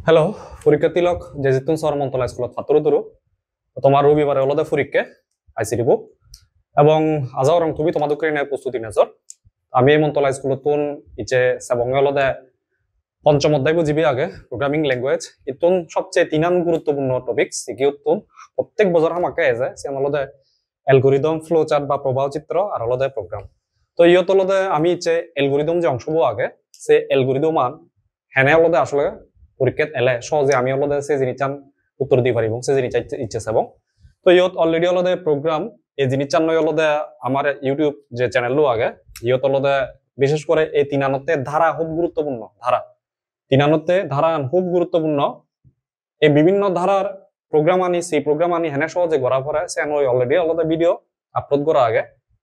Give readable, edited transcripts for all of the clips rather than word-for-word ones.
hello পরীক্ষার্থী লোক যে যেতুন সর মন্ত্রণালয় স্কুলত ছাত্র তরু তোমার রবিবারে অলদে পরীক্ষা আইসি দিব এবং আজাও রং তুমি তোমাদের করে নেয় প্রস্তুতি নেজর আমি এই মন্ত্রণালয় স্কুলত তুন ইচ্ছে এবং অলদে পঞ্চম অধ্যায় বুঝিবি আগে প্রোগ্রামিং ল্যাঙ্গুয়েজ ইতুন সবচেয়ে তিনান গুরুত্বপূর্ণ টপিক সিকি উত্তুন প্রত্যেক বছর আমাকে এজে সে অলদে অ্যালগোরিদম ফ্লো চার্ট বা প্রবাহ চিত্র আর অলদে প্রোগ্রাম তো ইয়ত অলদে আমি ইচ্ছে অ্যালগোরিদম যে অংশবো আগে সে অ্যালগোরিদম মান হেনে অলদে আসলে পরীক্ষাত এলে সহজে আমি অলদে সে জিনিস উত্তর দিয়ে পারিব সে জিনিস ইচ্ছে এবং তো ইয়ত অলরেডি অলদে প্রোগ্রাম এই জিনিস নয় অলদে আমার ইউটিউব যে চ্যানেল আগে ইয়ত অলদে বিশেষ করে এই তিনানতে ধারা খুব গুরুত্বপূর্ণ ধারা তিনানতে ধারা খুব গুরুত্বপূর্ণ এই বিভিন্ন ধারার প্রোগ্রাম আনি সেই প্রোগ্রাম আনি হেনে সহজে গড়া পড়ে সে অলরেডি অলদে ভিডিও আপলোড করা আগে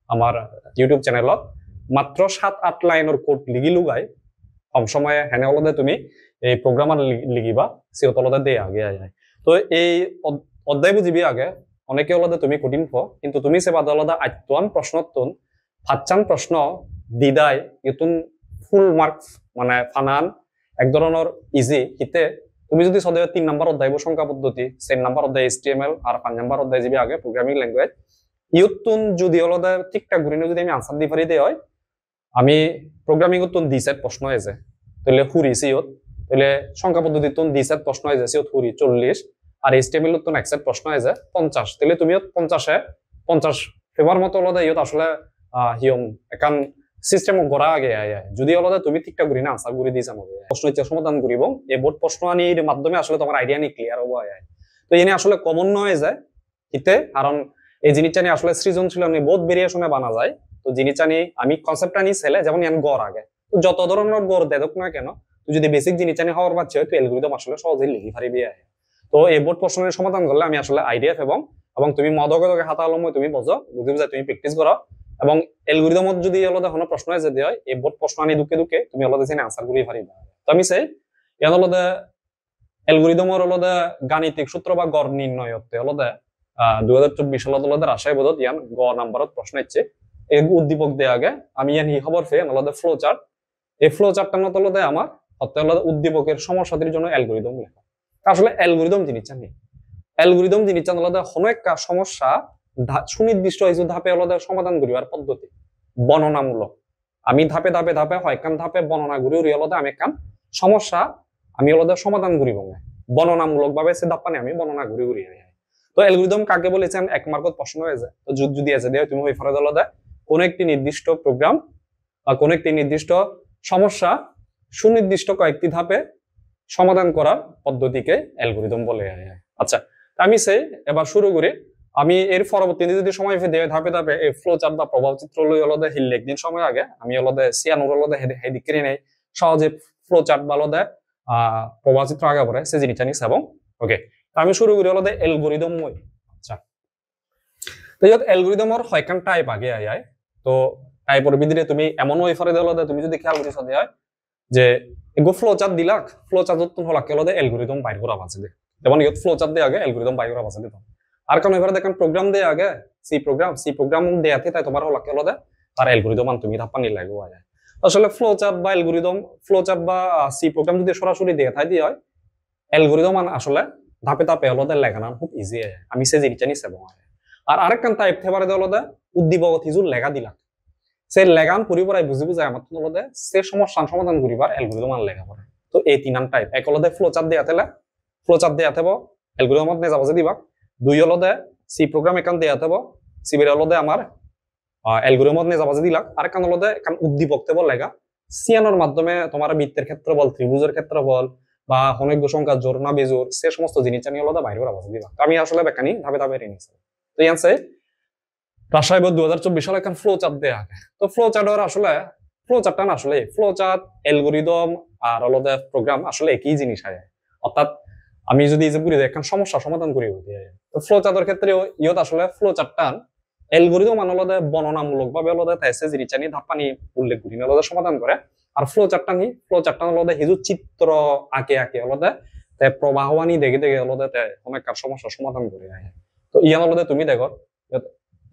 আমার ইউটিউব চ্যানেলত মাত্র 7-8 লাইনের কোড লিগি লুগাই কম সময়ে হেনে অলদে তুমি এই প্রোগ্রামার লিখিবা সে অলদে দিয়ে আগে আয় তো এই অধ্যায় বুঝিবি আগে অনেকে অলদে তুমি কঠিন কিন্তু তুমি সে বাদ আলাদা আত্মান প্রশ্নতুন 5চান প্রশ্ন দিদাই ইতুন ফুল মার্কস মানে ফানান এক ধরনের ইজি হিতে তুমি যদি সদায় 3 নাম্বার অধ্যায় সংখ্যা পদ্ধতি 4 নাম্বার অধ্যায় HTML আর 5 নাম্বার অধ্যায় যাবি আগে প্রোগ্রামিং ল্যাঙ্গুয়েজ ইউতুন যদি অলদা ঠিকঠাক ঘুরিনে যদি আমি আনসার দি পারি দেয় আমি প্রোগ্রামিং উতুন দি সেট প্রশ্ন এসে তাহলে হুরি সিওত তাহলে সংখ্যা পদ্ধতি তুন দি সেট প্রশ্ন এসে সিওত হুরি 40 আর HTML উতুন এক সেট প্রশ্ন এসে 50 তাহলে তুমি 50 ফেভার মতো অলদা ইয়ত আসলে হিয়ম একান সিস্টেম গড়া আগে যদি অলদা তুমি ঠিকঠাক ঘুরি না আনসার ঘুরি দিয়েছে আমাকে প্রশ্ন ইচ্ছা সমাধান করিব এই বোর্ড প্রশ্ন আনি এর মাধ্যমে আসলে তোমার আইডিয়া নি ক্লিয়ার হবো তো এনে আসলে কমন নয় যায় হিতে কারণ এই জিনিসটা নিয়ে আসলে সৃজনশীল নিয়ে বহুত ভেরিয়েশনে বানা যায় তো জিনিসটা নিয়ে আমি কনসেপ্টটা নিয়ে ছেলে যেমন ইয়ান গড় আগে তো যত ধরনের গড় দেখ না কেন তুই যদি বেসিক জিনিসটা নিয়ে হওয়ার পাচ্ছে তুই অ্যালগরিদম আসলে সহজেই লিখি পারিবি তো এই বোর্ড প্রশ্নের সমাধান করলে আমি আসলে আইডিয়া এবং তুমি মদকে হাতা আলম তুমি বোঝো বুঝিব যে তুমি প্র্যাকটিস করো এবং অ্যালগরিদমত যদি অলদা কোনো প্রশ্ন যদি হয় এই বোর্ড প্রশ্ন আনি দুকে তুমি অলদা জেনে আনসার করি পারিবা তো আমি চাই ইয়ান অলদা অ্যালগরিদমর অলদা গাণিতিক সূত্র বা গড় নির্ণয় হতে অলদা 2024 সালত অলদা রাজশাহী বোধত ইয়ান গ নাম্বারত প্রশ্ন ইচ্ছে এই উদ্দীপক দেয়া আগে আমি ইয়ান হি খবর ফে অলদা ফ্লো চার্ট এই ফ্লো চার্টটার মতো অলদা আমার হতে অলদা উদ্দীপকের সমস্যাদের জন্য অ্যালগরিদম লেখা আসলে অ্যালগরিদম জিনিসটা নেই অ্যালগরিদম জিনিসটা আলাদা কোনো একটা সমস্যা সুনির্দিষ্ট কিছু ধাপে আলাদা সমাধান করিবার পদ্ধতি বর্ণনামূলক আমি ধাপে ধাপে ধাপে হয় কান ধাপে বর্ণনা করি আলাদা আমি কান সমস্যা আমি আলাদা সমাধান করিব না বর্ণনামূলক ভাবে সে ধাপানে আমি বর্ণনা ঘুরি ঘুরি তো অ্যালগরিদম কাকে বলেছেন এক মার্কত প্রশ্ন হয়ে যায় তো যদি আছে দেয় তুমি ওই ফরজ আলাদা কোন একটি নির্দিষ্ট প্রোগ্রাম বা কোন একটি নির্দিষ্ট সমস্যা সুনির্দিষ্ট কয়েকটি ধাপে সমাধান করার পদ্ধতিকে অ্যালগরিদম বলে আচ্ছা আমি সেই এবার শুরু করি আমি এর পরবর্তীতে যদি সময় দেয় ধাপে ধাপে এই ফ্লো চার্ট বা প্রভাব চিত্র লই অলদে হিললে একদিন সময় আগে আমি অলদে সিয়ানুর অলদে হেদিক করে নেই সহজে ফ্লো চার্ট বা অলদে প্রভাব চিত্র আগে পড়ে সে জিনিসটা নিস এবং ওকে আমি শুরু করি অলদে অ্যালগরিদম মই আচ্ছা তো ইয়াত অ্যালগরিদমর হয়কান টাইপ আগে আয় তো টাইপের ভিতরে তুমি এমন ওই ফরে অলদে তুমি যদি খেয়াল করিস হয় যে এগো ফ্লো চার্ট দিলাক ফ্লো চার্ট তুমি হলাক অলদে অ্যালগরিদম বাইর করা আছে যেমন ইয়ত ফ্লো চার্ট দিয়ে আগে অ্যালগরিদম বাইর করা আছে দিতাম আর কারণ এবারে দেখেন প্রোগ্রাম দিয়ে আগে সি প্রোগ্রাম দেয়াতে তাই তোমার হলাক অলদে আর অ্যালগরিদম আন তুমি ধাপানি লাগবো আসলে ফ্লো চার্ট বা অ্যালগরিদম ফ্লো চার্ট বা সি প্রোগ্রাম যদি সরাসরি দিয়ে তাই দিয়ে হয় অ্যালগরিদম আন আসলে ধাপে ধাপে অলদে লেখানো খুব ইজি আমি সে জিনিসটা নিছে আর আরেকখান টাইপ থেবারে অলদে উদ্দীপক হিজুর লেখা দিলাম সে লেগান পরিপরাই বুঝি বুঝায় আমার অলদে সে সমস্যার সমাধান করিবার অ্যালগরিদম আন লেখা পড়ে তো এই তিনান টাইপ এক অলদে ফ্লো চার্ট দিয়ে আতেলা ফ্লো চার্ট দিয়ে আতেব অ্যালগরিদমত নে যাবো দিবা দুই অলদে সি প্রোগ্রাম একান দিয়ে আতেব সি বের অলদে আমার অ্যালগরিদমত নে যাবো দিলাক আর কান অলদে কান উদ্দীপক তেব লেখা সিয়ানোর মাধ্যমে তোমার বৃত্তের ক্ষেত্র বল ত্রিভুজের ক্ষেত্র বল বা অনেক সংখ্যা জোর না বেজোর সে সমস্ত জিনিস আমি অলদে বাইরে করা দিবা আমি আসলে বেকানি ধাপে ধাপে রে নিছি তো ইয়ানসে রাজশাহী বোর্ড 2024 সালে এখন ফ্লো চার্ট দেয়া আগে তো ফ্লো চার্টের আসলে ফ্লো চার্টটা না আসলে ফ্লো চার্ট অ্যালগরিদম আর অলদে প্রোগ্রাম আসলে একই জিনিস হয় অর্থাৎ আমি যদি এই যে বুঝি এখন সমস্যা সমাধান করি তো ফ্লো চার্টের ক্ষেত্রে ইয়ত আসলে ফ্লো চার্টটা অ্যালগরিদম অলদে বর্ণনামূলক ভাবে অলদে তাইছে জিনিসটা নিয়ে ধাপানি উল্লেখ করি অলদে সমাধান করে আর ফ্লো চার্টটা অলদে হিজু চিত্র আঁকে অলদে তাই প্রবাহবানী দেখে দেখে অলদে অনেক সমস্যা সমাধান করে তো ইয়ান অলদে তুমি দেখো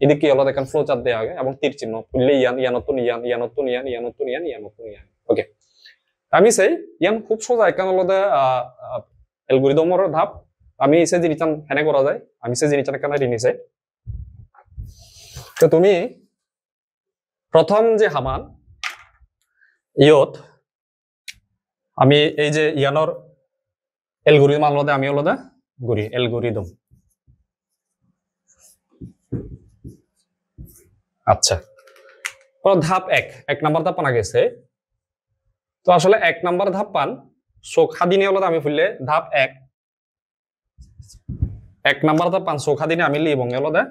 এদিকে অলদে এখন ফ্লো চার্ট দেয়া আগে এবং তীর চিহ্ন খুললে ইয়ান ওকে আমি চাই ইয়ান খুব সোজা এখন অলদে এলগোরিদমৰ ধাপ আমি সে জিনিসটান হেনে করা যায় আমি সে জিনিসটান কেন রিনিছে তো তুমি প্রথম যে হামান ইয়ত আমি এই যে ইয়ানোর এলগোরিদম আনলদে আমি হলদে গুরি এলগোরিদম আচ্ছা ধাপ এক নাম্বার ধাপ পানা গেছে তো আসলে 1 নাম্বার ধাপ পান সোখা দিনে হলো আমি ফুললে ধাপ 1 নাম্বার ধাপ পান সোখা দিনে আমি লিবং হলো দে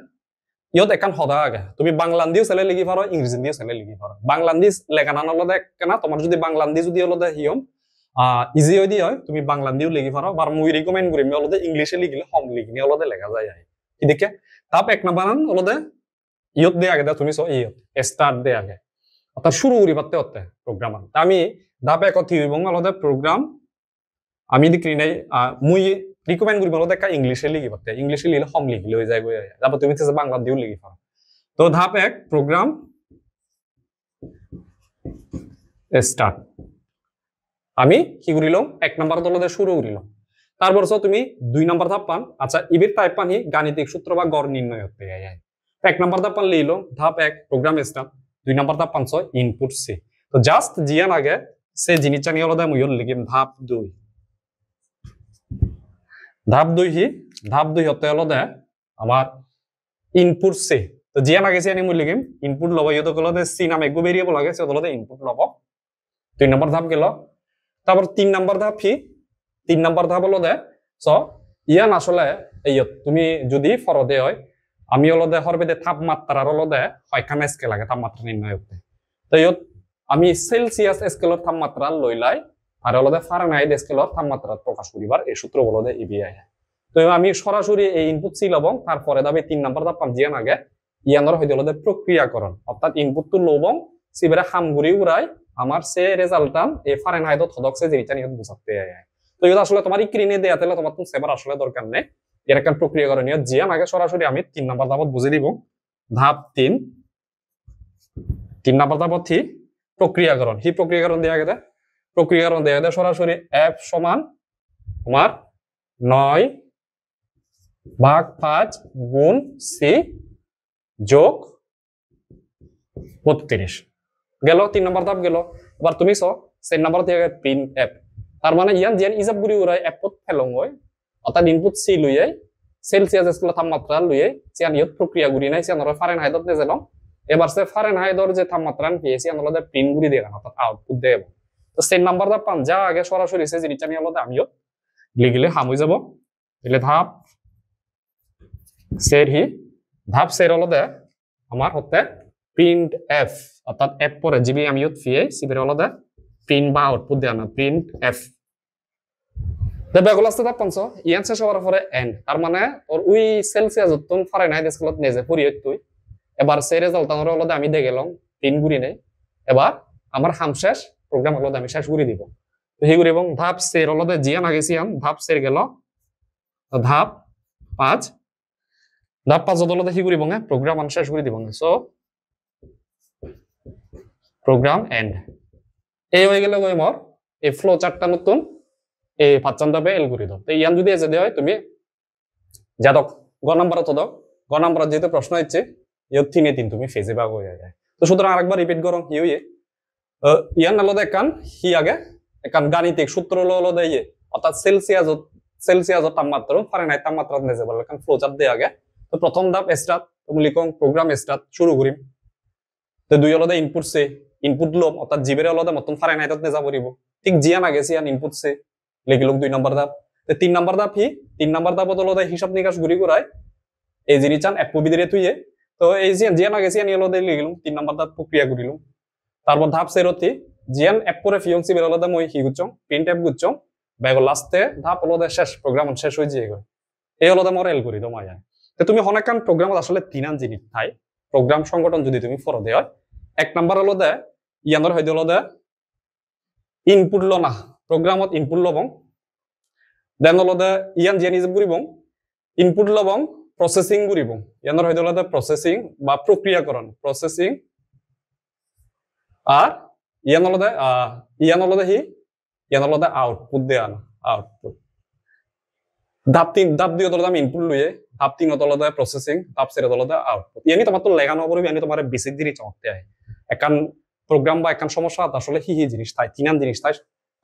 ইয়ত একান হদা আগে তুমি বাংলান দিও সেলে লিখি পারো ইংরেজি দিও সেলে লিখি পারো বাংলান দিস লেখানা হলো দে কেনা তোমার যদি বাংলান দি যদি হলো দে হিয়ম ইজি হই দি হয় তুমি বাংলান দিও লিখি পারো বার মুই রিকমেন্ড করি আমি হলো দে ইংলিশে লিখলে কম লিখনি হলো দে লেখা যায় কি দেখে ধাপ 1 নাম্বার হলো দে ইয়ত দে আগে দে তুমি সো ইয়ত স্টার্ট দে আগে অর্থাৎ শুরু করি পারতে হতে প্রোগ্রাম আমি ধাপ 1 অতি এবং আলাদা প্রোগ্রাম আমি দেখি নাই মুই রিকমেন্ড করি আলাদা কা ইংলিশে লিখি পারতে ইংলিশে লিখলে কম লিখলে হয়ে যায় তারপর তুমি তো বাংলা দিও লিখি পারো তো ধাপ 1 প্রোগ্রাম স্টার্ট আমি কি করিলাম 1 নাম্বার দলতে শুরু করিলাম তারপর তুমি 2 নাম্বার ধাপ পান আচ্ছা ইবির টাইপ পানি গাণিতিক সূত্র বা গড় নির্ণয় হতে যায় 1 নাম্বার ধাপ পান লিলো ধাপ 1 প্রোগ্রাম স্টার্ট 2 নাম্বার ধাপ পান ইনপুট সি তো জাস্ট জিয়ান আগে সে জিনিসটা নিয়ে হলো মুই লিখিম ধাপ 2 ধাপ 2 হতে হলো দে আমার ইনপুট সি তো জিয়ান আগে সে মুই লিখিম ইনপুট লব ইয়ত হলো দে সি নামে একগো ভেরিয়েবল আগে সে হলো দে ইনপুট লব 2 নাম্বার ধাপ গেল তারপর 3 নাম্বার ধাপ 3 নাম্বার ধাপ হলো দে সো ইয়ান আসলে ইয়ত তুমি যদি ফরদে হয় আমি হলো দে হরবেদে তাপমাত্রার হলো দে কয়খান স্কেল লাগে তাপমাত্রা নির্ণয় করতে তো ইয়ত আমি সেলসিয়াস স্কেলের তাপমাত্রা লইলাই আর হলো দে ফারেনহাইট স্কেলের তাপমাত্রা প্রকাশ করিবার এই সূত্র বলো দে ইবিআই তো আমি সরাসরি এই ইনপুট সি লবং তারপরে দাবে 3 নাম্বার ধাপ পাম জিয়ান আগে ইয়ানর হইতে হলো দে প্রক্রিয়াকরণ অর্থাৎ ইনপুট তো লবং সিবেরে হামগুড়ি উড়াই আমার সে রেজাল্টান এই ফারেনহাইটত হদকসে যেটা নিয়ে বুঝাতে আয় তো এটা আসলে তোমার স্ক্রিনে দেয়া তাহলে তোমার তো সেবার আসলে দরকার নেই এর একটা প্রক্রিয়াকরণ নিয়ে জিয়ান আগে সরাসরি আমি 3 নাম্বার ধাপত বুঝিয়ে দিব ধাপ 3 নাম্বার ধাপত প্রক্রিয়াকরণ হি প্রক্রিয়াকরণ দেয়া গেছে প্রক্রিয়াকরণ দেয়া গেছে সরাসরি f সমান তোমার 9/5 গুণ c যোগ 32 গেল 3 নাম্বার ধাপ গেল এবার তুমি সো 4 নাম্বার দিয়ে প্রিন্ট f তার মানে ইয়ান জিয়ান ইজাব গুরি উড়াই f পত ফেলং হয় অর্থাৎ ইনপুট সি লইয়াই সেলসিয়াস স্কেল তাপমাত্রা লইয়াই জিয়ান ইয়ত প্রক্রিয়া গুরি নাই জিয়ান ফারেনহাইটত নে জেলং এবার সে ফারেনহাইটর যে তাপমাত্রা পেয়েছি আমরা প্রিন্ট গুলি দিয়ে অর্থাৎ আউটপুট দেব তো 4 নাম্বার ধাপ পান যা আগে সরাসরি সে জিনিসটা নিয়ে আলাদা আমিও লিখলে হাম হয়ে যাব এলে ধাপ সের হলো দে আমার হতে প্রিন্ট এফ অর্থাৎ এফ পরে জিবি আমি ইউত ফিয়ে সিবের হলো দে প্রিন্ট বা আউটপুট দেয়া না প্রিন্ট এফ দে বেগলাস্তে ধাপ পাঁচ ইয়ান শেষ হওয়ার পরে এন্ড তার মানে ওর উই সেলসিয়াস তুন ফারেনহাইট স্কেলত নেজে পরিয়ত তুই এবার সেই রেজাল্ট হলো আমি দেখে গেলাম প্রিন্ট গুরি নেই এবার আমার হাম শেষ প্রোগ্রাম হলো আমি শেষ করে দিব তো হি করি এবং ধাপ সের হলো জিয়ান আগেছি আম ধাপ সের গেল ধাপ 5 হলো হি করিব প্রোগ্রাম আমি শেষ করে দিব সো প্রোগ্রাম এন্ড এই হয়ে গেল মোর এই ফ্লো চার্টটা নতুন এই 5 ধাপে অ্যালগরিদম তো ইয়ান যদি এসে দেয় তুমি যাদক গ নাম্বার তো দাও গ নাম্বার যেহেতু প্রশ্ন হচ্ছে ইয়ত 3 তুমি ফেজে ভাগ হয়ে যায় তো সুতরাং আরেকবার রিপিট করো ইয়ান আলাদা একান হি আগে একান গাণিতিক সূত্র হলো দেয় অর্থাৎ সেলসিয়াস তাপমাত্রা ফারেনহাইট তাপমাত্রা নেজে বলে কারণ ফ্লো চার্ট দেয় আগে তো প্রথম ধাপ স্টার্ট তুমি লিখো প্রোগ্রাম স্টার্ট শুরু করিম তো 2 হলো ইনপুট সে ইনপুট লম অর্থাৎ জিবের হলো মতন ফারেনহাইটত নেজা পড়িব ঠিক জিয়ান আগে সিয়ান ইনপুট সে লিখিল 2 নাম্বার ধাপ তো 3 নাম্বার ধাপ 3 নাম্বার ধাপ হলো হিসাব নিকাশ ঘুরি ঘুরাই এই জিনিসটান এক বিদিরে তুইয়ে তো এই জিয়ান আগে সিয়ান হলো লিখিলাম 3 নাম্বার ধাপ প্রক্রিয়া করিলাম তারপর ধাপ সেরতি জিয়ান অ্যাপ করে ফিয়ং সিবের হলো মই হি গুচ্ছং প্রিন্ট অ্যাপ গুচ্ছং বেগো লাস্টে ধাপ হলো শেষ প্রোগ্রাম শেষ হয়ে যায় এই হলো মোর অ্যালগরিদম আয় তো তুমি হনাকান প্রোগ্রামত আসলে 3 জিনিস থাই প্রোগ্রাম সংগঠন যদি তুমি ফরদে হয় 1 নাম্বার হলো ইয়ানর হইতে হলো ইনপুট লো না প্রোগ্রামত ইনপুট লবং দেন হলো ইয়ান জিয়ান ইজ করিবং ইনপুট লবং প্রসেসিং করিবং ইয়ানর হইতে হলো প্রসেসিং বা প্রক্রিয়াকরণ প্রসেসিং আর ইয়ান হলো আউটপুট দেয়ান আউটপুট ধাপ দুই তলতে আমি ইনপুট লইয়ে ধাপ তিন তলতে প্রসেসিং ধাপ চারি তলতে আউটপুট ইয়ানি তোমার তো লেখা নবরবি ইয়ানি তোমার বেসিক জিনিস চমকতে হয় একান প্রোগ্রাম বা একান সমস্যা আসলে হি জিনিস থাই তিনান জিনিস থাই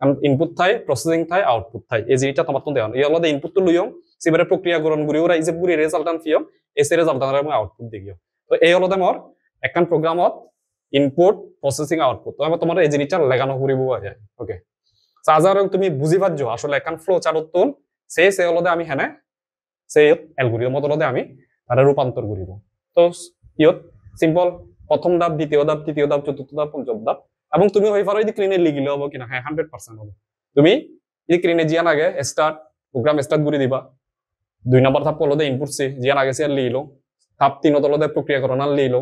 কারণ ইনপুট থাই প্রসেসিং থাই আউটপুট থাই এই জিনিসটা তোমার তো দেওয়া এই আলাদা ইনপুট তো লইও সিবারে প্রক্রিয়াকরণ করি ওরা ইজে পুরি রেজাল্টান ফিও এসে রেজাল্টান আমি আউটপুট দেখিও তো এই আলাদা মোর একান প্রোগ্রামত ইনপুট প্রসেসিং আউটপুট তো আমি তোমার এই জিনিসটা লেখানো করিব আছে ওকে চার্জার তুমি বুঝি পারছো আসলে একান ফ্লো চারত তুন সে আলাদা আমি হেনে সেই অ্যালগরিদমত আলাদা আমি তারা রূপান্তর করিব তো ইয়ত সিম্পল প্রথম ধাপ দ্বিতীয় ধাপ তৃতীয় ধাপ চতুর্থ ধাপ পঞ্চম ধাপ এবং তুমি হয়ে পারো যদি ক্লিনে লিখিলে হবো কিনা হ্যাঁ 100% হবে তুমি এই ক্লিনে জিয়ান আগে স্টার্ট প্রোগ্রাম স্টার্ট করে দিবা 2 নম্বর ধাপ হলো ইনপুট সে জিয়ান আগে সে লিলো ধাপ 3 তলদে প্রক্রিয়াকরণ লিলো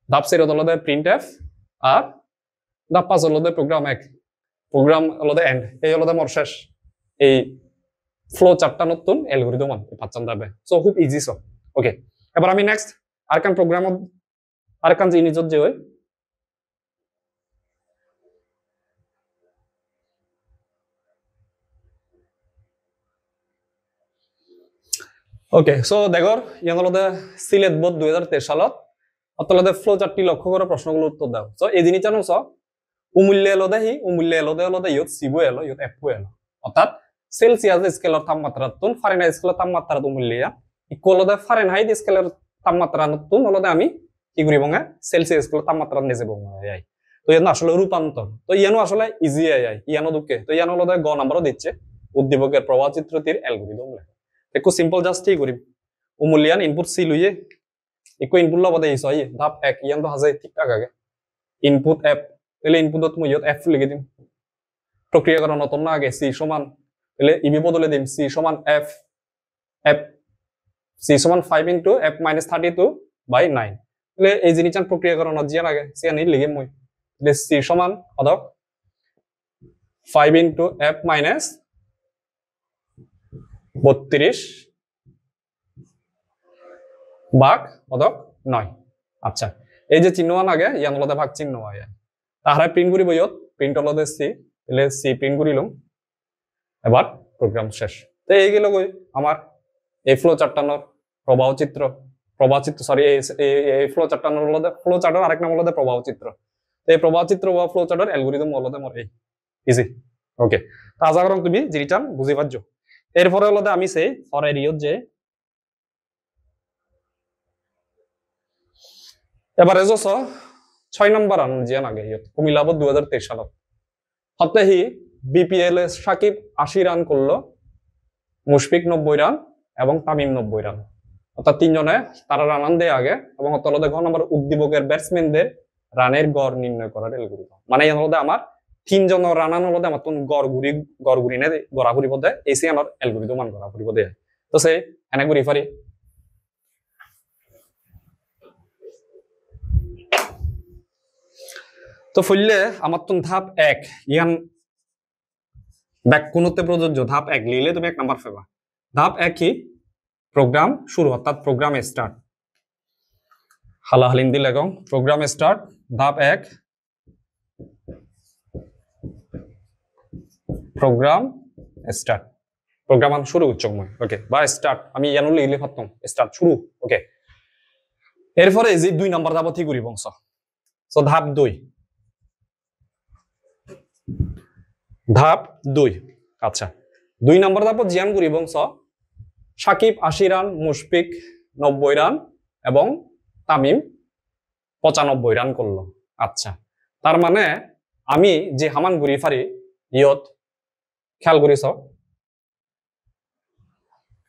ধাপ 4 তলদে প্রিন্ট এফ আর ধাপ 5 তলদে প্রোগ্রাম এক প্রোগ্রাম হলদে এন্ড এই হলদে মোর শেষ এই ফ্লো চারটা নতুন অ্যালগরিদম পাচ্ছেন যাবে সো খুব ইজি সব ওকে এবার আমি নেক্সট আরকান প্রোগ্রাম আরকান জিনিসত যে হয় ওকে সো দেখো ইয়ান হলদে সিলেট বোর্ড 2023 সালত অতলদে ফ্লো চারটি লক্ষ্য করে প্রশ্নগুলো উত্তর দাও সো এই জিনিস জানো সো উমূল্য এলদে হি উমূল্য এলদে ইয়ত সিবু এলো ইয়ত এফু এলো অর্থাৎ সেলসিয়াস স্কেলার তাপমাত্রা তুন ফারেনহাইট স্কেলার তাপমাত্রা উমূল্য ইকুয়ালদে ফারেনহাইট স্কেলার তাপমাত্রা তুন হলদে আমি কি করিব না সেলসিয়াস স্কেলার তাপমাত্রা নিয়ে যাব আই তো ইয়ানো আসলে রূপান্তর তো ইয়ানো আসলে ইজি আই ইয়ানো দুকে তো ইয়ানো হলদে গ নাম্বারও দিচ্ছে উদ্দীপকের প্রবাহ চিত্রটির অ্যালগরিদম লেখা একটু সিম্পল জাস্ট ঠিক করিম উমূল্যান ইনপুট সি লইয়ে একটু ইনপুট লবদে ইস হয় ধাপ 1 ইয়ান তো হাজে ঠিকঠাক আগে ইনপুট এফ তাহলে ইনপুটত মই ইয়ত এফ লিখে দিম প্রক্রিয়াকরণ নতুন না আগে সি সমান তাহলে ইবি বদলে দিম সি সমান এফ এফ সি সমান 5 ইনটু এফ মাইনাস 32 বাই 9 তাহলে এই জিনিসটান প্রক্রিয়াকরণ জিয়া লাগে সি আনি লিখে মই তাহলে সি সমান অদক 5 ইনটু এফ মাইনাস 32 ভাগ অদক 9 আচ্ছা এই যে চিহ্নমান আগে ইয়ান হলদে ভাগ চিহ্ন হয় তাহারা প্রিন্ট করিব ইয়ত প্রিন্ট হলদে সি তাহলে সি প্রিন্ট করিলাম এবার প্রোগ্রাম শেষ তো এই গেল আমার এই ফ্লো চার্টানোর প্রবাহ চিত্র সরি এই ফ্লো চার্টানোর হলদে ফ্লো চার্টার আরেক নাম হলদে প্রবাহ চিত্র তো এই প্রবাহ চিত্র বা ফ্লো চার্টার অ্যালগরিদম হলদে মোর এই ইজি ওকে তো আশা করম তুমি জিনিসটা বুঝি পারছো এরপরে হলদে আমি সেই ফর এরিয়ত যে এবারে যছ 6 নম্বর আন জিয়ান আগে কুমিল্লা 2023 সালত হত্যাহি বিপিএল এ সাকিব 80 রান করলো মুশফিক 90 রান এবং তামিম 90 রান অর্থাৎ তিনজনে তারা রান দেয় আগে এবং অতলদে ঘ নম্বর উদ্দীপকের ব্যাটসম্যানদের রানের গড় নির্ণয় করার অ্যালগরিদম মানে এই হলদে আমার তিনজন রানান হলদে আমার তুন গড় ঘুরি নে গড়া ঘুরি পদে এসি আমার অ্যালগরিদম মান গড়া ঘুরি পদে তো সে এনে ঘুরি পারি তো ফুললে আমার তুন ধাপ 1 ইয়ান ব্যাকরণতে প্রযোজ্য ধাপ 1 লিখলে তুমি 1 নাম্বার পাবা ধাপ 1 কি প্রোগ্রাম শুরু অর্থাৎ প্রোগ্রাম স্টার্ট হালাহালিন দিলে গং প্রোগ্রাম স্টার্ট ধাপ 1 প্রোগ্রাম স্টার্ট প্রোগ্রাম শুরু উচ্চময় ওকে বা স্টার্ট আমি ইয়ানো লিখলে পারতাম স্টার্ট শুরু ওকে এরপরে এই যে 2 নাম্বার ধাপ ঠিক করি বংশ সো ধাপ 2 ধাপ 2 আচ্ছা 2 নাম্বার ধাপ জিয়ান করি বংশ সাকিব 80 রান মুশফিক 90 রান এবং তামিম 95 রান করলো আচ্ছা তার মানে আমি যে হামান ঘুরি ফারি ইয়ত খেয়াল করিস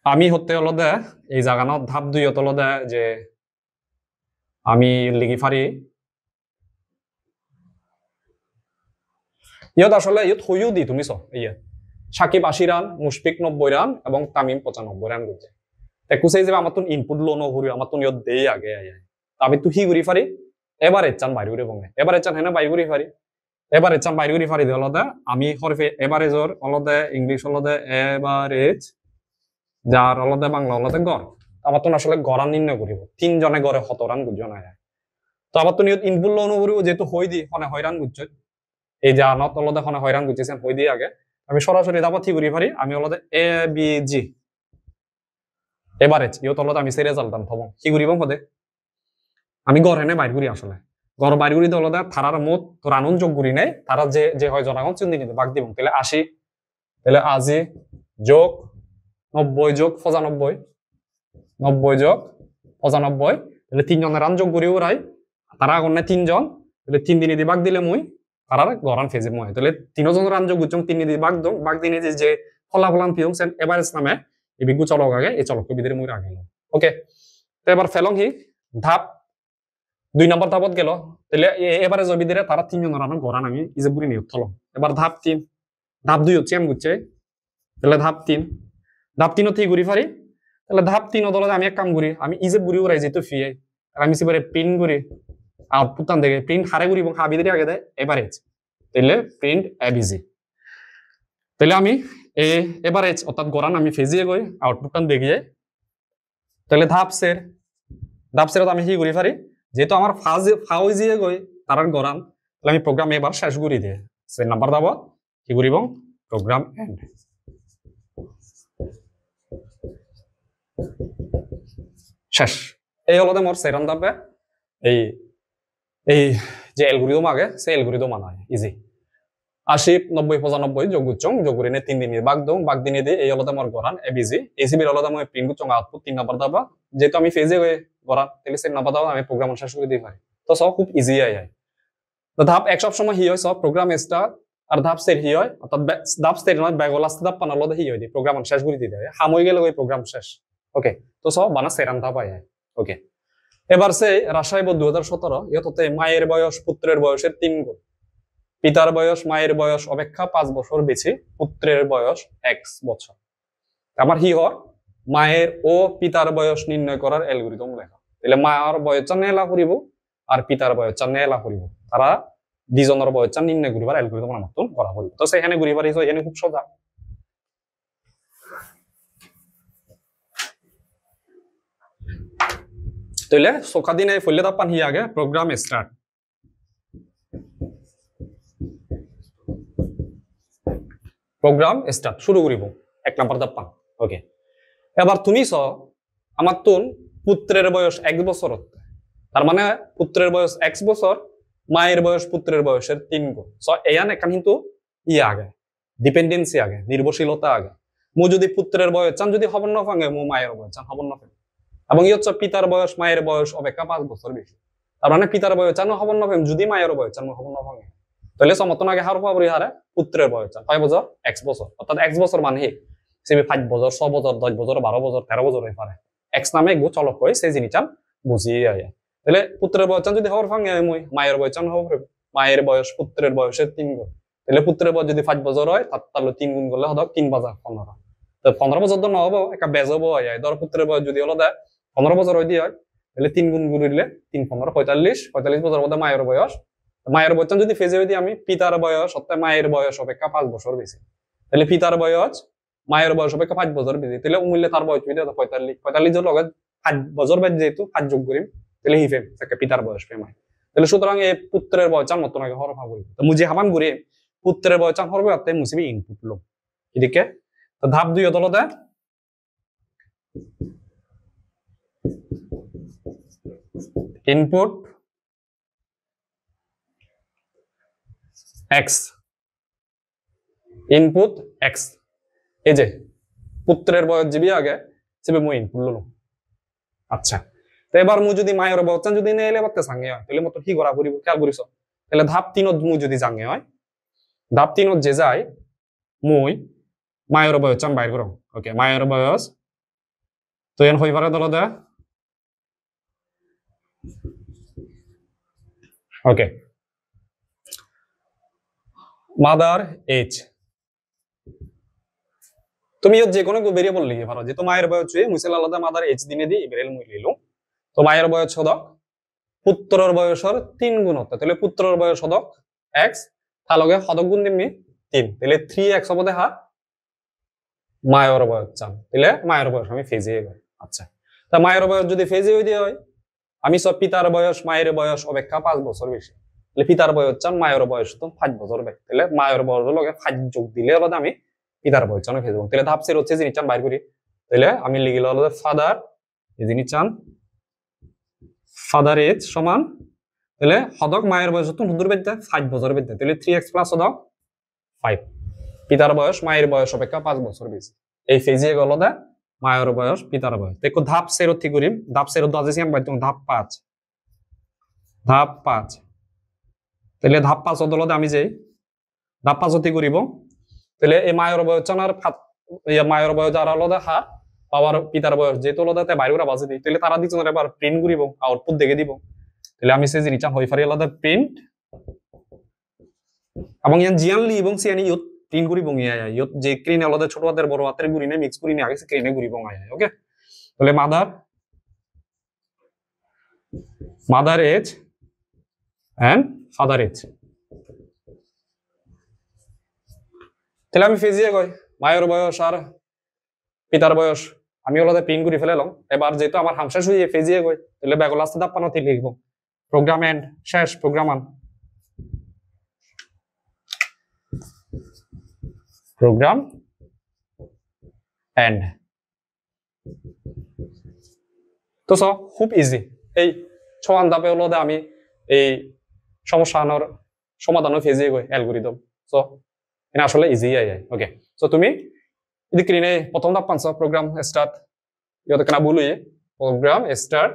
আমি হতে হলদে এই জায়গানত ধাপ 2 হতে হলদে যে আমি লিখি ফারি ইয়ত আসলে ইয়ত হইও দি তুমি ইয়ে সাকিব 80 রান মুশফিক 90 রান এবং তামিম 95 রান করছে একুশে যে আমার তো ইনপুট লোনো ঘুরি আমার তো ইয়ত দেই আগে আমি তো হি ঘুরি ফারি এবারে চান বাইরে ঘুরে বঙ্গে এবারে চান হেনা বাইরে ঘুরি ফারি এবারে চান বাইরে ঘুরি ফারি হলদে আমি হরফে এভারেজর হলদে ইংলিশ হলদে এভারেজ যার হলদে বাংলা হলদে গড় আমার তো আসলে গড়ান নির্ণয় করিব 3 জনে গড়ে 100 রান গুজন আয় তো আমার তো নিয়ত ইনপুট লোনো ঘুরিব যেহেতু হই দি হনে হয়রান গুজছে এই যে আনত হলদে হনে হয়রান গুজছেন হই দি আগে আমি সরাসরি দাবা ঠিক করি পারি আমি হলদে এ বি জি এভারেজ ইও তলত আমি সেই রেজাল্ট দাম থবো কি করিব পদে আমি গড় এনে বাইর করি আসলে গড় বাইর করি তলদা তারার মোট রানুন যোগ করি নাই তারা যে যে হয় জনাগণ চিন্তি কিন্তু বাগ দিব তাহলে 80 তাহলে 80 যোগ 90 যোগ 95 90 যোগ 95 তাহলে 3 জনের রান যোগ করি ওরাই তারা আগুন না 3 জন তাহলে 3 দিনে দি বাগ দিলে মুই তারার গড়ান ফেজে মই তাহলে 3 জন রান যোগ গুচং 3 দিনে বাগ দং বাগ দিনে যে ফলাফলান পিয়ং সেন এভারেজ নামে এই বিগু চলক আগে এই চলক বিদের মুই রাখি ওকে তো এবার ফেলং হি ধাপ 2 নম্বর ধাপত গেল তাহলে এবারে জবিদিরে তারা 3 জন রান গড়ান আমি ইজে বুড়ি নিয়ে থলম এবার ধাপ 3 ধাপ 2 হচ্ছে আমি গুচ্ছে তাহলে ধাপ 3 ধাপ 3 থেকে ঘুরি পারি তাহলে ধাপ 3 দলে আমি এক কাম করি আমি ইজে বুড়ি উড়াই যেত ফিয়ে আমি সিবারে প্রিন্ট করি আউটপুট টান দেখে প্রিন্ট হারে করি এবং হাবিদের আগে দেয় এভারেজ তাহলে প্রিন্ট এবিজি তাহলে আমি এভারেজ অর্থাৎ গড়ান আমি ফেজিয়ে গই আউটপুট টান দেখিয়ে তাহলে ধাপ সের আমি কি করি পারি যেহেতু আমার ফাউজিয়ে গই তারার গড়ান তাহলে আমি প্রোগ্রাম এবার শেষ করি দিয়ে সে নাম্বার দাব কি করিব প্রোগ্রাম এন্ড শেষ এই হলো মোর সেরান দাবে এই এই যে অ্যালগরিদম আগে সেই অ্যালগরিদম আনায় ইজি 80 90 95 যোগ গুচং যোগ করে 3 দিন বাগ দং বাগ দিনে দিয়ে এই হলো মোর গড়ান এবিজি এসিবির হলো মই প্রিন্ট গুচং আউটপুট 3 নাম্বার দাবা যেহেতু আমি ফেজে হয়ে গড়ান তাহলে সেই নাম্বার দাবা আমি প্রোগ্রাম শেষ করে দিই পারি তো সব খুব ইজি আয় তো ধাপ এক সব সময় হি হয় সব প্রোগ্রাম স্টার্ট আর ধাপ সেট হি হয় অর্থাৎ ধাপ সেট নয় ব্যাগ লাস্ট ধাপ পানালো হি হয় দি প্রোগ্রাম শেষ করে দিতে হয় হামই গেলে ওই প্রোগ্রাম শেষ ওকে তো সব বানা সেরান ধাপ আয় ওকে এবার সে রাজশাহী 2017 ইয়ততে মায়ের বয়স পুত্রের বয়সের 3 গুণ পিতার বয়স মায়ের বয়স অপেক্ষা 5 বছর বেশি পুত্রের বয়স 1 বছর আমার হি হয় মায়ের ও পিতার বয়স নির্ণয় করার অ্যালগরিদম লেখা তাহলে মায়ের বয়স নেলা করিব আর পিতার বয়স নেলা করিব তারা দুজনের বয়স নির্ণয় করিবার অ্যালগরিদম মতন করা হল তো সেখানে করিবার এখানে খুব সোজা তাহলে সোকা দিনে ফলে তাপান হি আগে প্রোগ্রাম স্টার্ট প্রোগ্রাম স্টার্ট শুরু করিব 1 নাম্বার তাপান ওকে এবার তুমি আমার তুন পুত্রের বয়স 1 বছর তার মানে পুত্রের বয়স 1 বছর মায়ের বয়স পুত্রের বয়সের 3 গুণ সো এয়ান এখান কিন্তু আগে ডিপেন্ডেন্সি আগে নির্ভরশীলতা আগে মু যদি পুত্রের বয়স চান যদি হবন না ফাঙ্গে মু মায়ের বয়স চান হবন না ফাঙ্গে এবং হচ্ছে পিতার বয়স মায়ের বয়স অপেক্ষা 5 বছর বেশি তার মানে পিতার বয়স চান হবন না ফাঙ্গে যদি মায়ের বয়স চান হবন না ফাঙ্গে তাহলে সমতন আগে হার পাবরি হারে পুত্রের বয়স চান 5 বছর 1 বছর অর্থাৎ 1 বছর মানে সেবে 5 বছর 6 বছর 10 বছর 12 বছর 13 বছর হয়ে পারে এক্স নামে গো চলক কই সেই জিনিসটা বুঝিয়ে আয় তাহলে পুত্রের বয়স যদি হওয়ার ফাঙ্গে মুই মায়ের বয়স হবে মায়ের বয়স পুত্রের বয়সের 3 গুণ তাহলে পুত্রের বয়স যদি 5 বছর হয় তাহলে 3 গুণ করলে হবে 3 বাজার 15 তো 15 বছর তো নহব একটা বেজ হবো হয় ধর পুত্রের বয়স যদি হলো 15 বছর হয় হয় তাহলে 3 গুণ গুণিলে 3 15 45 বছর মধ্যে মায়ের বয়স যদি ফেজে হই আমি পিতার বয়স অর্থাৎ মায়ের বয়স অপেক্ষা 5 বছর বেশি তাহলে পিতার বয়স মায়ের বয়স অপেক্ষা 5 বছর বেশি তাহলে উমিলে তার বয়স 45 এর লগে 5 বছর বাদ যেহেতু 5 যোগ করিম তাহলে হি ফেম তাকে পিতার বয়স ফেম হয় তাহলে সুতরাং এই পুত্রের বয়স মতন আগে হর ভাগ করি তো মুজি হামান ঘুরে পুত্রের বয়স হরবে অর্থে মুসিবি ইনপুট লো এদিকে তো ধাপ 2 হতলতে ইনপুট x ইনপুট x এই যে পুত্রের বয়স জিবি আগে সেবে মই ইনপুট ললো আচ্ছা তো এবার মু যদি মায়ের বয়স যদি নেলে বাতে সাঙ্গে হয় তাহলে মত কি করা করিব খেয়াল করিস তাহলে ধাপ 3 মু যদি জাঙ্গে হয় ধাপ 3 যে যায় মই মায়ের বয়স বাইর করো ওকে মায়ের বয়স তো এন হই পারে দল দা ওকে মাদার এজ তুমি যে কোনো ভেরিয়েবল লিখে পারো যে তো মায়ের বয়স হয়ে মুসেল আলাদা মাদার এজ দিনে দিয়ে ভেরিয়েবল মুই লিলো তো মায়ের বয়স হদক পুত্রের বয়সের 3 গুণ হতে তাহলে পুত্রের বয়স হদক x তার লগে হদক গুণ দিমনি 3 তাহলে 3x হবে দেখা মায়ের বয়স চান তাহলে মায়ের বয়স আমি ফেজে গেল আচ্ছা তা মায়ের বয়স যদি ফেজে হই দিয়ে হয় আমি সব পিতার বয়স মায়ের বয়স অপেক্ষা 5 বছর বেশি তাহলে পিতার বয়স চান মায়ের বয়স তো 5 বছর বেশি তাহলে মায়ের বয়স লগে 5 যোগ দিলে হলো আমি পিতার বয়স চান ফেজে তাহলে ধাপ সের হচ্ছে জিনিস চান বাইর করি তাহলে আমি লিখিল হলো ফাদার এই জিনিস চান ফাদার এজ সমান তাহলে হদক মায়ের বয়স তো হুদুর বেদে 5 বছর বেদে তাহলে 3x প্লাস হদক 5 পিতার বয়স মায়ের বয়স অপেক্ষা 5 বছর বেশি এই ফেজে গেল দা মায়ের বয়স পিতার বয়স দেখো ধাপ সেরো ঠিক করিম ধাপ সেরো দাজেছি আমি বাইতো ধাপ 5 তাহলে ধাপ 5 হদল আমি যাই ধাপ 5 অতি করিব তাহলে এই মায়ের বয়স চানার মায়ের বয়স যারা আলাদা হার বাবার পিতার বয়স যেহেতু আলাদা তাই বাইরে বাজে দিই তাহলে তারা দিচ্ছেন এবার প্রিন্ট করিব আউটপুট দেখে দিব তাহলে আমি সেই জিনিসটা হই পারি আলাদা প্রিন্ট এবং ইয়ান জিয়ানলি এবং সিয়ানি ইয়ত প্রিন্ট করিব ইয়ত যে স্ক্রিনে আলাদা ছোট হাতের বড় হাতের গুরিনে মিক্স করি নিয়ে আগে স্ক্রিনে ঘুরিব ওকে তাহলে mother age and father age তাহলে আমি ফেজিয়ে কই মায়ের বয়স আর পিতার বয়স আমি ওলাদে প্রিন্ট করে ফেলাম এবার যেহেতু আমার হামসা শুয়ে ফেজিয়ে কই তাহলে ব্যাগ লাস্টে দাপ পানো থেকে লিখবো প্রোগ্রাম এন্ড শেষ প্রোগ্রাম এন্ড তো খুব ইজি এই ছয়ান ধাপে ওলাদে আমি এই সমস্যা আনার সমাধানও ফেজিয়ে কই অ্যালগরিদম সো এটা আসলে ইজি ওকে সো তুমি ఇది క్రీనే প্রথম ধাপ পাঁচ প্রোগ্রাম স্টার্ট ইয়তে কেনা বলুই প্রোগ্রাম স্টার্ট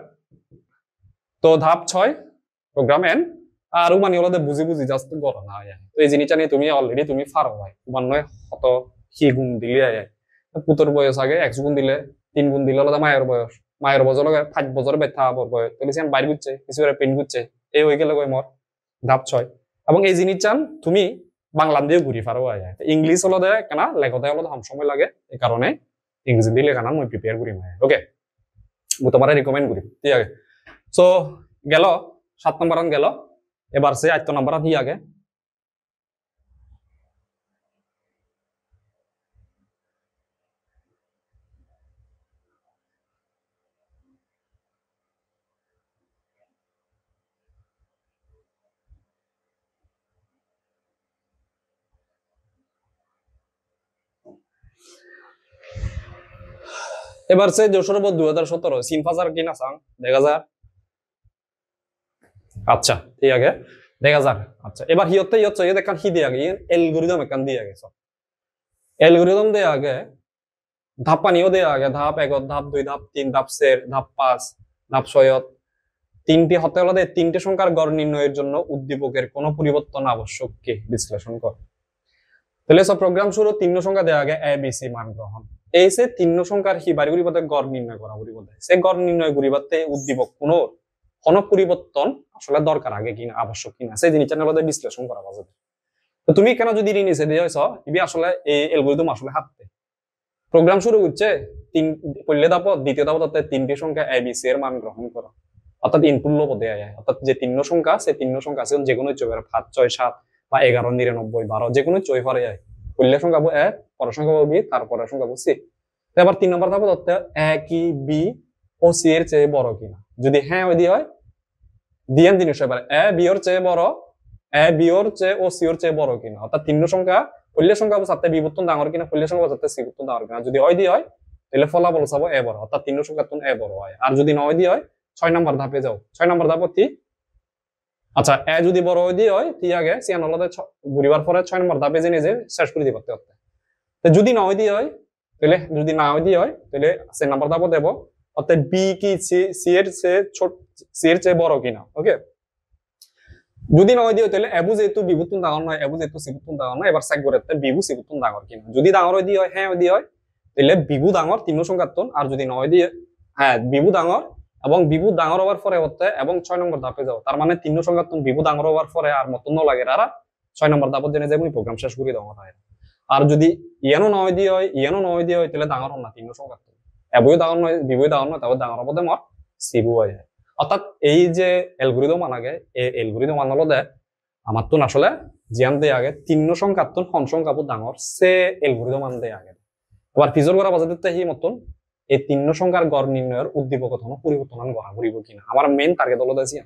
তো ধাপ 6 প্রোগ্রাম এন্ড আর মানে ওলাদে বুঝি জাস্ট গড়া না তো এই জিনিসটা নিয়ে তুমি অলরেডি তুমি পারো ভাই তোমার নয় কত কি গুণ দিলে পুতর বয়স আগে 1 গুণ দিলে 3 গুণ দিলে ওলাদে মায়ের বয়স লগে 5 বছর বেথা বয়স তাহলে সেন বাইরে গুচ্ছে কিছু প্রিন্ট গুচ্ছে এই হয়ে গেল কই মোর ধাপ 6 এবং এই জিনিস চান তুমি বাংলা দিয়ে ঘুরি পারো ইংলিশ হলো দে কেনা লেখতে হলো হাম সময় লাগে এই কারণে ইংরেজি দিয়ে লেখানা মই প্রিপেয়ার করি ওকে মই তোমারে রিকমেন্ড করি ঠিক আছে সো গেল 7 নম্বর গেল এবার সে 8 নম্বর হি আগে এবার সে 2017 সিনফাজার কিনা সাং দেখা যায় আচ্ছা ঠিক আছে দেখা যাক আচ্ছা এবার হিয়তে দেখান হি দিয়ে আগে অ্যালগরিদম একান দিয়ে আগে সব অ্যালগরিদম দিয়ে আগে ধাপ পানিও দিয়ে আগে ধাপ 1 ধাপ 2 ধাপ 3 ধাপ 4 ধাপ 5 ধাপ 6 তিনটি হতে হলে তিনটি সংখ্যার গড় নির্ণয়ের জন্য উদ্দীপকের কোনো পরিবর্তন আবশ্যক কি বিশ্লেষণ কর তাহলে সব প্রোগ্রাম শুরু তিন সংখ্যা দেওয়া আগে এ বি সি মান গ্রহণ এই সে তিন সংখ্যার হিবারি পরিবর্তে গড় নির্ণয় করা পরিবর্তে সে গড় নির্ণয় পরিবর্তে উদ্দীপক কোনো পরিবর্তন আসলে দরকার আগে কিনা আবশ্যক কিনা সেই জিনিসটা নিয়ে বিশ্লেষণ করা যাবে তো তুমি কেন যদি নিচে দিয়েছ ইবি আসলে এই অ্যালগরিদম আসলে হাতে প্রোগ্রাম শুরু হচ্ছে পড়লে ধাপ দ্বিতীয় ধাপ তাতে তিনটি সংখ্যা এ বি সি এর মান গ্রহণ করা অর্থাৎ ইনপুট লো পদে আয় অর্থাৎ যে তিন সংখ্যা সেই তিন সংখ্যা আছে যে কোনো 5 6 7 বা 11 99 12 যে কোনো 6 পারে যায় পড়লে সংখ্যা এ পর সংখ্যা বি তারপরে সংখ্যা সি এবার 3 নম্বর ধাপ তাতে এ কি বি ও সি এর চেয়ে বড় কিনা যদি হ্যাঁ ওই দিয়ে হয় দিয়ান জিনিস এবার এ বি এর চেয়ে বড় এ বি এর চেয়ে ও সি এর চেয়ে বড় কিনা অর্থাৎ তিন সংখ্যা পড়লে সংখ্যা সাথে বিবর্তন ডাঙর কিনা পড়লে সংখ্যা সাথে সি বিবর্তন ডাঙর কিনা যদি হয় দিয়ে হয় তাহলে ফলাফল চাবো এ বড় অর্থাৎ তিন সংখ্যা তুন এ বড় হয় আর যদি নয় দিয়ে হয় 6 নম্বর ধাপে যাও 6 নম্বর ধাপ কি আচ্ছা এ যদি বড় হয় দিয়ে হয় ঠিক আগে সিয়ান হলতে ঘুরিবার পরে 6 নম্বর ধাপে জেনে যে শেষ করে দিতে পারতে তো যদি না হয় দিয়ে হয় তাহলে যদি না হয় দিয়ে হয় তাহলে সে নাম্বার ধাপ দেব অর্থাৎ বি কি সি এর চেয়ে ছোট সি এর চেয়ে বড় কিনা ওকে যদি নয় দিয়ে তাহলে এবু যেহেতু বিভূতন ডাঙর নয় এবু যেহেতু সিভূতন ডাঙর নয় এবার চেক করে বিভু সিভূতন ডাঙর কিনা যদি ডাঙর হয় দিয়ে হয় হ্যাঁ দিয়ে হয় তাহলে বিভু ডাঙর তিন সংখ্যার তুন আর যদি নয় দিয়ে হ্যাঁ বিভু ডাঙর এবং বিভু ডাঙর হওয়ার পরে হতে এবং 6 নম্বর ধাপে যাও তার মানে তিন সংখ্যার তুন বিভু ডাঙর হওয়ার পরে আর মতন লাগে আর 6 নম্বর ধাপত জেনে যাবো প্রোগ্রাম শেষ করে দেওয়া হয় আর যদি ইয়ানো নয় দিয়ে হয় তাহলে ডাঙর হন না তিন সংখ্যার তুন এবুও ডাঙর নয় বিভুও ডাঙর নয় তারপর ডাঙর হবো মর সিবু হয়ে যায় অর্থাৎ এই যে অ্যালগরিদম আনাগে এই অ্যালগরিদম আনালো দে আমার তো আসলে জিয়ান দেয় আগে তিন সংখ্যার তুন হন সংখ্যাবো ডাঙর সে অ্যালগরিদম আন দেয় আগে আবার ফিজর করা বাজাতে হি মতন এই তিন সংখ্যার গড় নির্ণয়ের উদ্দীপক পরিবর্তন গড়া করিব কিনা আমার মেইন টার্গেট হলো দেখি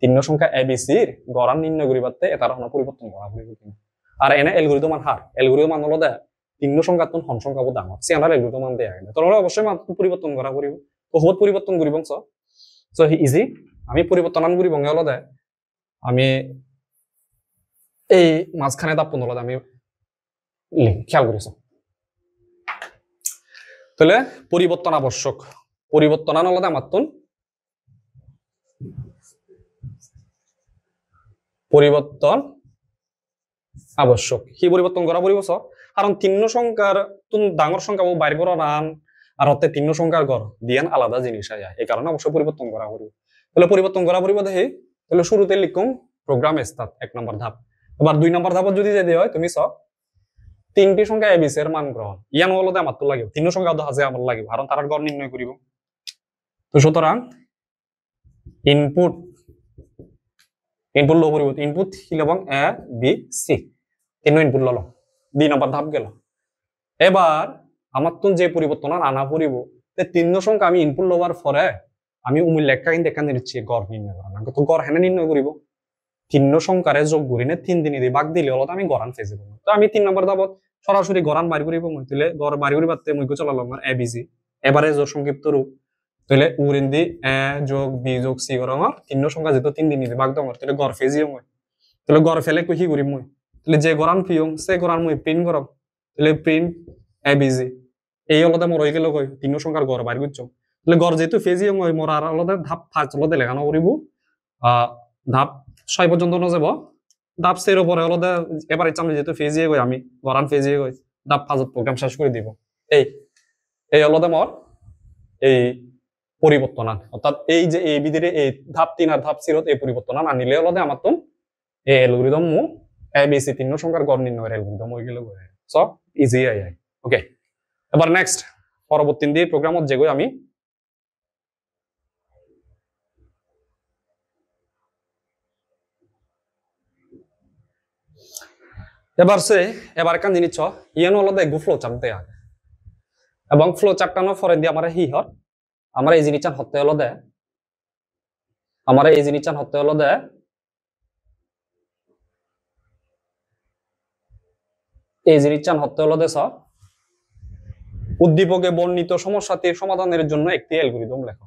তিন সংখ্যা এবিসির গড় নির্ণয় করিবাতে এটার পরিবর্তন গড়া করিব কিনা আর এনে অ্যালগরিদম হার অ্যালগরিদম হলো দে তিন্ন সংখ্যা তুন হন সংখ্যা বহুত ডাঙর সিয়ানার এলগুরিদম মান দেয়া গেলে তোমরা অবশ্যই মান পরিবর্তন করা পড়িব তো বহুত পরিবর্তন করিব সো ইজি আমি পরিবর্তন আন করিব হলদে আমি এই মাঝখানে দাপ হলদে আমি খেয়াল করিস তাহলে পরিবর্তন আবশ্যক পরিবর্তন আন হলদে আমার তুন পরিবর্তন আবশ্যক সি পরিবর্তন করা পড়িব কারণ তিন্ন সংখ্যার তুন ডাঙর সংখ্যা বাইর করা রান আর হতে তিন্ন সংখ্যার গড় দিয়ান আলাদা জিনিস আয় এই কারণে অবশ্যই পরিবর্তন করা পড়িব তাহলে পরিবর্তন করা পড়িব দেখি তাহলে শুরুতে লিখুন প্রোগ্রাম স্টার্ট 1 নম্বর ধাপ এবার 2 নম্বর ধাপত যদি যেতে হয় তুমি তিনটি সংখ্যা এবিসি এর মান গ্রহণ ইয়ান হলদে আমার তো লাগিব তিন্ন সংখ্যা হাজে আমার লাগিব কারণ তার গড় নির্ণয় করিব তো সুতরাং ইনপুট লো পরিবর্তন ইনপুট কি লবং এ বি সি তিন ইনপুট লল 2 নম্বর ধাপ গেল এবার আমার তো যে পরিবর্তন আনা পড়িব তিন্ন সংখ্যা আমি ইনপুট লবার পরে আমি লেখা কিন্তু এখানে দিচ্ছি গড় নির্ণয় করা তো গড় হেনে নির্ণয় করিব তিন্ন সংখ্যারে যোগ করি নে 3 দিন দিয়ে ভাগ দিলে হলো আমি গড়ান ফেজে তো আমি 3 নম্বর ধাপত সরাসরি গড়ান বাইর করিব তাহলে গড় বাইর করি পারতে মই চলালাম আমার এ বি সি এবারে যোগ সংক্ষিপ্ত রূপ তাহলে উরিন্দি এ যোগ বি যোগ সি করা আমার তিন্ন সংখ্যা যেহেতু 3 দিন দিয়ে ভাগ দাও তাহলে গড় ফেজিও মই তাহলে গড় ফেলে কি করি মই তাহলে যে গড়ান ফিয়ং সে গড়ান মই প্রিন্ট করব তাহলে প্রিন্ট এ বি সি এই হলদে মোর হয়ে গেল কই তিন্ন সংখ্যার গড় বাইর করছো তাহলে গড় যেহেতু ফেজিও মই মোর আর হলদে ধাপ ফার্স্ট হলদে লেখানো করিব ধাপ 6 পর্যন্ত ন যাব ধাপ 6 এর উপরে হলদে এবার ইচ্ছা আমি যেহেতু ফেজিয়ে কই আমি গড়ান ফেজিয়ে কই ধাপ 5 প্রোগ্রাম শেষ করে দিব এই হলদে মোর এই পরিবর্তন অর্থাৎ এই যে এই বিধিরে এই ধাপ 3 আর ধাপ 0 এই পরিবর্তন আনিলে হলদে আমার তো এই অ্যালগরিদম মু এবিসি তিন্ন সংখ্যার গড় নির্ণয়ের অ্যালগরিদম হয়ে গেল সো ইজি আই ওকে এবার নেক্সট পরবর্তী দিয়ে প্রোগ্রামত যে আমি এবার কান জিনিস ইয়ান হলদে গু ফ্লো চার্ট দেয়া এবং ফ্লো চার্টটানো ফরে দিয়ে আমার হি হর আমার এই জিনিস হতে হলো দে আমার এই জিনিস হতে হলো দে এই জিনিস হতে হলো দে উদ্দীপকে বর্ণিত সমস্যাটির সমাধানের জন্য একটি অ্যালগরিদম লেখো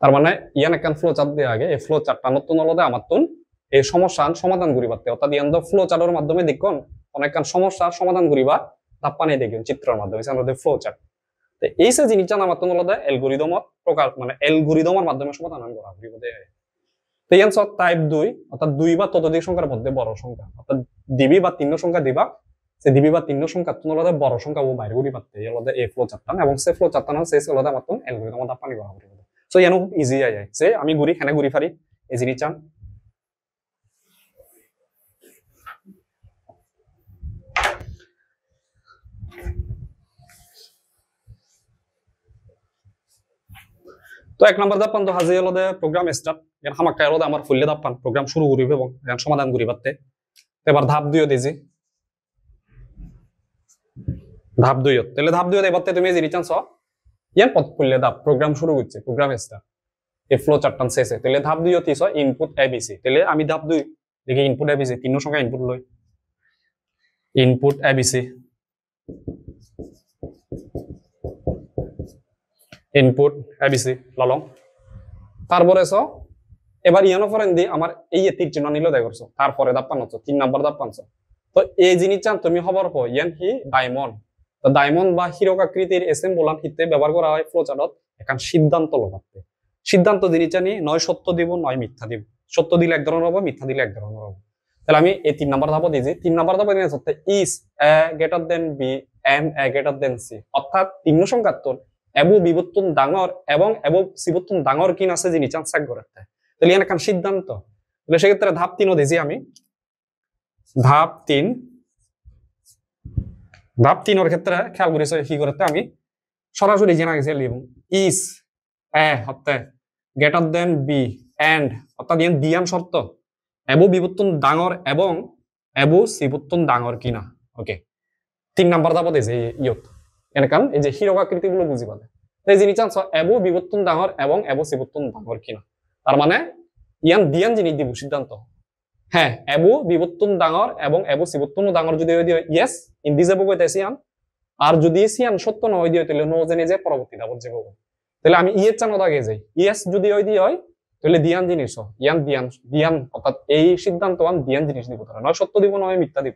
তার মানে ইয়ান একখান ফ্লো চার্ট দিয়ে আগে এই ফ্লো চার্টটা নতুন হলো দে আমার তুন এই সমস্যার সমাধান করি পারতে অর্থাৎ ইয়ান ফ্লো চার্টের মাধ্যমে দেখুন অনেকখান সমস্যার সমাধান করিবা তাপ্পানে দেখুন চিত্রের মাধ্যমে আমাদের ফ্লো চার্ট এই যে জিনিসটা আমার তো হলো অ্যালগরিদমত প্রকার মানে অ্যালগরিদমের মাধ্যমে সমাধান করা হইব দে তো ইয়ান টাইপ 2 অর্থাৎ 2 বা ততোধিক সংখ্যার মধ্যে বড় সংখ্যা অর্থাৎ দিবি বা তিন্ন সংখ্যা দিবা সে দিবি বা তিন্ন সংখ্যা তো হলো বড় সংখ্যা ও বাইরে করি পারতে হলো এই ফ্লো চার্টটা এবং সে ফ্লো চার্টটা না শেষ হলো আমার তো অ্যালগরিদমত আপনি করা হইব সো ইয়ান খুব ইজি আই যে আমি ঘুরি হেনে ঘুরি পারি এই জিনিসটা তো 1 নম্বর ধাপ তো হাজি হলো প্রোগ্রাম স্টার্ট এর হামাকা হলো আমার ফুললে ধাপ পান প্রোগ্রাম শুরু করিবে এবং সমাধান করি পারতে এবার ধাপ 2 দিছি ধাপ 2 তাহলে ধাপ 2 এবারে তুমি যে রিচান্স ইয়ান পথ ফুললে ধাপ প্রোগ্রাম শুরু করছে প্রোগ্রাম স্টার্ট এই ফ্লো চার্টটা শেষে তাহলে ধাপ 2 তিস ইনপুট এবিসি তাহলে আমি ধাপ 2 দেখি ইনপুট এবিসি তিন্ন সংখ্যা ইনপুট লই ইনপুট এবিসি ইনপুট এবিসি ললং তারপরে এবার ইয়ানো ফরেন দি আমার এই তীর চিহ্ন নিল দেখ করছো তারপরে ধাপ 5 3 নম্বর ধাপ 5 তো এই জিনিস চান তুমি খবর পো ইয়ান হি ডায়মন্ড তো ডায়মন্ড বা হীরক আকৃতির অ্যাসেম্বলার হিতে ব্যবহার করা হয় ফ্লো চার্টত এখন সিদ্ধান্ত লগাতে সিদ্ধান্ত জিনিস জানি নয় সত্য দিব নয় মিথ্যা দিব সত্য দিলে এক ধরনের হবে মিথ্যা দিলে এক ধরনের হবে তাহলে আমি এই 3 নম্বর ধাপ দিয়েছি 3 নম্বর ধাপ দিয়েছি হচ্ছে is a greater than b এম এ গ্রেটার দেন সি অর্থাৎ তিন্ন সংখ্যার তোর এবো বিবর্তন ডাঙর এবং এবো বিবর্তন ডাঙর কিনা আছে জিনিস চেক করতে তাহলে এখানে কান সিদ্ধান্ত তাহলে সেক্ষেত্রে ধাপ 3 দিয়েছি আমি ধাপ 3 এর ক্ষেত্রে খেয়াল করেছে কি করতে আমি সরাসরি জানা গেছে লিখব ইজ এ হতে গ্রেটার দেন বি এন্ড অর্থাৎ দিয়ান শর্ত এবো বিবর্তন ডাঙর এবং এবো বিবর্তন ডাঙর কিনা ওকে 3 নাম্বার ধাপ দিয়েছে ইয়ত এনকান এই যে হীরক আকৃতি গুলো বুঝি পাবে এই জিনিস চান্স এবো বিবর্তন ডাঙর এবং এবো বিবর্তন ডাঙর কিনা তার মানে ইয়ান দিয়ান জিনিস দিব সিদ্ধান্ত হ্যাঁ এবো বিবর্তন ডাঙর এবং এবো সিবর্তন ডাঙর যদি হই দিও ইয়েস ইন্দি যাব কইতে সিয়ান আর যদি সিয়ান সত্য ন হই দিও তাহলে নো জেনে যে পরবর্তী দাবত যাব তাহলে আমি ইয়ের চানোদ আগে যাই ইয়েস যদি হই দি হয় তাহলে দিয়ান জিনিস ইয়ান দিয়ান দিয়ান অর্থাৎ এই সিদ্ধান্ত আন দিয়ান জিনিস দিব তারা নয় সত্য দিব নয় মিথ্যা দিব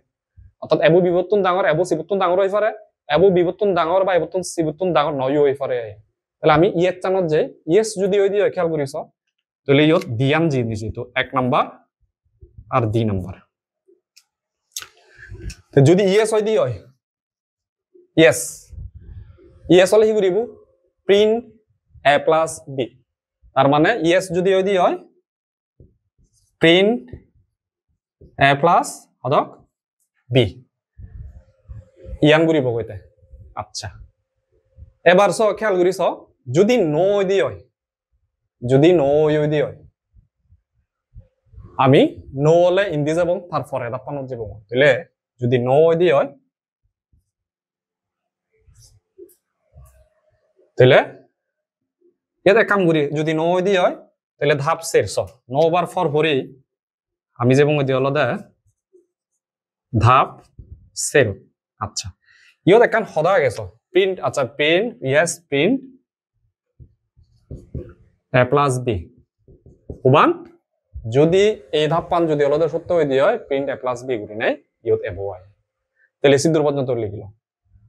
অর্থাৎ এবো বিবর্তন ডাঙর এবো সিবর্তন ডাঙর হই পারে এবো বিবর্তন ডাঙর বা এবর্তন সিবর্তন ডাঙর নয় হই পারে তাহলে আমি ইয়ের চানোদ যাই ইয়েস যদি হই দি হয় খেয়াল করিস তাহলে ইয়ত দিয়ান জিনিস তো 1 নাম্বার আর 2 নাম্বার তো যদি ইয়েস হয় দি হয় ইয়েস ইয়েস হলে কি করিব প্রিন্ট a প্লাস বি তার মানে ইয়েস যদি হয় দি হয় প্রিন্ট a প্লাস হদক বি ইয়ান করিব কইতে আচ্ছা এবার সো খেয়াল করিস যদি নো হয় দি হয় যদি নো হয় দি হয় আমি নো হলে ইন্দি যাব তারপরে দাপানোর যাব তাহলে যদি নো হয় দি হয় তাহলে এটা কাম করি যদি নো হয় দি হয় তাহলে ধাপ শেষ নো বার ফর ভরি আমি যে বঙ্গ দি হলো দে ধাপ সের আচ্ছা ইয়ত একান সদা গেছ প্রিন্ট আচ্ছা print yes print a plus b উবান যদি এই ধাপ পান যদি হলো সত্য হয়ে দি হয় প্রিন্ট a প্লাস বি করি নাই ইয়ত এবো হয় তাহলে সিদ্ধর পর্যন্ত লিখিল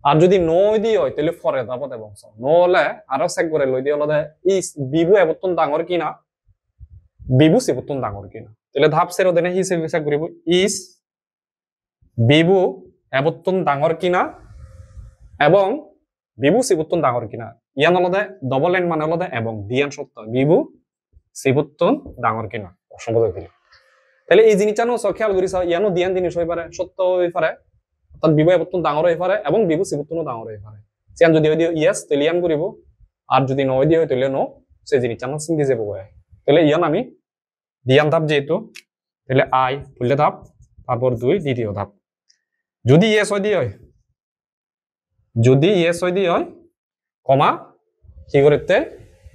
আর যদি নো দি হয় তাহলে ফরে ধাপত এবং নো হলে আরো চেক করে লই দি হলো ইস বিবু এবর্তন ডাঙর কিনা বিবু সিবর্তন ডাঙর কিনা তাহলে ধাপ সেরো দেনে হি চেক করিব ইস বিবু এবর্তন ডাঙর কিনা এবং বিবু সিবর্তন ডাঙর কিনা ইয়ান হলো ডবল এন্ড মানে হলো এবং দিয়ান সত্য বিবু সিবর্তন ডাঙর কিনা অসম্ভব দিল তাহলে এই জিনিসটা নো খেয়াল করিস ইয়ানো দিয়ান জিনিস হই পারে সত্য হই পারে অর্থাৎ বিবু এবর্তন ডাঙর হই পারে এবং বিবু সিবর্তনও ডাঙর হই পারে সিয়ান যদি হই দিও ইয়েস তাহলে ইয়ান করিব আর যদি নো হই দিও তাহলে নো সেই জিনিসটা নো সিন্ধি যাব তাহলে ইয়ান আমি দিয়ান ধাপ যেহেতু তাহলে আই ফুললে ধাপ তারপর 2 দ্বিতীয় ধাপ যদি ইয়েস হয় দি হয় যদি ইয়েস হয় দি হয় কমা কি করতে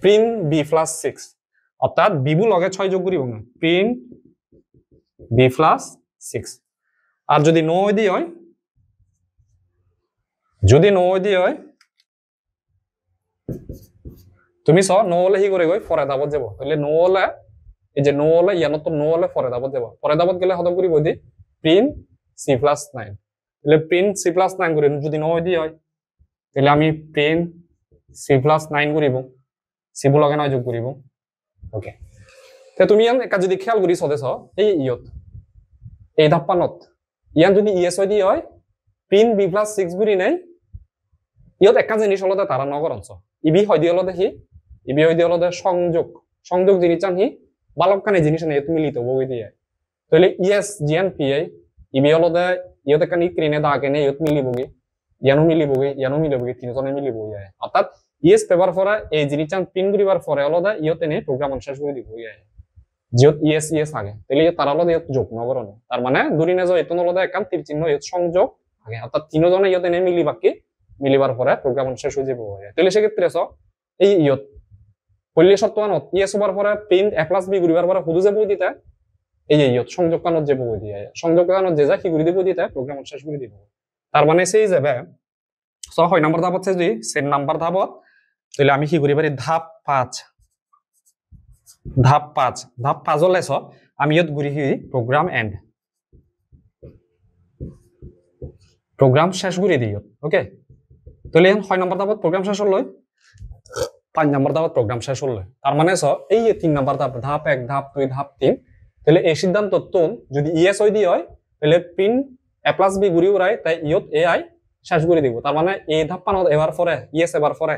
প্রিন্ট বি প্লাস 6 অর্থাৎ বিবু লগে 6 যোগ করিব না প্রিন্ট বি প্লাস 6 আর যদি নো হয় দি হয় যদি নো হয় দি হয় তুমি স নো হলে কি করে গই পরে দাবত যাব তাহলে নো হলে এই যে নো হলে ইয়ানো তো নো হলে পরে দাবত যাব পরে দাবত গেলে হদম করিব দি প্রিন্ট সি প্লাস 9 তাহলে প্রিন্ট সি প্লাস 9 করি যদি নো হয় দি হয় তাহলে আমি প্রিন্ট সি প্লাস 9 করিব সি লগে 9 যোগ করিব ওকে তে তুমি ইয়ান একা যদি খেয়াল করি সদেছ এই ইয়ত এই ধাপানত ইয়ান যদি ইয়েস হয় দি হয় প্রিন্ট বি প্লাস 6 করি নাই ইয়ত একা জিনিস হলো তারা নগর অংশ ইবি হয় দি হলো দেখি ইবি হয় দি হলো সংযোগ সংযোগ জিনিস চান হি বালকখানে জিনিস নেই তুমি লিত বই দিয়ে তাহলে ইয়েস জিএন পিআই ইবি হলো ইয়ত একা নি ক্রিনে দা কেনে ইয়ত মিলিবগে ইয়ানো মিলিবগে তিনজনে মিলিবগে অর্থাৎ ইয়েস পেপার ফরা এই জিনিস চান প্রিন্ট করিবার পরে হলো ইয়ত এনে প্রোগ্রাম শেষ করে দিব যেহেতু ইয়েস ইয়েস আগে তাহলে তারা হলো যোগ নগর তার মানে দুরি নেজ এত হলো একান তীর চিহ্ন সংযোগ আগে অর্থাৎ তিনজনে ইয়ত এনে মিলিবার পরে প্রোগ্রাম শেষ হয়ে যাব তাহলে সেক্ষেত্রে এই ইয়ত পল্লী সত্তানত ইয়েস হবার পরে প্রিন্ট a প্লাস বি করিবার পরে হুদু যে বই দিতে এই ইয়ত সংযোগ কানত যে বই দিয়ে সংযোগ কানত যে যা কি করে দিব দিতে প্রোগ্রাম শেষ করে দিব তার মানে সেই যাবে 6 নাম্বার ধাপত যদি 7 নাম্বার ধাপত তাহলে আমি কি করি পারি ধাপ 5 হলে আমি ইয়ত ঘুরি প্রোগ্রাম এন্ড প্রোগ্রাম শেষ করে দিই ওকে তাহলে 6 নাম্বার ধাপত প্রোগ্রাম শেষ হল 5 নাম্বার ধাপত প্রোগ্রাম শেষ হল তার মানে এই 3 নাম্বার ধাপ ধাপ 1 ধাপ 2 ধাপ 3 তাহলে এই সিদ্ধান্ত তোন যদি ইয়েস হয় দি হয় তাহলে প্রিন্ট a প্লাস বি ঘুরি উড়াই তাই ইয়ত এআই শেষ করে দিব তার মানে এই ধাপ পানত এবার পরে ইয়েস এবার পরে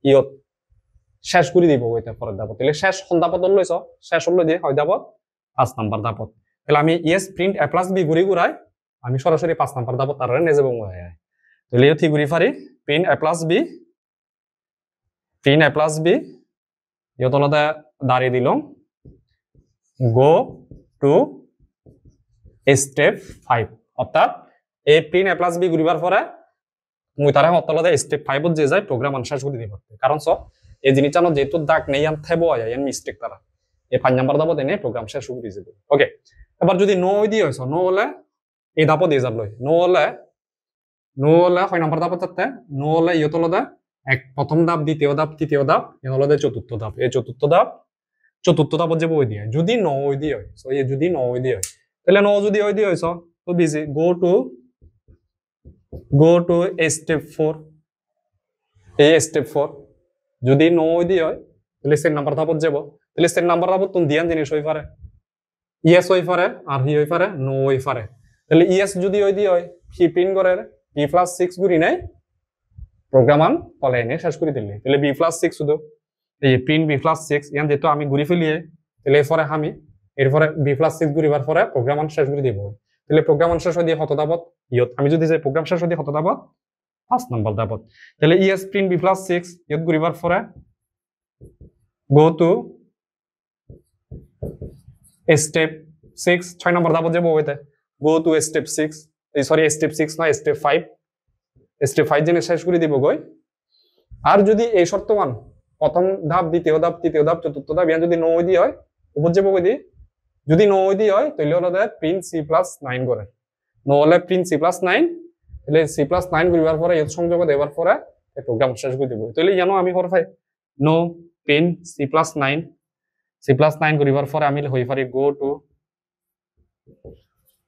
ইয়ত শেষ করে দিব ওইটা পরের ধাপত তাহলে শেষ সন্ধাপত লইছ শেষ হল দিয়ে হয় ধাপত 5 নাম্বার ধাপত তাহলে আমি yes print a plus b ঘুরি উড়াই আমি সরাসরি 5 নাম্বার ধাপত তার নে যাব তাহলে ইয়ত ঘুরি পারি প্রিন্ট a প্লাস বি ইয়ত হলো দাঁড়িয়ে দিলাম গো টু স্টেপ 5 অর্থাৎ এই প্রিন্ট a প্লাস বি ঘুরিবার পরে মুই তারা অতলতে স্টেপ 5 যে যায় প্রোগ্রাম শেষ করে দিব কারণ এই জিনিসটা যেহেতু দাগ নেই আন থেবো আয় মিস্টেক তারা এই 5 নাম্বার দাবত এনে প্রোগ্রাম শেষ করে দিব ওকে এবার যদি নো দি হইছ নো হলে এই ধাপ দিয়ে যাব লই নো হলে কয় নাম্বার ধাপ তাতে নো হলে ইয়ত হলদে এক প্রথম ধাপ দ্বিতীয় ধাপ তৃতীয় ধাপ এ হলদে চতুর্থ ধাপ এই চতুর্থ ধাপ যে বই দিয়ে যদি ন ওই দিয়ে হয় সো এই যদি ন ওই দিয়ে হয় তাহলে ন যদি ওই দিয়ে হইছ তো busy go to a step 4 step 4 যদি ন ওই দিয়ে হয় তাহলে সেট নাম্বার ধাপত যাব তাহলে সেট নাম্বার ধাপত তুমি দিয়ান জিনিস হই পারে ইয়েস হই পারে আর হি হই পারে নো হই পারে তাহলে ইয়েস যদি ওই দিয়ে হয় হি প্রিন্ট করে b+6 গুরি নাই প্রোগ্রামান কলে এনে শেষ করে দিলে তাহলে b+6 শুধু এই প্রিন্ট b+6 ইয়ান যেহেতু আমি ঘুরি ফেলিয়ে তাহলে এরপরে আমি এরপরে b+6 ঘুরিবার পরে প্রোগ্রামান শেষ করে দিব তাহলে প্রোগ্রামান শেষ হয়ে দিয়ে কত দাবত ইয়ত আমি যদি যাই প্রোগ্রাম শেষ হয়ে দিয়ে কত দাবত 5 নাম্বার দাবত তাহলে ইএস প্রিন্ট b+6 ইয়ত ঘুরিবার পরে গো টু স্টেপ 6 6 নাম্বার দাবত যাব হইতে গো টু স্টেপ 6 এই সরি স্টেপ 6 না স্টেপ 5 জেনে শেষ করে দিব গই আর যদি এই শর্তমান প্রথম ধাপ দ্বিতীয় ধাপ তৃতীয় ধাপ চতুর্থ ধাপ ইয়ান যদি নো দি হয় উপর যাব কই দি যদি নো দি হয় তাহলে হলো প্রিন্ট c+9 করে নো হলে প্রিন্ট c+9 তাহলে c+9 করিবার পরে এর সংযোগ দেবার পরে এই প্রোগ্রাম শেষ করে দিব তাহলে জানো আমি হর পাই নো প্রিন্ট c+9 করিবার পরে আমি হই পারি গো টু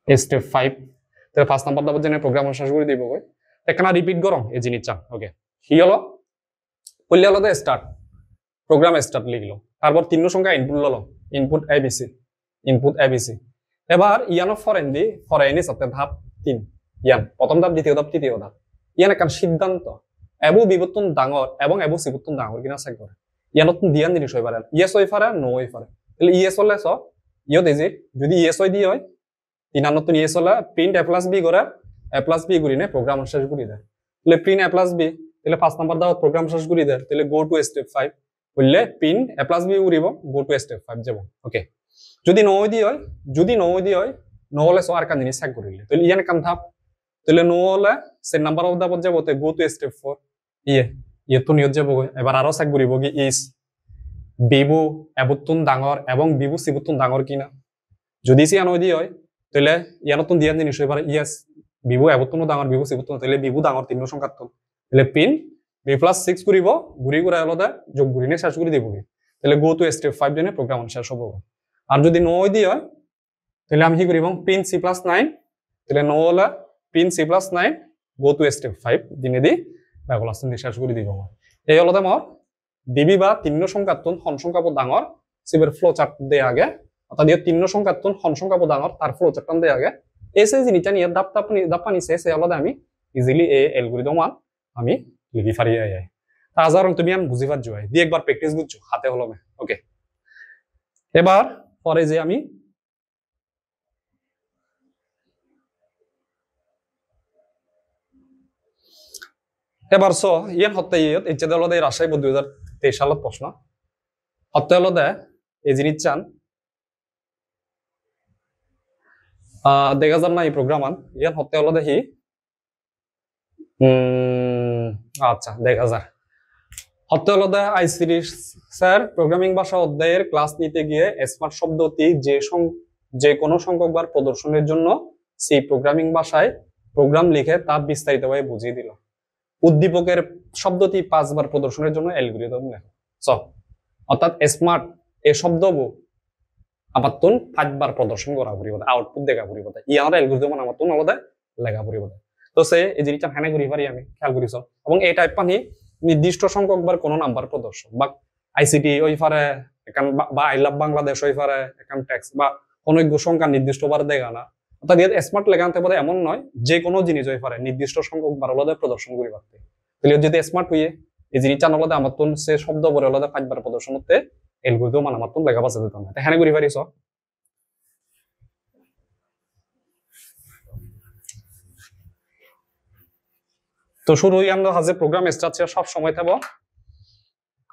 স্টেপ 5 তাহলে ফার্স্ট নাম্বার দাবত জেনে প্রোগ্রাম শেষ করে দিব কই একখানা রিপিট করো এই জিনিসটা ওকে কি হলো পড়লে হলো স্টার্ট প্রোগ্রাম স্টার্ট লিখলো তারপর তিন সংখ্যা ইনপুট ললো ইনপুট এবিসি এবার ইয়ানো ফরেনি সাথে ধাপ 3 ইয়ান প্রথম ধাপ দ্বিতীয় ধাপ তৃতীয় ধাপ ইয়ান একটা সিদ্ধান্ত এবু বিবর্তন ডাঙর এবং এবু সিবর্তন ডাঙর কিনা চেক করে ইয়ানত দিয়ান জিনিস হই পারে ইয়েস হই পারে নো হই পারে তাহলে ইয়েস হলে স ইয়ত ইজি যদি ইয়েস হই দি হয় তিনানত ইয়েস হলে প্রিন্ট a+b করে a+b গুরিনে প্রোগ্রাম শেষ করে দেয় তাহলে প্রিন্ট a+b তাহলে 5 নাম্বার দাও প্রোগ্রাম শেষ করে দেয় তাহলে গো টু স্টেপ 5 বললে প্রিন্ট a+b উড়িব গো টু স্টেপ 5 যাব ওকে যদি নো দি হয় নো হলে সো আর কান জিনিস চেক করিলে তাহলে ইয়ান কান ধাপ তাহলে নো হলে সে নাম্বার অফ দাবত যাব তে গো টু স্টেপ 4 ইয়ে তো নিয়ত যাব এবার আরো চেক করিব কি ইস বিবু এবুতুন ডাঙর এবং বিবু সিবুতুন ডাঙর কিনা যদি সি আনো দি হয় তাহলে ইয়ানতুন দিয়ান জিনিস হই পারে ইয়েস বিবু এবুতুন ডাঙর বিবু সিবুতুন তাহলে বিবু ডাঙর তিন সংখ্যাত তাহলে পিন b+6 করিব ঘুরি ঘুরা হলো যোগ ঘুরিনে শেষ করে দিব তাহলে গো টু স্টেপ 5 জেনে প্রোগ্রাম শেষ হবে আর যদি নো দি হয় তাহলে আমি কি করিব প্রিন্ট c+9 তাহলে নো হলে print c+9 go to step 5 দিনে দি বাগলাসন দি শেষ করে দিব এই হলো আমার ডিবি বা তিন সংখ্যাতুন হন সংখ্যাপ ডাঙর সিবের ফ্লো চার্ট দে আগে অর্থাৎ দিয়ে তিন সংখ্যাতুন হন সংখ্যাপ ডাঙর তার ফ্লো চার্ট দে আগে এসে জিনিসটা নিয়ে দাপ্পানি সে হলো আমি ইজিলি এই অ্যালগরিদম আমি লিখি পারি আই তাজার তুমি আমি বুঝি পার জয় দি একবার প্র্যাকটিস বুঝছো হাতে হলমে ওকে এবার পরে যে আমি এবার সো ইয়ান হত্যা ইয়ত ইচ্ছা হলো রাজশাহী 2023 সালত প্রশ্ন হত্যা হলো এই জিনিস চান দেখা যান না এই প্রোগ্রামান ইয়ান হত্যা হলো দেখি আচ্ছা দেখা যাক হত্যা হলো আইসিডি স্যার প্রোগ্রামিং ভাষা অধ্যায়ের ক্লাস নিতে গিয়ে স্মার্ট শব্দটি যে কোনো সংখ্যক বার প্রদর্শনের জন্য সি প্রোগ্রামিং ভাষায় প্রোগ্রাম লিখে তা বিস্তারিতভাবে বুঝিয়ে দিল উদ্দীপকের শব্দটি 5 বার প্রদর্শনের জন্য অ্যালগরিদম লেখো অর্থাৎ স্মার্ট এই শব্দবু আমার তুন 5 বার প্রদর্শন করা পড়িব আউটপুট দেখা পড়িব ইয়ার অ্যালগরিদম আমার তুন আলাদা লেখা পড়িব তো সে এই জিনিসটা হ্যানে করি পারি আমি খেয়াল করিস এবং এই টাইপ পানি নির্দিষ্ট সংখ্যক বার কোনো নাম্বার প্রদর্শন বা আইসিটি ওই পারে একান বা আই লাভ বাংলাদেশ ওই পারে একান ট্যাক্স বা কোনো সংখ্যা নির্দিষ্ট বার দেখা না অর্থাৎ স্মার্ট লেখা আনতে পারে এমন নয় যে কোনো জিনিস হয়ে পারে নির্দিষ্ট সংখ্যক বার আলাদা প্রদর্শন করি পারতে তাহলে যদি স্মার্ট হইয়ে এই জিনিসটা আলাদা আমার তুন সে শব্দ বলে আলাদা 5 বার প্রদর্শন করতে এলগরিদম আমার তুন লেখা বাঁচা দিত না হ্যানে করি পারিস তো শুরু আমরা হাজে প্রোগ্রাম স্ট্রাকচার সব সময় থাকবো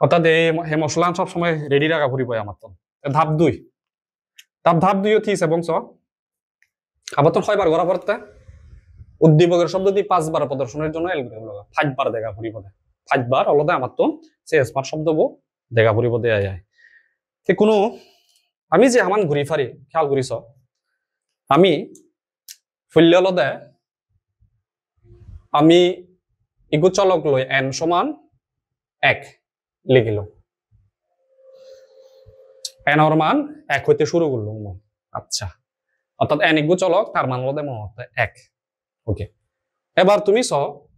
অর্থাৎ এই মশলা সব সময় রেডি রাখা পড়িব আমার তো ধাপ 2 থিস এবং স আবার তো 6 বার করা পড়তে উদ্দীপকের শব্দটি 5 বার প্রদর্শনের জন্য অ্যালগরিদম লাগা 5 বার দেখা পড়িব 5 বার আলাদা আমার তো সে স্মার্ট শব্দবো দেখা পড়িব দেয়া যায় তে কোনো আমি যে আমান ঘুরি ফারি খেয়াল করিস আমি ফুল্য লদে আমি ইগু চলক লৈ n সমান 1 লিখিল n এর মান 1 হইতে শুরু করলো আচ্ছা অর্থাৎ n ইগু চলক তার মান লদে মনে হতে 1 ওকে এবার তুমি স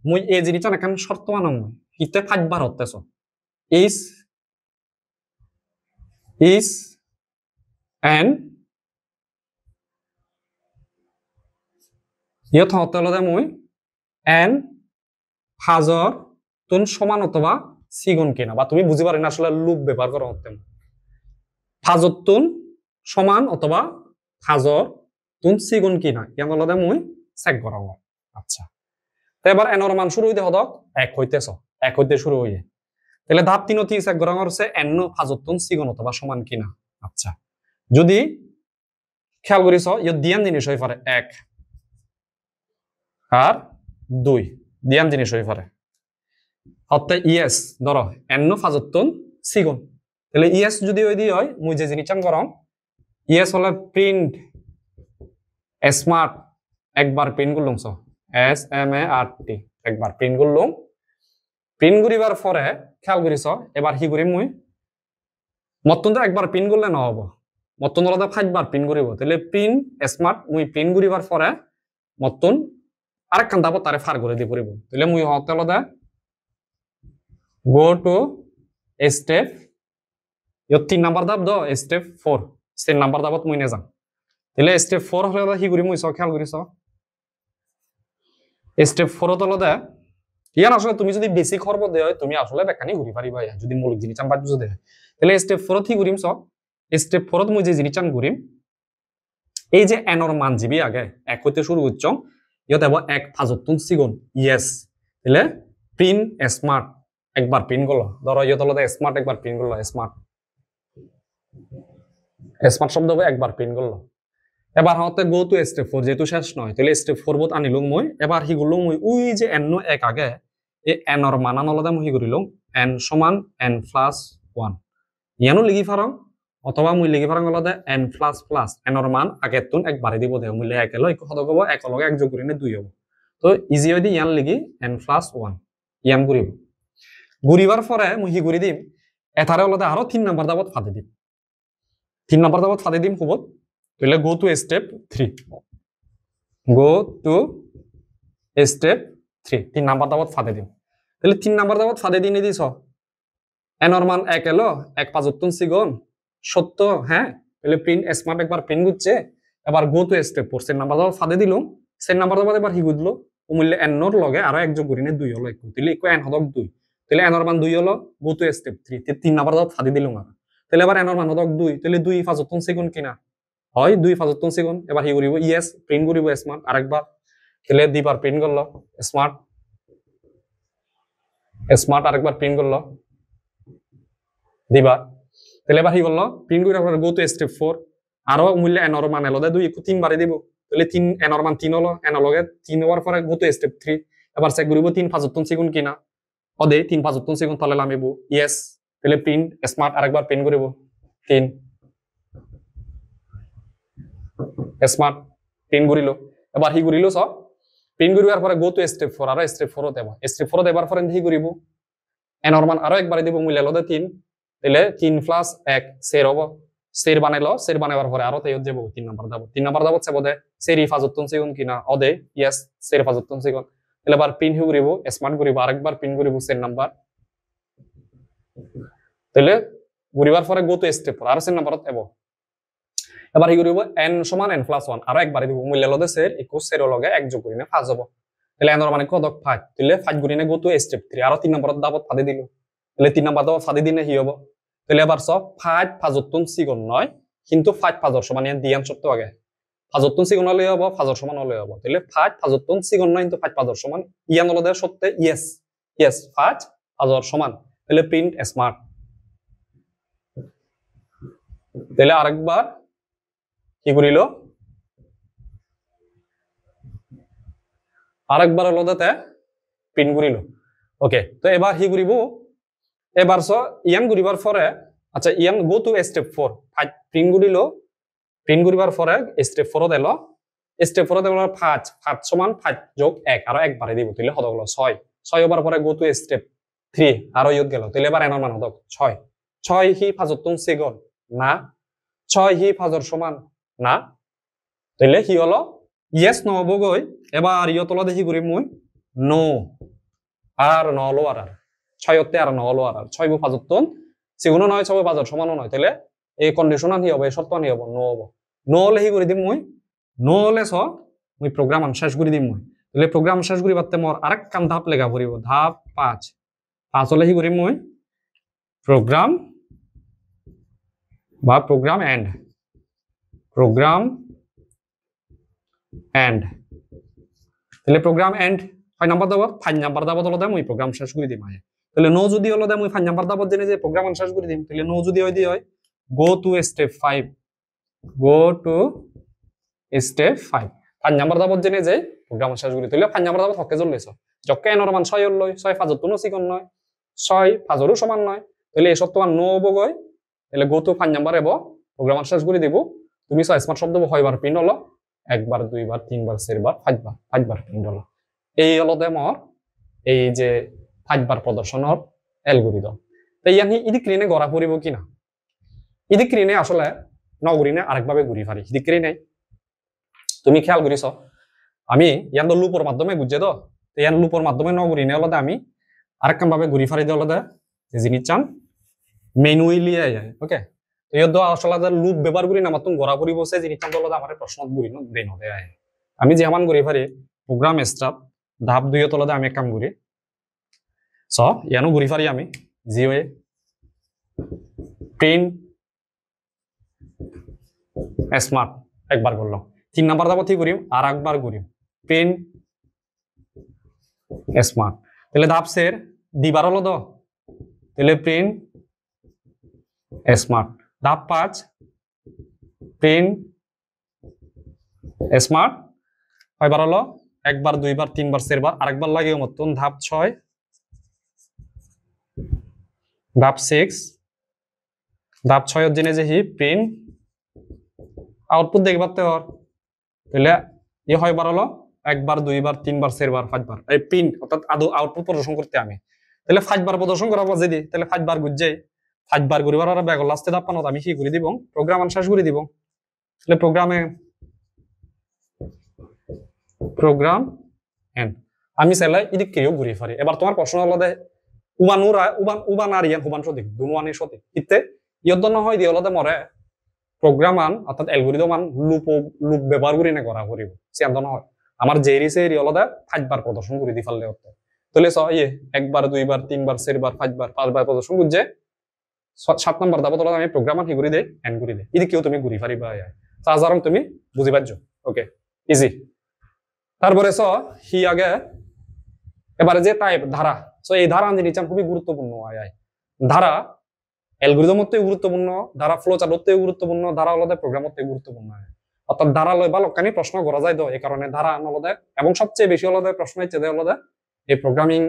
মুই এই জিনিসটা এখন শর্ত মানম হিতে 5 বার হতেছ is n ইয়ত হতে লদে মুই n হাজার তুন সমান অথবা সিগুণ কিনা বা তুমি বুঝি পারি না আসলে লুপ ব্যবহার করা হতে হাজার তুন সমান অথবা হাজার তুন সিগুণ কিনা ইয়ান লদে মুই চেক করা আচ্ছা তো এবার n এর মান শুরু হইতে হদক 1 হইতেছ 1 হইতে শুরু হইয়ে তাহলে ধাপ 3 তি চেক করা হচ্ছে n হাজার তুন সিগুণ অথবা সমান কিনা আচ্ছা যদি খেয়াল করিস ইয় দিয়ান জিনিস হই পারে 1 আর 2 দিয়ান জিনিস হই পারে অর্থাৎ ইএস ধরো n হাজার তুন সিগুণ তাহলে ইএস যদি ওই দিয়ে হয় মুই যে জিনিস চান করম ইএস হলে প্রিন্ট স্মার্ট একবার প্রিন্ট করলাম SMART একবার প্রিন্ট করলাম প্রিন্ট করিবার পরে খেয়াল করিস এবার হি করি মুই মতন তো একবার প্রিন্ট করলে না হবো মতন আলাদা 5 বার প্রিন্ট করিব তাহলে প্রিন্ট স্মার্ট মুই প্রিন্ট করিবার পরে মতন আরেকখান দাবো তারে ফার করে দিয়ে পড়িব তাহলে মুই হতে আলাদা গো টু স্টেপ ইয় 3 নাম্বার দাব দো স্টেপ 4 3 নাম্বার দাবত মুই নে যাম তাহলে স্টেপ 4 হলে হি করি মুই খেয়াল করিস স্টেপ 4 তো আলাদা ইয়ান আসলে তুমি যদি বেসিক হরব দেয় তুমি আসলে বেকানি ঘুরি পারিবা যদি মৌলিক জিনিস চান বাজু দেয় তাহলে স্টেপ 4 হি ঘুরিম স্টেপ 4 মুই যে জিনিস চান ঘুরিম এই যে n এর মান জিবি আগে 1 হইতে শুরু হচ্ছ ইয়ত হবো 1 হাজার তুন সিগুণ ইয়েস তাহলে প্রিন্ট স্মার্ট একবার প্রিন্ট করলো ধরো ইয়ত হলো স্মার্ট একবার প্রিন্ট করলো স্মার্ট শব্দ হবে একবার প্রিন্ট করলো এবার হতে গো টু স্টেপ 4 যেহেতু শেষ নয় তাহলে স্টেপ 4 বোধ আনিলুম মই এবার হি গুলো মই ওই যে n এক আগে এই n এর মান আনলদা মই করিলুম n সমান n প্লাস 1 ইয়ানো লিখি পারং অথবা মই লিখি পারং আলাদা n প্লাস প্লাস n এর মান আগে তুন একবারে দিব দেও মই এক এলো এক হদক হবো এক লগে এক যোগ করিনে 2 হবো তো ইজি হই দি ইয়ান লিখি n প্লাস 1 ইয়ান করিব ঘুরিবার পরে মই হি ঘুরি দিম এথারে আলাদা আরো 3 নাম্বার দাবত ফাদে দিম 3 নাম্বার দাবত ফাদে দিম খুবত তাহলে go to step 3 go to step 3 3 number দাবত ফাদে দিম তাহলে 3 নাম্বার দাবত ফাদে দিনে দিছ n এর মান 1 এলো 1 5 তুন সিগুণ সত্য হ্যাঁ তাহলে প্রিন্ট স্মার্ট একবার প্রিন্ট করছে এবার গো টু স্টেপ 4 সেন নাম্বার দাবত ফাদে দিলুম সেন নাম্বার দাবত এবার হি গুদলো মূল্য n এর লগে আরো এক যোগ করিনে 2 হলো তাহলে ইকো n হদক 2 তাহলে n এর মান 2 হলো গো টু স্টেপ 3 3 নাম্বার দাবত ফাদে দিলুম আর তাহলে এবার n এর মান হদক 2 তাহলে 2 5 তুন সিগুণ কিনা হয় 2 5 তুন সিগুণ এবার হি করিব ইয়েস প্রিন্ট করিব স্মার্ট আরেকবার তাহলে দুইবার প্রিন্ট করলো স্মার্ট আরেকবার প্রিন্ট করলো দিবা তাহলে এবার হি করলো প্রিন্ট করার পর গো টু স্টেপ 4 আরো মূল্য n এর মান এলো 2 3 বারে দিব তাহলে 3 n এর মান 3 হলো n এর লগে 3 হওয়ার পরে গো টু স্টেপ 3 এবার চেক করিব 3 5 তুন সিগুণ কিনা অদে 3 5 তুন সিগুণ তাহলে লামিব ইয়েস তাহলে প্রিন্ট স্মার্ট আরেকবার প্রিন্ট করিব 3 স্মার্ট প্রিন্ট করিল এবার হি করিল সব প্রিন্ট করিবার পরে গো টু স্টেপ 4 আর স্টেপ 4 দেব স্টেপ 4 দেবার পরে হি করিব n এর মান আরো একবারে দিব মূল্য লদে 3 তাহলে 3 প্লাস 1 সের হবো সের বানাইলো সের বানাবার পরে আরো তাই যাব 3 নাম্বার দাব 3 নাম্বার দাব আছে বদে সেরি ফাজতুন সিগুণ কিনা অদে ইয়েস সের ফাজতুন সিগুণ তাহলে এবার প্রিন্ট হি করিব স্মার্ট করিব আরেকবার প্রিন্ট করিব সের নাম্বার তাহলে করিবার পরে গো টু স্টেপ 4 আর সের নাম্বারত এবো এবার হি করিব n সমান n প্লাস 1 আরো একবারে দিব মূল্য লদে সের ইকো সের লগে এক যোগ করিনে 5 হবো তাহলে n এর মানে কত 5 তাহলে 5 গুণিনে গো টু স্টেপ 3 আরো 3 নাম্বারত দাবত ফাদে দিল তাহলে 3 নাম্বার দাবত ফাদে দিনে হি হবো তাহলে এবার সব 5 5 সিগুণ নয় কিন্তু 5 5 সমান ইয়ান দিয়ান সত্য আগে 5 সিগুণ হলে হবো 5 সমান হলে হবো তাহলে 5 5 সিগুণ নয় কিন্তু 5 5 সমান ইয়ান লদে সত্য ইয়েস ইয়েস 5 5 সমান তাহলে প্রিন্ট স্মার্ট তাহলে আরেকবার কি করিল আরেকবার লদাতে প্রিন্ট করিল ওকে তো এবার হি করিব এবার ইয়ান করিবার পরে আচ্ছা ইয়ান গো টু স্টেপ 4 প্রিন্ট করিল প্রিন্ট করিবার পরে স্টেপ 4 দিল স্টেপ 4 দেব 5 5 সমান 5 যোগ 1 আর 1 বারে দিব তাহলে হদ হলো 6 6 ওভার পরে গো টু স্টেপ 3 আর ইয়ত গেল তাহলে এবার এর মান হদ 6 6 হি ফাজতুন সেগন না 6 হি ফাজর সমান না তাহলে কি হলো ইয়েস ন বগই এবার ইয়ত হলো দেখি করি মই নো আর ন হলো আর 6 আর ন হলো আর 6 বু ফাজতুন সেগুলো নয় 6 ফাজর সমানও নয় তাহলে এই কন্ডিশন আনি হবে শর্ত আনি হবে নো হবো নো হলে হি করে দিম মই নো হলে স মুই প্রোগ্রাম শেষ করে দিম মই তাহলে প্রোগ্রাম শেষ করি পারতে মোর আরেক কাম ধাপ লেখা পড়িব ধাপ 5 5 হলে হি করি মই প্রোগ্রাম বা প্রোগ্রাম এন্ড তাহলে প্রোগ্রাম এন্ড 5 নাম্বার দাবত 5 নাম্বার দাবত হলো মুই প্রোগ্রাম শেষ করে দিম আয় তাহলে নো যদি হলো মুই 5 নাম্বার দাবত জেনে যে প্রোগ্রাম শেষ করে দিম তাহলে নো যদি হয় go to step 5 go to step 5 5 number দাবত জেনে যে প্রোগ্রাম শেষ করে তাহলে 5 নাম্বার দাবত হকে জ্বললেছ যকে এনর মান 6 হল 6 ফাজর তুনো সিকন নয় 6 ফাজরও সমান নয় তাহলে এই সত্য মান নো হবো গয় তাহলে গো টু 5 নাম্বার এবো প্রোগ্রাম শেষ করে দিব তুমি স্মার্ট শব্দ হয়বার প্রিন্ট হলো একবার দুইবার তিনবার চারবার পাঁচবার প্রিন্ট হলো এই হলো মোর এই যে 5 বার প্রদর্শনের অ্যালগরিদম তাই ইয়ানি ইদি ক্রিনে গড়া পড়িব কিনা ইদি ক্রিনে আসলে নগরিনে আরেকভাবে ঘুরি পারি ইদি ক্রিনে তুমি খেয়াল করিস আমি ইয়ান লুপর মাধ্যমে বুঝে তো ইয়ান লুপর মাধ্যমে নগরিনে হলো আমি আরেকম ভাবে ঘুরি ফারি দিয়ে হলো জিনিস চান ম্যানুয়ালি আয় ওকে তো আসলে লুপ ব্যবহার করি না আমার তুমি গড়া পড়ি বসে জিনিস চান হলো আমার প্রশ্ন ঘুরি দেন আয় আমি যে আমার ঘুরি ফারি প্রোগ্রাম স্টার্ট ধাপ 2 তলতে আমি এক কাম করি স ইয়ানো ঘুরি ফারি আমি জি ওয়ে প্রিন্ট স্মার্ট একবার করলাম 3 নাম্বার দাবত কি করিম আর একবার করিম প্রিন্ট স্মার্ট তাহলে ধাপ সের দিবার হলো তো তাহলে প্রিন্ট স্মার্ট ধাপ 5 প্রিন্ট স্মার্ট কয়বার হলো একবার দুইবার তিনবার চারবার আরেকবার লাগে মতন ধাপ 6 ধাপ 6 ধাপ 6 এর জেনে যে হি প্রিন্ট আউটপুট দেখবার তো তাহলে এ হয়বার হলো একবার দুইবার তিনবার চারবার পাঁচবার এই প্রিন্ট অর্থাৎ আদৌ আউটপুট প্রদর্শন করতে আমি তাহলে 5 বার প্রদর্শন করা যদি তাহলে 5 বার গুজ যাই 5 বার করিবার আর ব্যাগ লাস্টে ধাপ পানো আমি কি করে দিব প্রোগ্রাম শেষ করে দিব তাহলে প্রোগ্রাম এন্ড আমি চাইলে এদিক কেউ ঘুরে ফারি এবার তোমার প্রশ্ন হলো উবান আর ইয়ান হুবান সঠিক দুনুয়ানি সঠিক ইতে ইয়দ নহয় দিয়ে হলো মরে প্রোগ্রামান অর্থাৎ অ্যালগরিদমান লুপ ব্যবহার করি না করা করিব সিয়ান্ত নহয় আমার জেরিসে এরি হলো 5 বার প্রদর্শন করে দি ফাললে হতো তাহলে একবার দুইবার তিনবার চারবার পাঁচবার প্রদর্শন বুঝছে 7 নাম্বার দাবত হলো আমি প্রোগ্রামান হি করে দেই এন্ড করে দেই এদিক কেউ তুমি ঘুরি ফারি বা সাধারণ তুমি বুঝি পাচ্ছো ওকে ইজি তারপরে হি আগে এবারে যে টাইপ ধারা এই ধারা জিনিস খুবই গুরুত্বপূর্ণ ধারা অ্যালগরিদম মতেও গুরুত্বপূর্ণ ধারা ফ্লো চার্টতেও গুরুত্বপূর্ণ ধারা আলাদা প্রোগ্রাম মতেও গুরুত্বপূর্ণ অর্থাৎ ধারা লয় বা লক্ষানি প্রশ্ন করা যায় তো এই কারণে ধারা আলাদা এবং সবচেয়ে বেশি আলাদা প্রশ্ন হচ্ছে আলাদা এই প্রোগ্রামিং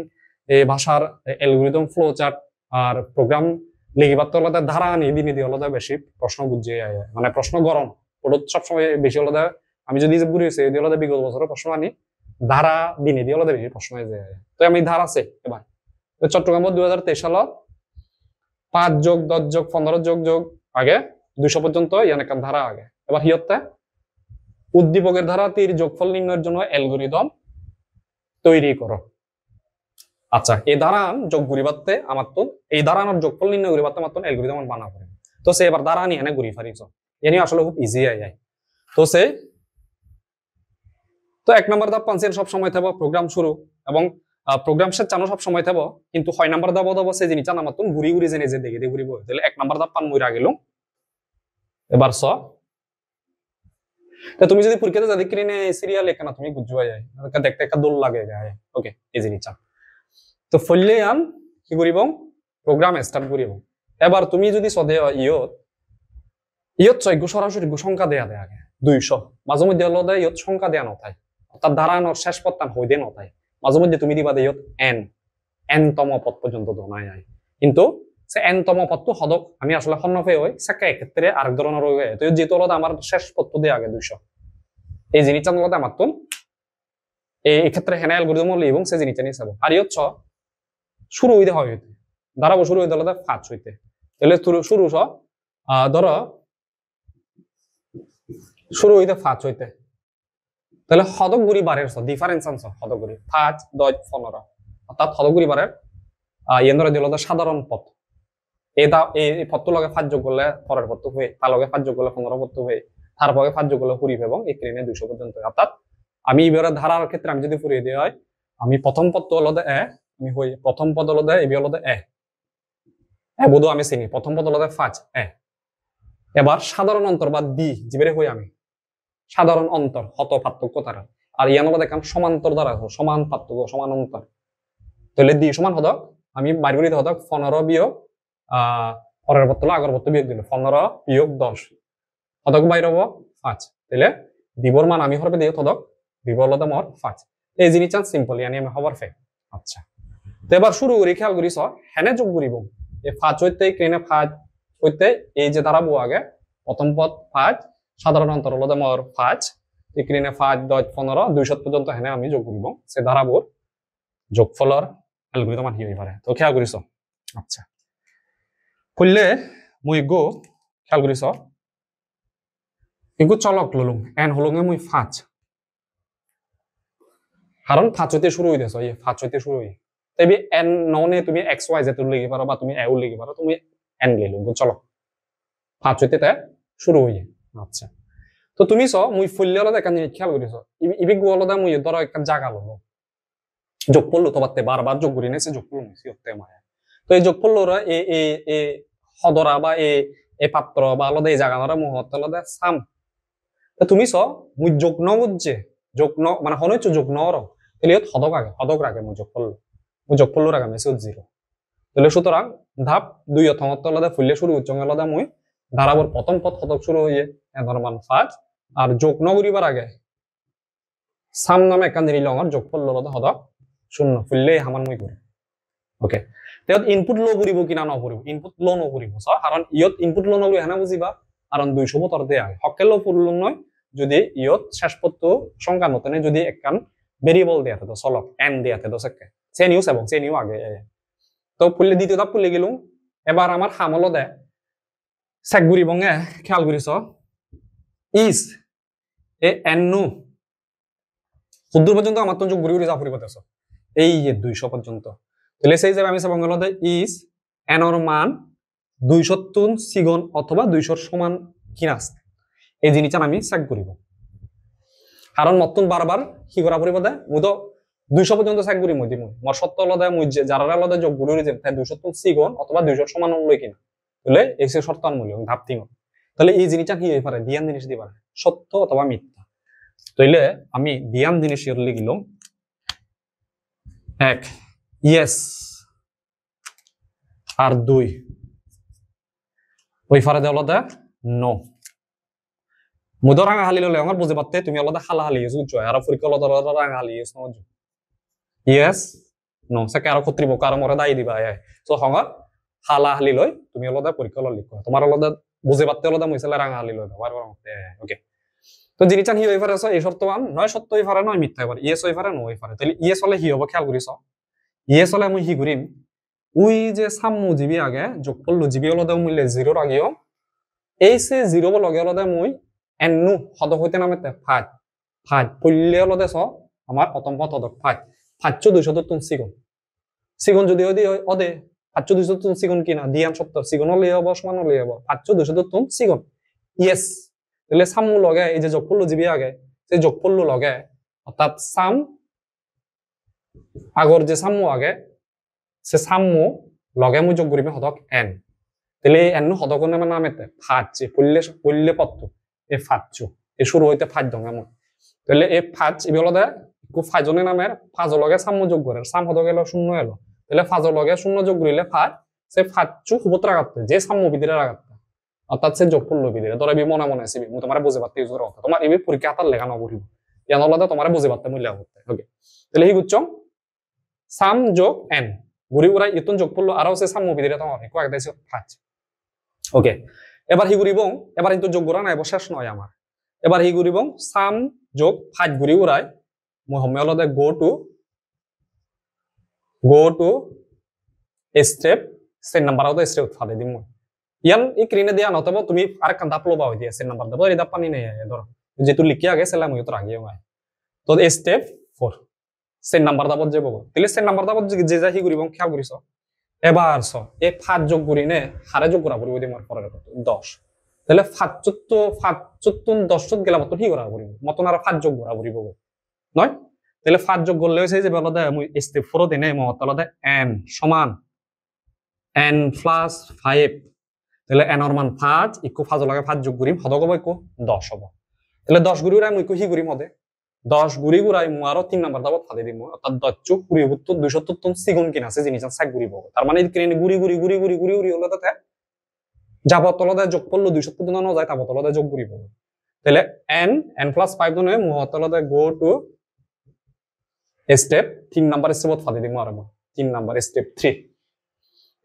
এই ভাষার অ্যালগরিদম ফ্লো চার্ট আর প্রোগ্রাম লিখিবার তো আলাদা ধারা নিদি আলাদা বেশি প্রশ্ন বুঝে মানে প্রশ্ন গরম ওটা সবসময় বেশি আলাদা আমি যদি ঘুরে এসে আলাদা বিগত বছরের প্রশ্ন আনি ধারা দিনে দিয়ে আলাদা বেশি প্রশ্ন হয়ে যায় তো আমি ধারা আছে এবার চট্টগ্রাম 2023 সালত 5 যোগ 10 যোগ 15 যোগ আগে 200 পর্যন্ত ইয়ান একটা ধারা আগে এবার হিয়তে উদ্দীপকের ধারা তীর যোগফল নির্ণয়ের জন্য অ্যালগরিদম তৈরি করো আচ্ছা এই ধারান যোগ ঘুরিবাতে আমার তো এই ধারানোর যোগফল নির্ণয় ঘুরিবাতে আমার তো অ্যালগরিদম বানা করে তো সে এবার ধারা নিয়ে এনে ঘুরি ফারিছ এনি আসলে খুব ইজি যায় তো সে তো 1 নাম্বার ধাপ পাঁচের সব সময় থাকবো প্রোগ্রাম শুরু এবং প্রোগ্রাম শেষ চানো সব সময় থাকবো কিন্তু 6 নাম্বার ধাপ দাবো সে জিনিস চান আমার তো ঘুরি জেনে যে দেখে ঘুরিব তাহলে 1 নাম্বার ধাপ পান মইরা গেল এবার তো তুমি যদি পরীক্ষাতে যা দেখি নে সিরিয়াল এখানে তুমি বুঝবা যায় দেখতে একটা দোল লাগে যায় ওকে এই জিনিস চান তো ফললে আন কি করিব প্রোগ্রাম স্টার্ট করিব এবার তুমি যদি সদে ইয়ত সরাসরি সংখ্যা দেয়া দেয় আগে 200 মাঝে মধ্যে হলো ইয়ত সংখ্যা দেয়া নথায় অর্থাৎ ধারানোর শেষ পত্তান হই দে নথায় মাঝে মধ্যে তুমি দিবা ইয়ত এন তম পদ পর্যন্ত ধনায় যায় কিন্তু সে এন তম পদটো হদক আমি আসলে সন্নফে হই সাকা ক্ষেত্রে আরেক ধরনের হয়ে তো যেহেতু হলো আমার শেষ পদটো দেয়া আগে 200 এই জিনিসটা আলাদা মাতুন এই ক্ষেত্রে হেনা অ্যালগরিদম এবং সে জিনিসটা নিয়ে যাবো আর ইয়চ্ছ শুরু হইতে হয় হইতে দাঁড়াবো শুরু হইতে আলাদা ফাঁচ হইতে তাহলে শুরু ধরো শুরু হইতে ফাঁচ হইতে তাহলে হদগুড়ি বারের ডিফারেন্স আনছ হদগুড়ি 5 10 15 অর্থাৎ হদগুড়ি বারের ইয়ে ধরে দিল সাধারণ পথ এই পথটো লগে 5 যোগ করলে পরের পথ হয়ে তার লগে 5 যোগ করলে 15 পথ হয়ে তারপরে 5 যোগ করলে ফুরিব এবং এই ক্রেনে 200 পর্যন্ত অর্থাৎ আমি এবারে ধারার ক্ষেত্রে আমি যদি ফুরিয়ে দিই হয় আমি প্রথম পদ তো হলো এ আমি হই প্রথম পদ হলো এবি হলো এ বোধ আমি চিনি প্রথম পদ হলো 5 এ এবার সাধারণ অন্তর বা বি যেবারে হই আমি সাধারণ অন্তর হত পার্থক্য তারা আর ইয়ান হলো দেখাম সমান্তর দ্বারা সমান পার্থক্য সমান অন্তর তাহলে দি সমান হদক আমি বাইর করি হদক 15 বিয়োগ পরের পদ আগর পদ বিয়োগ দিল 15 বিয়োগ 10 হদক বাইর হবো 5 তাহলে দিবর মান আমি হরবে দিয়ে হদক দিবর হলো মোর 5 এই জিনিসটা সিম্পল ইয়ানি আমি হবার ফেক আচ্ছা তো এবার শুরু করি খেয়াল করিস হেনে যোগ করিব এই 5 হইতে ক্রেনে 5 হইতে এই যে দাঁড়াবো আগে প্রথম পদ 5 সাধারণ অন্তর হলো মোর 5 এই ক্রেনে 5 10 15 200 পর্যন্ত হেনে আমি যোগ করিব সে দাঁড়াবো যোগফলের অ্যালগরিদম আহি হই পারে তো খেয়াল করিস আচ্ছা কইলে মুই গো খেয়াল করিস এগো চলক ললুম এন হলুঙে মুই 5 কারণ 5 হইতে শুরু হইতেছ এই 5 হইতে শুরু হই তবে এন ননে তুমি এক্স ওয়াই জেড লিখি পারো বা তুমি এ ও লিখি পারো তুমি এন লিখলো গো চলো 5 হইতে তে শুরু হই আচ্ছা তো তুমি সো মুই ফুললে হলো দেখা জিনিস খেয়াল করিস ইবি গো হলো মুই ধরো একটা জায়গা ললো যোগ করলো তো বাতে বারবার যোগ করি নেছে যোগ করলো মিছি হতে মায়া তো এই যোগ করলোরা এ হদরা বা এ পাত্র বা আলাদা এই জায়গাটা মুহূর্ত আলাদা সাম তো তুমি স মুই যোগ ন বুঝছে যোগ ন মানে হনে যোগ ন র তাহলে হদক আগে মুই যোগ করলো আগে মেসে 0 তাহলে সুতরাং ধাপ 2 অথমত আলাদা ফুললে শুরু উচ্চ আলাদা মুই ধারাবর প্রথম পথ হদক শুরু হইয়ে এর মান 5 আর যোগ ন করিবার আগে সাম নামে একখান জিনিস লঙর যোগ করলো আলাদা হদক 0 ফুললে হামান মুই করি ওকে তেত ইনপুট লো করিব কিনা ন করিব ইনপুট লো ন করিব কারণ ইয়ত ইনপুট লো ন করি হেনা বুঝিবা কারণ 200 বতর দেয়া হয় হকেল লো পুরল নয় যদি ইয়ত শেষ পত্র সংখ্যা নতনে যদি একখান ভেরিয়েবল দেয়া থাকে চলক এন দেয়া থাকে সেকে সে নিউজ এবং সে নিউ আগে তো ফুললে দ্বিতীয় ধাপ ফুললে গেলুম এবার আমার হামলো দে চেক করিব খেয়াল করিস ইস এ এন নু সুদূর পর্যন্ত আমার তো যোগ ঘুরি ঘুরি যা ফুরিব দেছ এই 200 পর্যন্ত তাহলে সেই হিসাবে আমি সে বঙ্গল ইস এনর মান 200 সিগন অথবা 200 সমান কিনা এই জিনিসটা আমি চেক করিব কারণ মতন বারবার কি করা পড়িব দে মুই তো 200 পর্যন্ত চেক করি মই দিমু মোর সত্য লদে মুই যারা লদে যোগ ঘুরি যে তাই 200 সিগন অথবা 200 সমান লই কিনা তাহলে এই সে শর্ত মূল্য ধাপ 3 তাহলে এই জিনিসটা কি হই পারে দিয়ান জিনিস দি পারে সত্য অথবা মিথ্যা তাইলে আমি দিয়ান জিনিস লিখিলাম 1 ইয়েস আর 2 ওই ফারে দেওয়া দে নো মুদর রাঙা হালি ললে আমার বুঝে পারতে তুমি আলাদা হালা হালি ইউজ করছো আর পরীক্ষা আলাদা আলাদা রাঙা হালি ইউজ নজ ইয়েস নো সে কারো কর্তৃপক্ষ আর মরে দায়ী দিবা সো হঙর হালা হালি লই তুমি আলাদা পরীক্ষা লিখো তোমার আলাদা বুঝে পারতে আলাদা মইসালে রাঙা হালি লই দাও ওকে তো জিনিসটা হি হই পারে এই শর্তবান নয় সত্য হই পারে নয় মিথ্যা হই পারে ইয়েস হই পারে নো হই পারে তাহলে ইয়েস হলে হি হবে খেয়াল করিস ইয়েস হলে আমি হি করিম উই যে সাম্মু জিবি আগে যোগ করলো জিবি আলাদা মূল্য 0 আগেও এই সে 0 লগে আলাদা মুই এন নু হদক হইতে নামেতে 5 পল্লে আলাদা স আমার প্রথম পথ হদক 5 200 সিগুন যদি অদে 5 200 সিগুন কিনা দিয়ান সত্য সিগুন হলে হবো সমান হলে হবো 5 200 সিগুন ইয়েস তাহলে সাম্মু লগে এই যে যোগ করলো জিবি আগে সেই যোগ করলো লগে অর্থাৎ সাম আগর যে সাম্মু আগে সে সাম্মু লগে মুই যোগ করিবে হদক এন তাহলে এন নু হদক নামেতে 5 পল্লে পত্ত এ 5 এ শুরু হইতে 5 দঙ্গা মু তাহলে এ 5 ইবে হলো কো 5 জনের নামের 5 লগে সাম্মু যোগ করে সাম হদক এলো 0 এলো তাহলে 5 লগে 0 যোগ করিলে 5 সে 5 হুবত রাগাতে যে সাম্মু বিদিরে রাগাতে অর্থাৎ সে যোগ করলো বিদিরে ধরে বি মনে মনে সিবি মু তোমারে বুঝে পারতে ইউজ করো তোমার এবি পরীক্ষা হাতার লেখা না করিব ইয়ান হলো তোমারে বুঝে পারতে মূল্য করতে ওকে তাহলে হি গুচ্ছ সাম যোগ এন গুরি উড়াই ইতন যোগ করলো আর সে সাম্মু বিদিরে তো হয় কয়েক দাইছে 5 ওকে এবার হি গুরিব এবার কিন্তু যোগ করা নাই শেষ নয় আমার এবার হি ঘুরিব সাম যোগ 5 ঘুরি উড়াই মই হমে অলদে go to step সেন নাম্বার আউট স্টেপ ফাদে দিম মই ইয়ান ই ক্রিনে দিয়া নতব তুমি আর কান দাপ লবা হই দিয়া সেন নাম্বার দাও রিদা পানি নাই ধর যেতু লিখি আগে সেলা মই তো আগে হয় তো স্টেপ 4 সেন নাম্বার দাবত যাব তাহলে সেন নাম্বার দাবত যে যা হি ঘুরিব খেয়াল করিস এবার স এই 5 যোগ করি নে হারে যোগ করা পড়িব দিমার পরে 10 তাহলে 5 10 গেলা মতন হি করা পড়িব মতন আর 5 যোগ করা পড়িব নয় তাহলে 5 যোগ করলে হইছে যে বলদা মই স্টেপ 4 দেনে মত আলাদা n সমান n plus 5 তাহলে n এর মান 5 ইকো 5 লাগে 5 যোগ করিম হদ কব ইকো 10 হবে তাহলে 10 গুরি উড়াই মই ইকো হি করিম হদে 10 গুরি উড়াই মই আরো 3 নাম্বার দাবত ফাদে দিম অর্থাৎ 10 যোগ 20 273 সিগুন কিনা আছে জিনিস সাক গুরি পাবো তার মানে ক্রেন গুরি হলো তাতে যাব তলদে যোগ করলো 200 না যায় তাবো তলদে যোগ গুরি পাবো তাহলে n plus 5 দনে মই তলদে go to স্টেপ 3 নাম্বার স্টেপত ফাদে দিম আর 3 নাম্বার স্টেপ 3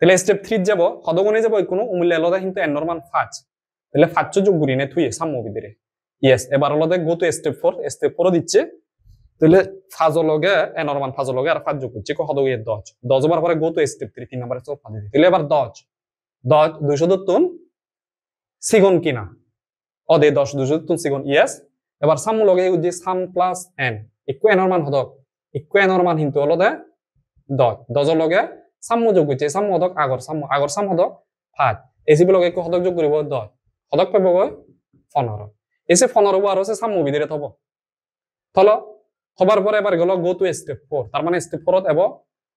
তাহলে স্টেপ 3 যাব হদগনে যাব কোনো উমিলে আলাদা কিন্তু n এর মান 5 তাহলে 5 যোগ গুরি নে তুই সামো বিদিরে ইয়েস এবার আলাদা গো টু স্টেপ 4 স্টেপ 4 দিচ্ছে তাহলে 5 লগে n এর মান 5 লগে আর 5 যোগ করছে কো হদগে 10 10 বার পরে go to step 3 number step ফাদে দিই তাহলে এবার 10 273 সিগুন কিনা অদে 10 273 সিগুন ইয়েস এবার সামো লগে যে sum plus n equal n এর মান হদক ইকো n এর মান কিন্তু আলাদা 10 লগে সাম্য যোগ হচ্ছে সাম্য হদক আগর সাম হদক 5 এসি ব্লক একো হদক যোগ করিব 10 হদক পাবো 15 এসে 15 আর আছে সাম্য বিদিরে থব থলো থবার পরে এবার গেল গো টু স্টেপ 4 তার মানে স্টেপ 4 এব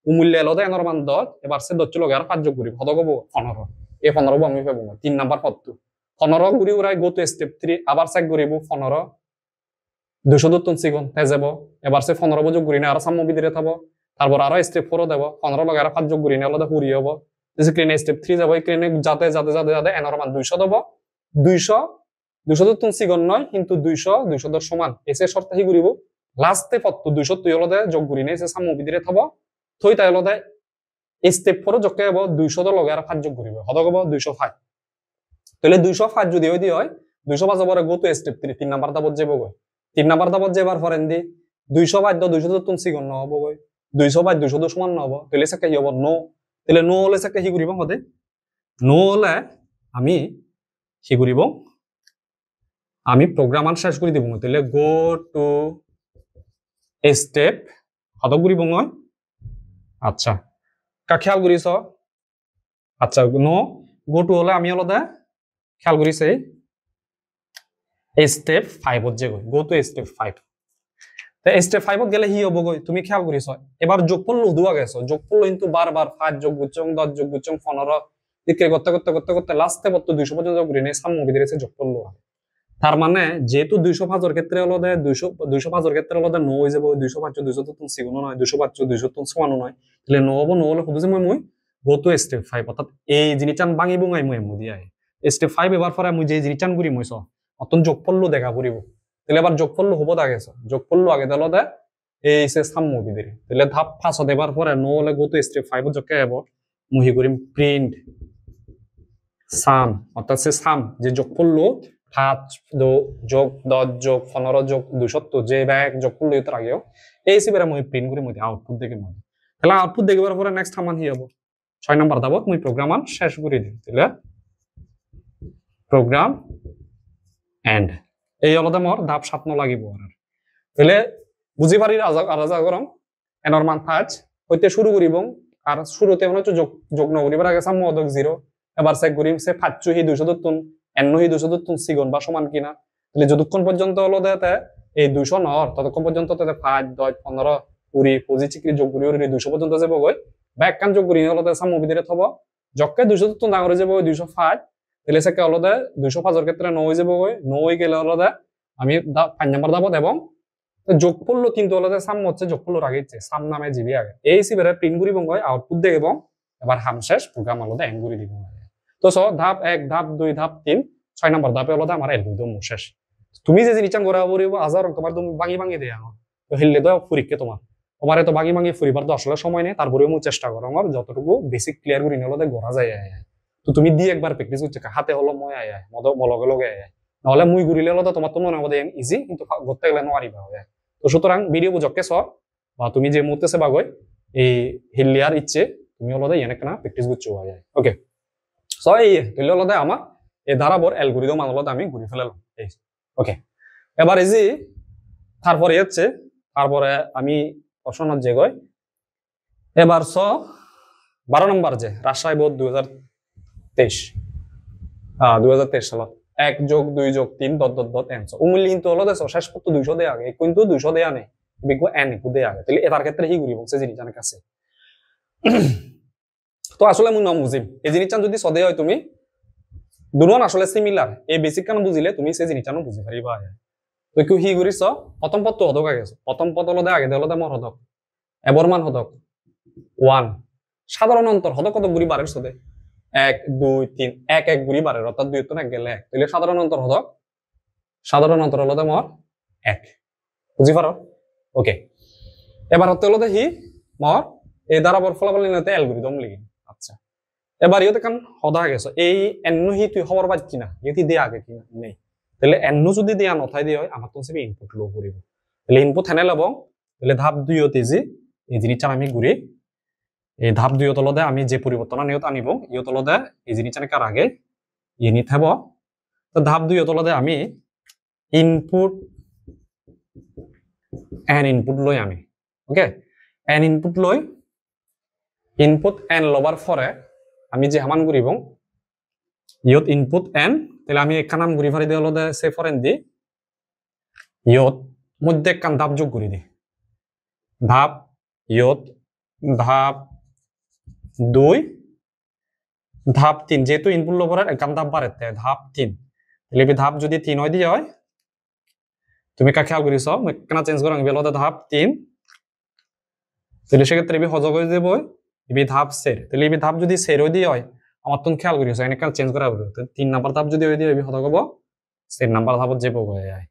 মূল্য আলাদা এর মান 10 এবার সে 10 লগে আর 5 যোগ করিব হদক হবো 15 এই 15 আমি পাবো 3 নাম্বার পদ 15 গুরি উড়াই গো টু স্টেপ 3 আবার চেক করিব 15 273 সেকেন্ড তে যাব এবার সে 15 যোগ করি না আর সাম্য বিদিরে থব তারপর আরো স্টেপ 4 দেব 15 লগে আর 5 যোগ করি না আলাদা পুরি হবো যে ক্রেনে স্টেপ 3 যাব এই ক্রেনে যাতে এন এর মান 200 দেব 273 সেকেন্ড নয় কিন্তু 200 এর সমান এসে শর্তে হি করিব লাস্টে পত্ত 200 তুই আলাদা যোগ করি না এসে সাম্য বিদিরে থব থই তাই আলাদা স্টেপ 4 যোগ করব 200 লগে আর 5 যোগ করিব হদক হবো 205 তাহলে 205 যদি হয় 205 পরে গো টু স্টেপ 3 নাম্বার দাবত যাব গো 3 নাম্বার দাবত যাবার ফরেন দি 205 273 সেকেন্ড ন হবো গো 205 200 সমান নহব তাহলে সাকে কি হবো নো তাহলে নো হলে সাকে হি করিব হদে নো হলে আমি হি করিব আমি প্রোগ্রাম আন শেষ করে দিব তাহলে গো টু স্টেপ হদ করিব মই আচ্ছা কা খেয়াল করিস আচ্ছা নো গো টু হলে আমি আলাদা খেয়াল করিছে স্টেপ 5 হচ্ছে গো টু স্টেপ 5 স্টেপ 5 গেলে হি হবো গই তুমি খেয়াল করিস এবার যোগফল দুয়া গেছো যোগফল কিন্তু বারবার 5 যোগ গুচং 10 যোগ গুচং 15 দিকে করতে লাস্টে পত্ত 200 পর্যন্ত যোগ করি নে সাম বিদিরেছে যোগফল তার মানে যেহেতু 205 এর ক্ষেত্রে হলো 205 এর ক্ষেত্রে হলো 9 হয়ে যাবে 205 273 সিগুণ নয় 205 273 সমান নয় তাহলে 9 হবো 9 হলে খুঁজে মই গো টু স্টেপ 5 অর্থাৎ এই জিনিসটান ভাঙি বুঙাই মই দিয়াই স্টেপ 5 এবার পরে মই যে জিনিসটান করি মইছ অতন যোগফল দেখা করিব তাহলে এবার যোগফল হবো দা গেছে যোগফল আগে দিল দে এই সে সাম্য বিদিরে তাহলে ধাপ 5 দেবার পরে 9 হলে গো টু স্টেপ 5 যোগ করব মুহি করিম প্রিন্ট সাম অর্থাৎ সে সাম যে যোগফল 5 যোগ 10 যোগ 15 যোগ 270 যে ব্যাক যোগ করলে এর আগেও এই সিবেরা মই প্রিন্ট করে মই আউটপুট দেখে মই তাহলে আউটপুট দেখবার পরে নেক্সট আমান হি হবো 6 নাম্বার দাবত মই প্রোগ্রাম আন শেষ করে দিই তাহলে প্রোগ্রাম এন্ড এই আলাদা মোর ধাপ 7 ন লাগিব আর তাহলে বুঝি পারি রাজা গরম এনর মান 5 হইতে শুরু করিব আর শুরুতে মনে হচ্ছে যোগ ন করিবার আগে সাম মদক 0 এবার চেক করিম সে 5 হি 273 n হি 273 সিগুণ বা সমান কিনা তাহলে যতক্ষণ পর্যন্ত হলো দেতে এই 200 নর ততক্ষণ পর্যন্ত তাতে 5 10 15 20 25 চিকরি যোগ করি 200 পর্যন্ত যাব গই ব্যাক কান যোগ করি হলো সাম বিদিরে থব যককে 273 ডাঙরে যাব 205 তাহলে সেকে হলো 205 এর ক্ষেত্রে 9 হয়ে যাব গই 9 হয়ে গেলে হলো আমি 5 নাম্বার দাবত এবং যোগফল কিন্তু হলো সাম হচ্ছে যোগফল আগে ইচ্ছে সাম নামে জিবি আগে এই সিবেরে প্রিন্ট করি বঙ্গ আউটপুট দেখ এবং এবার হাম শেষ প্রোগ্রাম হলো এন্ড করে দিব তো ধাপ 1 ধাপ 2 ধাপ 3 6 নাম্বার ধাপে হলো আমার অ্যালগরিদম শেষ তুমি যে জিনিসটা করা পড়িব হাজার তোমার তুমি ভাঙি দেয়া তো হেললে তো পরীক্ষা তোমার তো ভাঙি ফুরিবার তো আসলে সময় নেই তারপরেও আমি চেষ্টা করো আমার যতটুকু বেসিক ক্লিয়ার করে নিলে গড়া যায় তো তুমি দিয়ে একবার প্র্যাকটিস করছে হাতে হলো মই আয় মলগে লগে আয় নহলে মুই ঘুরিলে হলে তোমার তো মনে হবে ইজি কিন্তু করতে গেলে নোৱাৰিবা হয় তো সুতরাং ভিডিও বুঝকে চ বা তুমি যে মুহূর্তে সেবা গই এই হিলিয়ার ইচ্ছে তুমি হলে এনে কেনা প্র্যাকটিস করছো হয় ওকে সো এই তুইলে হলে আমার এই ধারাবর অ্যালগরিদম আনলতে আমি ঘুরি ফেলালাম এই ওকে এবার এই যে তারপরে হচ্ছে তারপরে আমি প্রশ্ন যে গই এবার 12 নম্বর যে রাজশাহী বোর্ড 2023 সালত 1+2+3 ডট ডট ডট এন উমুলি কিন্তু হলো দেশ শেষ পর্যন্ত 200 দেয়া আগে কিন্তু 200 দেয়া নেই বিজ্ঞ এন একু দেয়া আগে তাহলে এটার ক্ষেত্রে হি ঘুরি বলছে জিনিস জানার কাছে তো আসলে মুই নাম বুঝিম এই জিনিসটা যদি সদে হয় তুমি দুজন আসলে সিমিলার এই বেসিক কারণ বুঝিলে তুমি সেই জিনিসটা বুঝি পারিবা তো কেউ হি ঘুরিছ প্রথম পদ তো হদক আগে প্রথম পদ হলো আগে হলো মর হদক এবরমান হদক 1 সাধারণ অন্তর হদক কত ঘুরি বারের সদে 1 2 3 1 1 ঘুরি বারের অর্থাৎ 2 তো না গেলে 1 তাহলে সাধারণ অন্তর হদক সাধারণ অন্তর হলো মর 1 বুঝি পারো ওকে এবার হতে হলো হি মর এই দ্বারাবর ফলাফল নিতে অ্যালগরিদম লিখি আচ্ছা এবার ইয়তে কান হদা গেছ এই এন্নু হি তুই খবর পাচ্ছি না ইতি দিয়ে আগে কিনা নেই তাহলে এন্নু যদি দিয়া নথাই দিয়ে হয় আমার তো সে ইনপুট লো করিব তাহলে ইনপুট হেনে লব তাহলে ধাপ 2 তে যে এই জিনিসটা আমি ঘুরি এই ধাপ 2 তলদে আমি যে পরিবর্তন নিয়ত আনিব ইয় তলদে এই জিনিসটা কার আগে ইনি থাকব তো ধাপ 2 তলদে আমি ইনপুট এন ইনপুট লই আমি ওকে এন ইনপুট লই ইনপুট এন লবার পরে আমি যে হামান ঘুরিব ইয়ত ইনপুট এন তাহলে আমি একটা নাম ঘুরি ফারি দিয়ে হলো সে ফরেন দি ইয়ত মধ্যে একটা ধাপ যোগ করি দি ধাপ ইয়ত ধাপ 2 ধাপ 3 যেহেতু ইনপুট লবরের একটা ধাপ বাড়াতে ধাপ 3 তাহলে ধাপ যদি 3 হয় দিয়ে হয় তুমি কা খেয়াল করিস কেন চেঞ্জ করা বেলতে ধাপ 3 তাহলে সেক্ষেত্রে হজগ হয়ে যাবো ইবি ধাপ সের তাহলে ইবি ধাপ যদি সের দিয়ে হয় আমার তুমি খেয়াল করিস এনে কাল চেঞ্জ করা হবে 3 নাম্বার ধাপ যদি হয়ে দিয়ে হজগ হবো সের নাম্বার ধাপত যে হয়ে যায়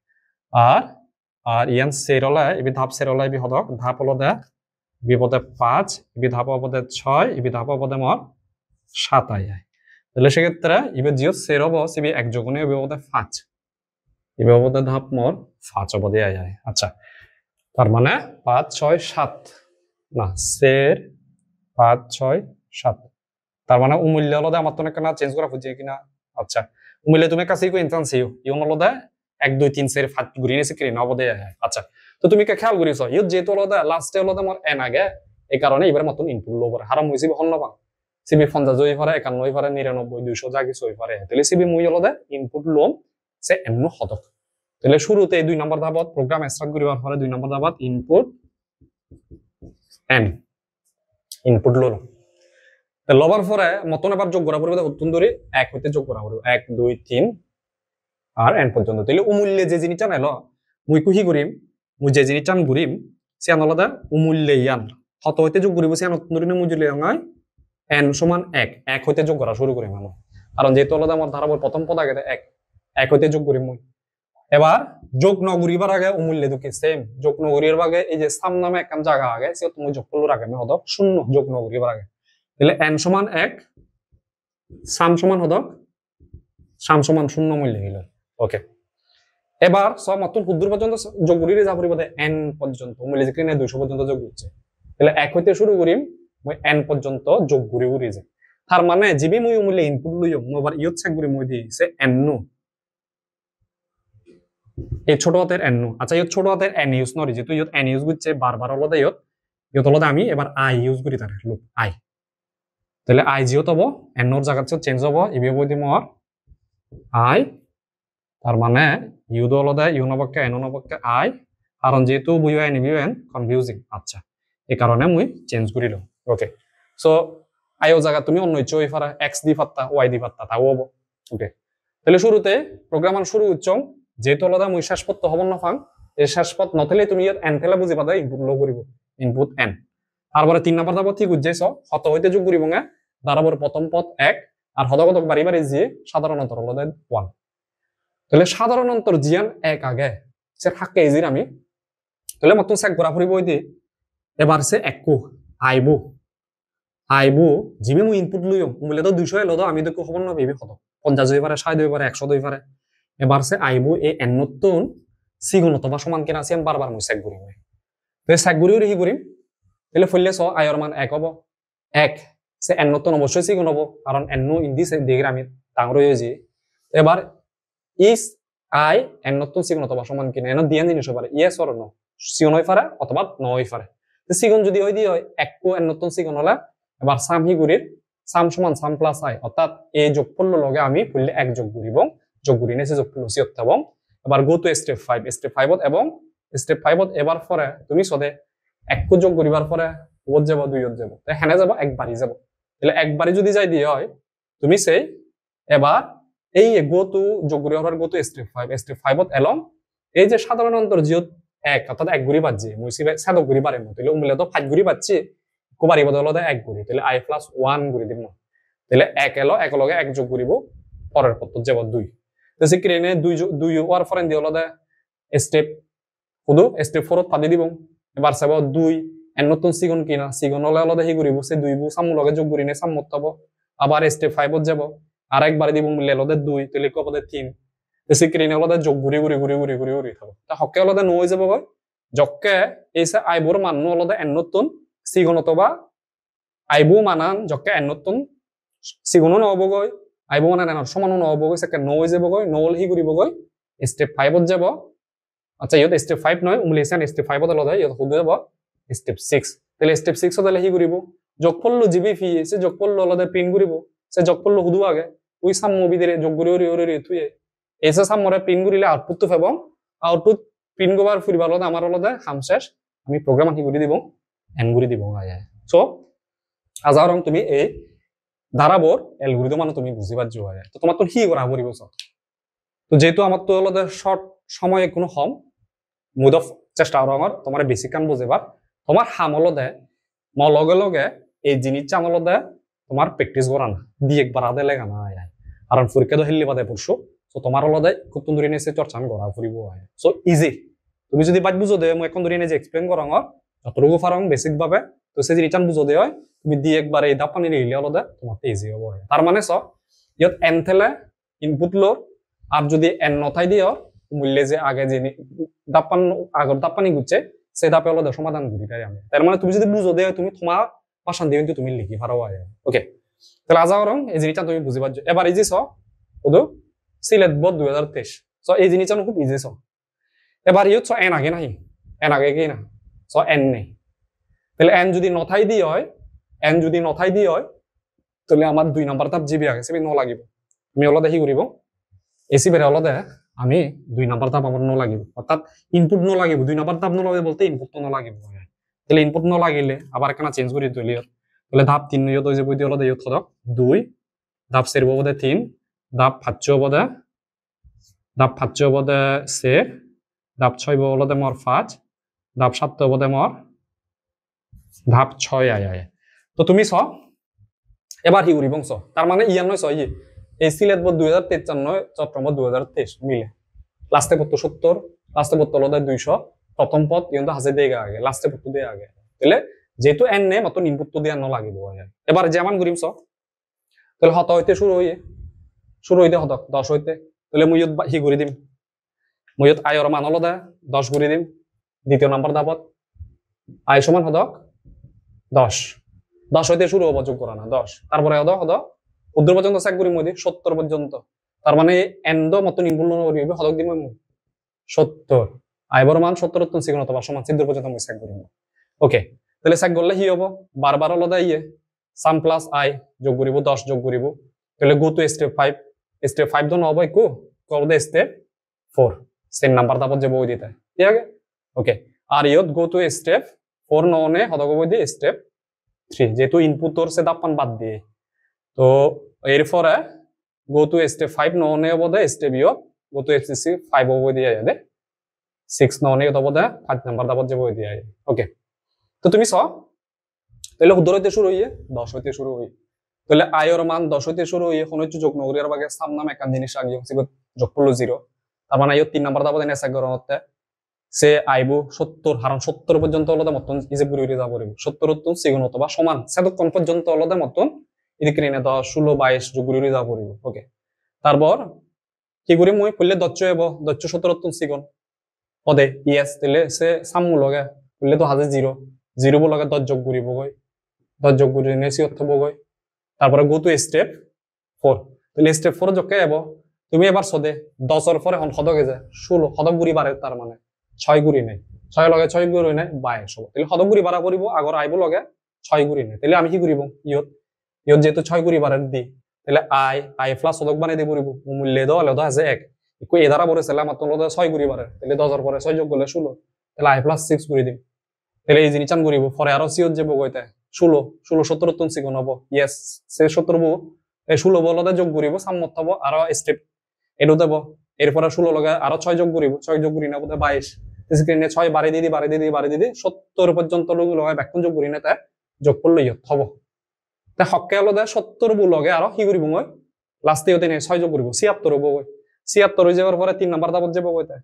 আর আর ইয়ান সেরলা ইবি ধাপ সেরলা ইবি হদক ধাপ হলো দে ইবি পদে 5 ইবি ধাপ পদে 6 ইবি ধাপ পদে মর 7 আয় তাহলে সেক্ষেত্রে ইবি জিও সের হবো সিবি এক যোগনে ইবি পদে 5 ইবি পদে ধাপ মর 5 পদে আয় আচ্ছা তার মানে 5 6 7 না সের 5 6 7 তার মানে উমূল্য হলো আমার তো না চেঞ্জ করা খুঁজে কিনা আচ্ছা উমূল্য তুমি কাছে কো ইনস্ট্যান্স ইউ হলো 1 2 3 সের 5 ঘুরিয়ে নিছে কিনা হবো দেয় আচ্ছা তো তুমি কে খেয়াল করিস ইউ যেহেতু হলো লাস্টে হলো আমার এন আগে এই কারণে এবার মতন ইনপুট লো করে হারাম হইছে হল না সিবি 50 হই পারে 51 হই পারে 99 200 যা কিছু হই পারে তাহলে সিবি মুই হলো ইনপুট লো সে এমন হদক তাহলে শুরুতে 2 নম্বর ধাপত প্রোগ্রাম স্টার্ট করিবার পরে 2 নম্বর ধাপত ইনপুট এন ইনপুট লো তো লবার পরে মতন এবার যোগ করা পড়বে নতুন ধরে 1 হইতে যোগ করা পড়বে 1 2 3 আর এন পর্যন্ত তাহলে উমূল্যে যে জিনিসটা নাইলো মুই কুহি করিম মুই যে জিনিসটা আমি ঘুরিম সে আনলদা উমূল্যে ইয়ান কত হইতে যোগ করিব সে নতুন ধরে মুজুলে হয় এন সমান 1 1 হইতে যোগ করা শুরু করিম আমি কারণ যেহেতু আলাদা আমার ধারাবর প্রথম পদ আগে 1 1 হইতে যোগ করিম মুই এবার যোগ নগরিবার আগে উমূল্যে দুকে সেম যোগ নগরির আগে এই যে সাম নামে একখান জায়গা আগে সে তুমি যোগ করলো আগে আমি হদক 0 যোগ নগরিবার আগে তাহলে n সমান 1 সাম সমান হদক সাম সমান 0 মূল্য হইল ওকে এবার সব নতুন ক্ষুদ্র পর্যন্ত যোগ করিলে যা পরিবর্তে n পর্যন্ত মূল্য যেখানে 200 পর্যন্ত যোগ হচ্ছে তাহলে 1 হইতে শুরু করিম মই n পর্যন্ত যোগ ঘুরি ঘুরি যায় তার মানে জিবি মই মূল্য ইনপুট লইও মোবার ইয়ত চেক করি মই দিছে n নো এই ছোট হাতের n নো আচ্ছা ইয়ত ছোট হাতের n ইউজ নরি যেহেতু ইয়ত n ইউজ করছে বারবার হলো ইয়ত হলো আমি এবার i ইউজ করি তার লুপ i তাহলে i জিও তব n এর জায়গা চেঞ্জ হবো ইবি বই দিম আর i তার মানে ইউ হলো ইউ নবকে n নবকে i কারণ যেহেতু বুই আই নিবি n কনফিউজিং আচ্ছা এই কারণে মুই চেঞ্জ করিল ওকে সো আই ও জায়গা তুমি অন্য ইচ্ছা হই পারা x দি পাত্তা y দি পাত্তা তাও হবো ওকে তাহলে শুরুতে প্রোগ্রামার শুরু উচ্চং যেহেতু হলো মুই শেষ পথ হবো না ফাং এই শেষ পথ নথলে তুমি n থেলা বুঝি পাতা ইনপুট লো করিব ইনপুট n তারপরে 3 নাম্বার ধাপ ঠিক বুঝাইছ কত হইতে যোগ করিব না তারপরে প্রথম পদ 1 আর হদগদক বাড়ি বাড়ি যে সাধারণ অন্তর হলো 1 তাহলে সাধারণ অন্তর জিয়ান 1 আগে সে থাকে ইজির আমি তাহলে মত চেক করা পড়িব হইতে এবার সে একু আইবু জিবি মু ইনপুট লইও মূল্য তো 200 এলো তো আমি তো খবর না পেবি কত 50 হই পারে 60 হই পারে 100 হই পারে এবার সে আইবো এই এন নতুন সিগুণ অথবা সমান কিনা আছে বারবার মই চেক করিম তো চেক করিও হি করিম তাহলে ফলে চ আইর মান 1 হবো 1 সে এন নতুন অবশ্যই সিগুণ হবো কারণ এন নো ইন্দি দিকে আমি ডাঙর হয়েছি এবার ইস আই এন নতুন সিগুণ অথবা সমান কিনা এন দিয়ে জিনিস পারে ইয়েস অর নো সিগুণ হয়ে পারে অথবা ন হয়ে পারে সিগুণ যদি হয় দিয়ে হয় 1 কো এন নতুন সিগুণ হলে এবার সাম হি করির সাম সমান সাম প্লাস আই অর্থাৎ এই যোগফল লগে আমি ফুললে 1 যোগ করিব যোগ করি নেছে যোগফল সি এবং এবার গো টু স্টেপ 5 এবং স্টেপ 5 এবার পরে তুমি সদে 1 কো যোগ করিবার পরে ওত যাব 2 ওত যাব তাই হেনে যাব একবারই যাব তাহলে একবারই যদি যাই দিয়ে হয় তুমি সেই এবার এই গো টু যোগ করি হওয়ার গো টু স্টেপ 5 এলং এই যে সাধারণ অন্তর জিও 1 অর্থাৎ 1 গুড়ি বাজছে মুসি সাদক গুড়ি বারে মত তাহলে উমলে তো 5 গুড়ি বাজছে কোবারি বদলতে 1 গুড়ি তাহলে i প্লাস 1 গুড়ি দিব তাহলে 1 এলো 1 লগে 1 যোগ করিব পরের পত্র যাব 2 তো সে ক্রেনে 2 ওয়ার ফরেন দি হলো স্টেপ শুধু স্টেপ 4 পাদি দিব এবার চাব 2 এন নতুন সিগুণ কিনা সিগুণ হলে হলো হি করিব সে 2 বু সামু লগে যোগ করি নে সাম মত হবো আবার স্টেপ 5 যাব আর একবার দিব মূল্য হলো 2 তাহলে কব 3 তো সে ক্রেনে হলো যোগ ঘুরি থাকো তা হকে হলো ন হয়ে যাব গয় জককে এইসে আইবুর মান হলো এন নতুন সিগুণ অথবা আইবু মানান জককে এন নতুন সিগুণও নহব গয় আইবু মানান এন সমানো নহব গয় সেকে ন হয়ে যাব গয় নল হি করিব গয় স্টেপ 5 যাব আচ্ছা ইয়ত স্টেপ 5 নয় উমলিছেন স্টেপ 5 হলো ইয়ত হুদ যাব স্টেপ 6 তাহলে স্টেপ 6 হলে হি করিব যোগফল জিবি ফি সে যোগফল হলো প্রিন্ট করিব সে যোগফল হুদু আগে ওই সাম মুভিদের যোগ করি ওরি তুই এসে সামরে প্রিন্ট করিলে আউটপুট তো পাবো আউটপুট প্রিন্ট করার ফুরিবার হলো আমার হলো হাম শেষ আমি প্রোগ্রাম হি করে দিব এন করে দিব আয় সো আজারং তুমি এই ধারাবর অ্যালগরিদম মানে তুমি বুঝি পাচ্ছ আয় তো তোমার তো হি করা পড়িব তো যেহেতু আমার তো হলো শর্ট সময়ে কোনো হম মুদ চেষ্টা করো আমার তোমার বেসিক কাম বুঝেবার তোমার হাম হলো লগে লগে এই জিনিসটা আমার তোমার প্র্যাকটিস করা না দিয়ে একবার আদে লেগা না আয় কারণ পরীক্ষা তো হেললি বাদে পড়ছো তো তোমার হলো খুব তুন্দুরি নিয়ে চর্চা করা ফুরিব আয় সো ইজি তুমি যদি বাদ বুঝো দে মই এখন ধরে নিয়ে এক্সপ্লেন করা যতটুকু ফারং বেসিক ভাবে তো সে রিটার্ন বুঝো দে হয় তুমি দিয়ে একবার এই দাপ পানি নিলে হলো তোমার ইজি হবো তার মানে চ ইয়াত এন থেলে ইনপুট লোর আর যদি এন নথাই দিয়ে মূল্যে যে আগে যে দাপান আগর দাপানি গুচ্ছে সে দাপে হলো সমাধান করি তাই আমি তার মানে তুমি যদি বুঝো দে তুমি তোমার পাশান দিয়ে কিন্তু তুমি লিখি পারো আয় ওকে তাহলে আজা রং এই জিনিসটা তুমি বুঝি পারছো এবার এই যে চ ওদো সিলেট বোর্ড 2023 সো এই জিনিসটা খুব ইজি চ এবার ইয়ত চ এন আগে নাহি এন আগে কি না চ এন নেই তাহলে এন যদি নথাই দিয়ে হয় এন যদি নথাই দিয়ে হয় তাহলে আমার 2 নাম্বার ধাপ জিবি আগে সেবি ন লাগিব আমি হলো দেখি করিব এসি বেরে হলো আমি 2 নাম্বার ধাপ আমার ন লাগিব অর্থাৎ ইনপুট ন লাগিব 2 নাম্বার ধাপ ন লাগে বলতে ইনপুট তো ন লাগিব তাহলে ইনপুট ন লাগিলে আবার কেন চেঞ্জ করি দিলি তাহলে ধাপ 3 ইয়ত হয়ে যাব দি হলো ইয়ত হলো 2 ধাপ সের বদে 3 ধাপ 5 বদে ধাপ 5 বদে সে ধাপ 6 বদে মোর 5 ধাপ 7 বদে মোর ধাপ 6 আয় তো তুমি চ এবার হি করিব চ তার মানে ইয়ার নয় চ এই সিলেট বোর্ড 2023 নয় চট্টগ্রাম 2023 মিলে লাস্টে পত্র 70 লাস্টে পত্র হলো 200 প্রথম পদ কিন্তু হাজার দিয়ে আগে লাস্টে পত্র দিয়ে আগে তাহলে যেহেতু এন নেই মতো ইনপুট তো দেওয়া ন লাগিব এবার যেমন করিম চ তাহলে হত হইতে শুরু হইতে হত 10 হইতে তাহলে মুই হি করে দিম মুই আয়র মান হলো 10 করে দিম দ্বিতীয় নাম্বার ধাপত আয় সমান হদক 10 হইতে শুরু হবো যোগ করা না 10 তারপরে হদ 70 পর্যন্ত চেক করি মই 70 পর্যন্ত তার মানে এন্ড মতন ইনপুট করিবে হদক দিম মই 70 আইবর মান 70 টন সিগুণ অথবা সমান 70 পর্যন্ত মই চেক করিব ওকে তাহলে চেক করলে কি হবো বারবার হলো সাম প্লাস আই যোগ করিব 10 যোগ করিব তাহলে গো টু স্টেপ 5 দন হবো একু করব স্টেপ 4 সেম নাম্বার দাপত যাব ওই দিতে ঠিক আছে ওকে আর ইয়ত গো টু স্টেপ 4 ননে হদক বই দি স্টেপ 3 যেহেতু ইনপুট তোর সে দাপান বাদ দিয়ে তো এরপরে গো টু স্টেপ 5 ননে হবো স্টেপ ইয়ত গো টু এসএসসি 5 হবো দিয়ে দে 6 ননে হবো 5 নাম্বার দাপত যাব ওই দিয়ে ওকে তো তুমি চ তাহলে 10 হইতে শুরু হইয়ে 10 হইতে শুরু হই তাহলে আয়র মান 10 হইতে শুরু হইয়ে কোন হচ্ছে যোগ নগরীর বাগে সাম নাম একান জিনিস আগে যোগ করলো 0 তার মানে আয়র 3 নাম্বার দাপত এনে চেক করা হতে সে আইবো 70 হারান 70 পর্যন্ত হলো মতন ইসে পুরি উড়ে যাব 70 উত্তম সিগুণ অথবা সমান সেদক কোন পর্যন্ত হলো মতন এদিকে এনে 10 16 22 যোগ উড়ে যাব ওকে তারপর কি করি মই ফুললে দচ্চ এব দচ্চ 17 সিগন পদে ইয়েস দিলে সে সামু লগে ফুললে তো হাজে 0 0 লগে 10 যোগ করিব গই 10 যোগ করি নে সি অর্থ গই তারপরে গো টু স্টেপ 4 তাহলে স্টেপ 4 যোগ কে এব তুমি এবার সদে 10 এর পরে হন হদকে যায় 16 হদক গুরি বারে তার মানে 6 গুরি নাই 6 লগে 6 গুরি নাই 22 হবে তাহলে হদক গুরি বাড়া করিব আগর আইব লগে 6 গুরি নাই তাহলে আমি কি করিব ইয়ত ইয়ত যেহেতু 6 গুরি বারে দি তাহলে আই প্লাস হদক বানাই দিব করিব মূল্য দাও লেদা আছে 1 ইকো এ দ্বারা বলে ছিলাম মাত্র লদা 6 গুরি বারে তাহলে 10 এর পরে 6 যোগ করলে 16 তাহলে আই প্লাস 6 গুরি দিম তাহলে এই জিনিস চান করিব পরে আরো সিয়ত যাব কইতে 16 16 17 তুন সিগন হবো ইয়েস সে 17 বো এই 16 বলদে যোগ করিব সামমত হবো আরো স্টেপ এডো দেব এরপরে 16 লগে আরো 6 যোগ করিব 6 যোগ করি না বোধ 22 স্ক্রিনে 6 বাড়ি দিদি বাড়ি দিদি বাড়ি দিদি 70 পর্যন্ত লগে ব্যাকুন যোগ করি না তা যোগ করলে ইয়ত হবো তা হককে লদে 70 বু লগে আরো কি করিব মই লাস্টে হতে নে 6 যোগ করিব 76 হবো 76 হয়ে যাওয়ার পরে 3 নাম্বার দাবত যাব কইতে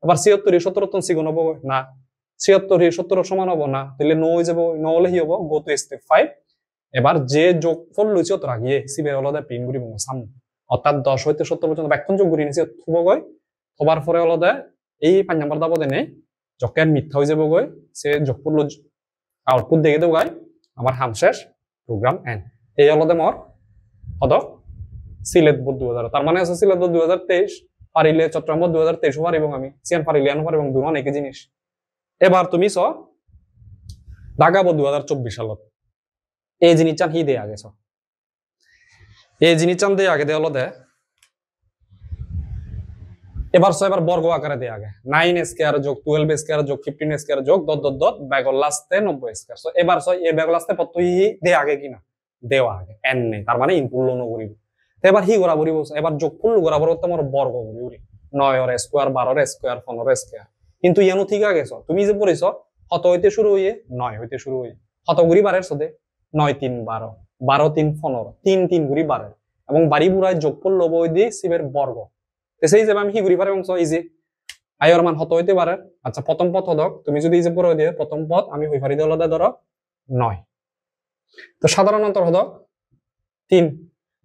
এবার 76 17 তুন সিগন হবো না 76 17 সমান হবো না তাহলে 9 হয়ে যাব 9 হলে কি হবো গো টু স্টেপ 5 এবার যে যোগফল লইছে তো রাগিয়ে সিবে হলদে পিন করিব সাম অর্থাৎ 10 হইতে 70 পর্যন্ত ব্যাকুন যোগ করি নিছে থবো গই থবার পরে হলদে এই 5 নাম্বার দাবত এনে যকেন মিথ্যা হয়ে যাব গই সে যোগফল আউটপুট দেখে দেব গাই আমার হাম শেষ প্রোগ্রাম এন্ড এই হলদে মোর হদক সিলেট বোর্ড 2000 তার মানে আছে সিলেট বোর্ড 2023 পারিলে চট্টগ্রাম বোর্ড 2023 পারিব আমি সিয়ান পারিলে আনো পারিব দুনো অনেক জিনিস এবার তুমি চ ঢাকা বোর্ড 2024 সালত এই জিনিস চান হি দে আগে চ এই জিনিস চান দে আগে দে হলদে এবার এবার বর্গ আকারে দেয়া আগে 9 স্কয়ার যোগ 12 স্কয়ার যোগ 15 স্কয়ার যোগ ডট ডট ডট ব্যাগল লাস্টে 90 স্কয়ার সো এবার এই ব্যাগল লাস্টে পত্তই দে আগে কিনা দেওয়া আগে এন নেই তার মানে ইনপুট লোন করিব তো এবার হি করা করিব এবার যোগফল করা পরে তোমার বর্গ করি 9 এর স্কয়ার 12 এর স্কয়ার 15 এর স্কয়ার কিন্তু ইয়ানো ঠিক আগে তুমি যে পড়িছ কত হইতে শুরু হইয়ে 9 হইতে শুরু হই কত গুরি বারের সদে 9 3 12 12 3 15 3 3 গুরি বারে এবং বাড়ি বুড়ায় যোগফল লব দিয়ে সিবের বর্গ সেই হিসেবে আমি কি করি পারি অংশ ইজি আয়র মান হত হইতে পারে আচ্ছা প্রথম পদ হদক তুমি যদি ইজি পড়ে দিয়ে প্রথম পদ আমি হই পারি দলদে ধরো 9 তো সাধারণত হদক 3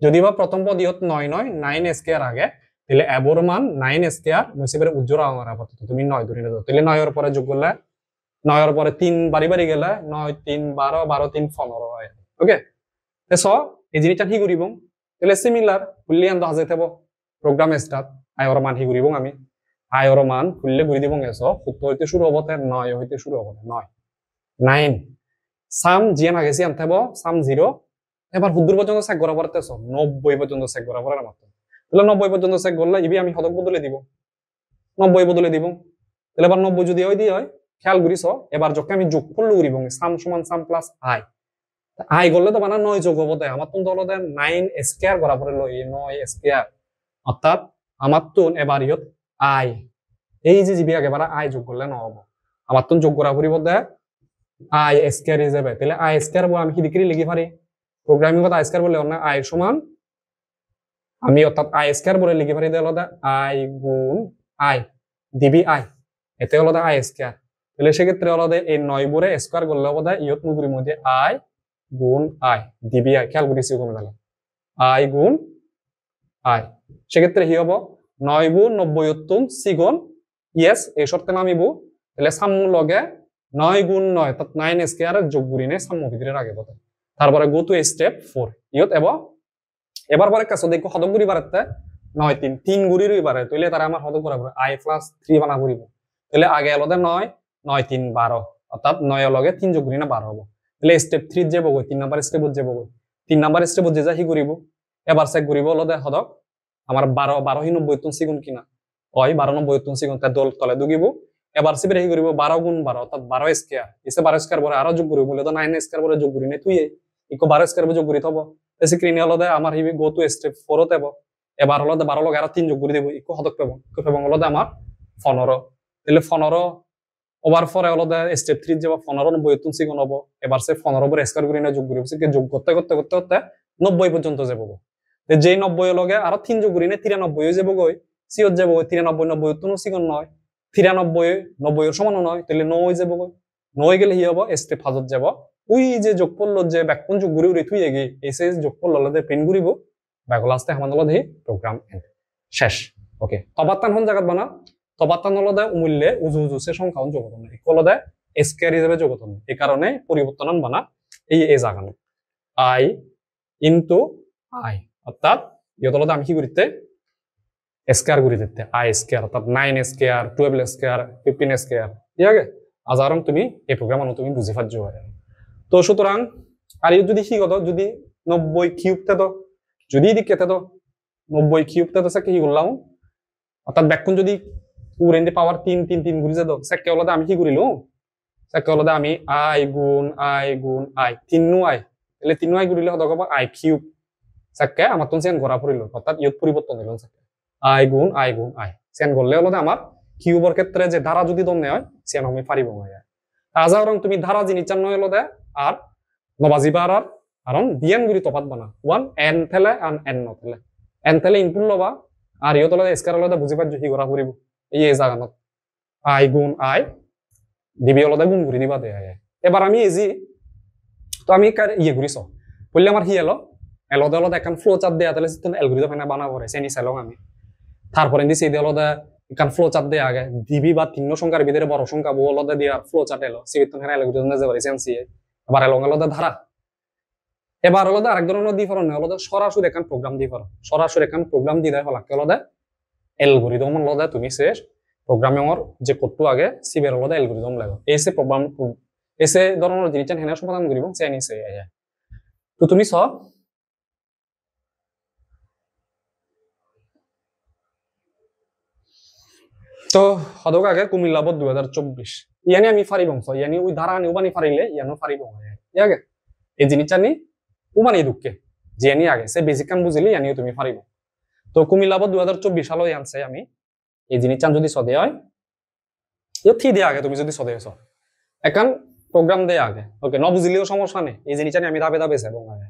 যদি বা প্রথম পদ ইয়ত 9 9 স্কয়ার আগে তাহলে এবর মান 9 স্কয়ার মুসিবের উজ্জ্বল আমার আপাতত তুমি 9 ধরে নাও তাহলে 9 এর পরে যোগ করলে 9 এর পরে 3 বাড়ি বাড়ি গেলে 9 3 12 12 3 15 হয় ওকে তো এই জিনিসটা কি করিব তাহলে সিমিলার বুলিয়ান দা যেতে হবে প্রোগ্রাম স্টার্ট আয়র মান হি করিব আমি আয়র মান খুললে ঘুরি দিব গেছ 70 হইতে শুরু হবো 9 হইতে শুরু হবো 9 9 সাম জিয়ান আগে সিয়ান থাকবো সাম 0 এবার হুদ্দুর পর্যন্ত চেক করা পড়তেছ 90 পর্যন্ত চেক করা পড়ার মাত্র তাহলে 90 পর্যন্ত চেক করলে ইবি আমি হদক বদলে দিব 90 বদলে দিব তাহলে এবার 90 যদি হয় দি হয় খেয়াল করিছ এবার যখন আমি যোগফল করিব সাম সমান সাম প্লাস আই আই করলে তো মানে 9 যোগ হবো আমার তো দলতে 9 স্কয়ার করা পড়ে লই 9 স্কয়ার অর্থাৎ আমার তো এবার ইয়ত আই এই যে জিবি আগে বারা আই যোগ করলে নহব আমার তো যোগ করা পরিবর্তে আই স্কয়ার হয়ে যাবে তাহলে আই স্কয়ার বলে আমি কি দিকরি লিখি পারি প্রোগ্রামিং কথা আই স্কয়ার বলে না আই সমান আমি অর্থাৎ আই স্কয়ার বলে লিখি পারি তাহলে আই গুণ আই ডিবি আই এতে হলো আই স্কয়ার তাহলে সেক্ষেত্রে হলো এই 9 বরে স্কয়ার করলে হবে ইয়ত মুগুরির মধ্যে আই গুণ আই ডিবি আই খেয়াল করেছি কমে গেল আই গুণ আই সেক্ষেত্রে কি হবো 9 গুণ 90 উত্তম সিগুণ ইয়েস এই শর্তে নামিবো তাহলে সাম্য লগে 9 গুণ 9 অর্থাৎ 9 স্কয়ার যোগ করি নে সাম্য ভিতরে রাখে বতে তারপরে গো টু স্টেপ 4 ইয়ত এবার পরে কাছে দেখো হদক গুরি বাড়তে 9 3 3 গুরির বাড়ে তাহলে তারা আমার হদক করা আই প্লাস 3 বানা করিব তাহলে আগে আলাদা 9 9 3 12 অর্থাৎ 9 এর লগে 3 যোগ করি না 12 হবে তাহলে স্টেপ 3 যাব গই 3 নাম্বার স্টেপ যাব গই 3 নাম্বার স্টেপ যে যা হি করিব এবার চেক করিব আলাদা হদক আমার 12 12 হি 90 তুন সিগুণ কিনা হয় 12 90 তুন সিগুণ তা দল তলে দুগিব এবার সিবে হি করিব 12 গুণ 12 অর্থাৎ 12 স্কয়ার এসে 12 স্কয়ার পরে আরো যোগ করিব বলে তো 9 স্কয়ার পরে যোগ করি নে তুই ইকো 12 স্কয়ার যোগ করি থব এসে স্ক্রিনে আলাদা আমার হিবি গো টু স্টেপ 4 তেব এবার আলাদা 12 লগে আরো 3 যোগ করি দেব ইকো হদক পাবো ইকো পাবো আলাদা আমার 15 তাহলে 15 ওভার পরে আলাদা স্টেপ 3 যাব 15 90 তুন সিগুণ হবো এবার সে 15 পরে স্কয়ার করি না যোগ করিব সে যোগ করতে করতে করতে করতে 90 পর্যন্ত যাব যে 90 লগে আরো 3 যোগ করি না 93 হয়ে যাব গই সিওত যাব 93 90 তুন সিগুণ নয় 93 90 এর সমান নয় তাহলে 9 হয়ে যাব গই 9 গেলে কি হবো স্টেপ 5 যাব ওই যে যোগফল যে ব্যাকপন যোগ ঘুরে উড়ে থুই এগে এসে যোগফল ললে প্রিন্ট করিব ব্যাকল আসতে আমাদের লদে প্রোগ্রাম এন্ড শেষ ওকে তবাত্তান হন জায়গাত বানা তবাত্তান হলদে উমূল্যে উজু উজু সে সংখ্যা হন যোগতন হলদে স্কয়ার হিসেবে যোগতন এই কারণে পরিবর্তন বানা এই জায়গানো আই ইনটু আই অর্থাৎ ইয়ত হলদে আমি কি করিতে স্কয়ার করে দিতে আই স্কয়ার অর্থাৎ 9 স্কয়ার 12 স্কয়ার 15 স্কয়ার ঠিক আছে আজারং তুমি এই প্রোগ্রাম তুমি বুঝে পাচ্ছ তো সুতরাং আর যদি কি কত যদি 90 কিউবতে তো যদি দিকে তো 90 কিউবতে তো কি করলাম অর্থাৎ ব্যাকুন যদি উড়েন পাওয়ার 3 3 3 ঘুরে যেত সেকে হলদে আমি কি করিল সেকে হলদে আমি আই গুণ আই 3 আই তাহলে 3 আই ঘুরিলে হতো আই কিউব সেকে আমার তো সেন ঘোরা পড়িল অর্থাৎ ইয়ত পরিবর্তন হইল সেকে আই গুণ আই সেন করলে হলদে আমার কিউবের ক্ষেত্রে যে ধারা যদি দমনে হয় সেন আমি পারিব না আজারং তুমি ধারা জিনিস চান নয় হলদে আর নবাজিবার আর কারণ বিয়ান গুলি তফাত বানা ওয়ান এন থেলে আন এন নথেলে এন থেলে ইনপুট লবা আর ইয়ত হলদে স্কয়ার হলদে বুঝি পাচ্ছ কি করা পড়িব এই জায়গানত আই গুণ আই দিবি হলদে গুণ ঘুরি দিবা দেয় এবার আমি ইজি তো আমি ইয়ে ঘুরিছ বললে আমার হি এলো এলদে হলদে এখন ফ্লো চার্ট দেয়া তাহলে অ্যালগরিদম এনে বানাবো রে সেনি চাইলাম আমি তারপরে দিছি এই হলদে এখন ফ্লো চার্ট দেয়া আগে দিবি বা 3 সংখ্যার ভিতরে বড় সংখ্যা বউ হলদে দিয়া ফ্লো চার্ট এলো সিবিতন হেনা অ্যালগরিদম যে পারে সেন্সি এবার এলো হলদে ধারা এবার হলদে আরেক ধরনের দি ফরন হলদে সরাসরি এখন প্রোগ্রাম দি ফরন সরাসরি এখন প্রোগ্রাম দি দেয় হলাকে হলদে অ্যালগরিদম হলদে তুমি শেষ প্রোগ্রামিংর যে কোডটো আগে সিবের হলদে অ্যালগরিদম লাগো এসে প্রোগ্রাম এসে ধরনের জিনিস হেনা সমাধান করিব সে নিছে তো তুমি স তো হদক আগে কুমিল্লা বদ 2024 ইয়ানি আমি ফারিব ইয়ানি ওই ধারা আনি উবানি ফারিলে ইয়ানো ফারিব ইয়াগে এই জিনিসটা নি উমানি দুঃখে জিয়ানি আগে সে বেসিক কাম বুঝিলে ইয়ানিও তুমি ফারিব তো কুমিল্লা বদ 2024 সালে আনছে আমি এই জিনিসটা যদি সদে হয় ইও থি দেয়া আগে তুমি যদি সদে হইছো এখন প্রোগ্রাম দেয়া আগে ওকে ন বুঝিলেও সমস্যা নেই এই জিনিসটা আমি ধাপে ধাপে যাবো আগে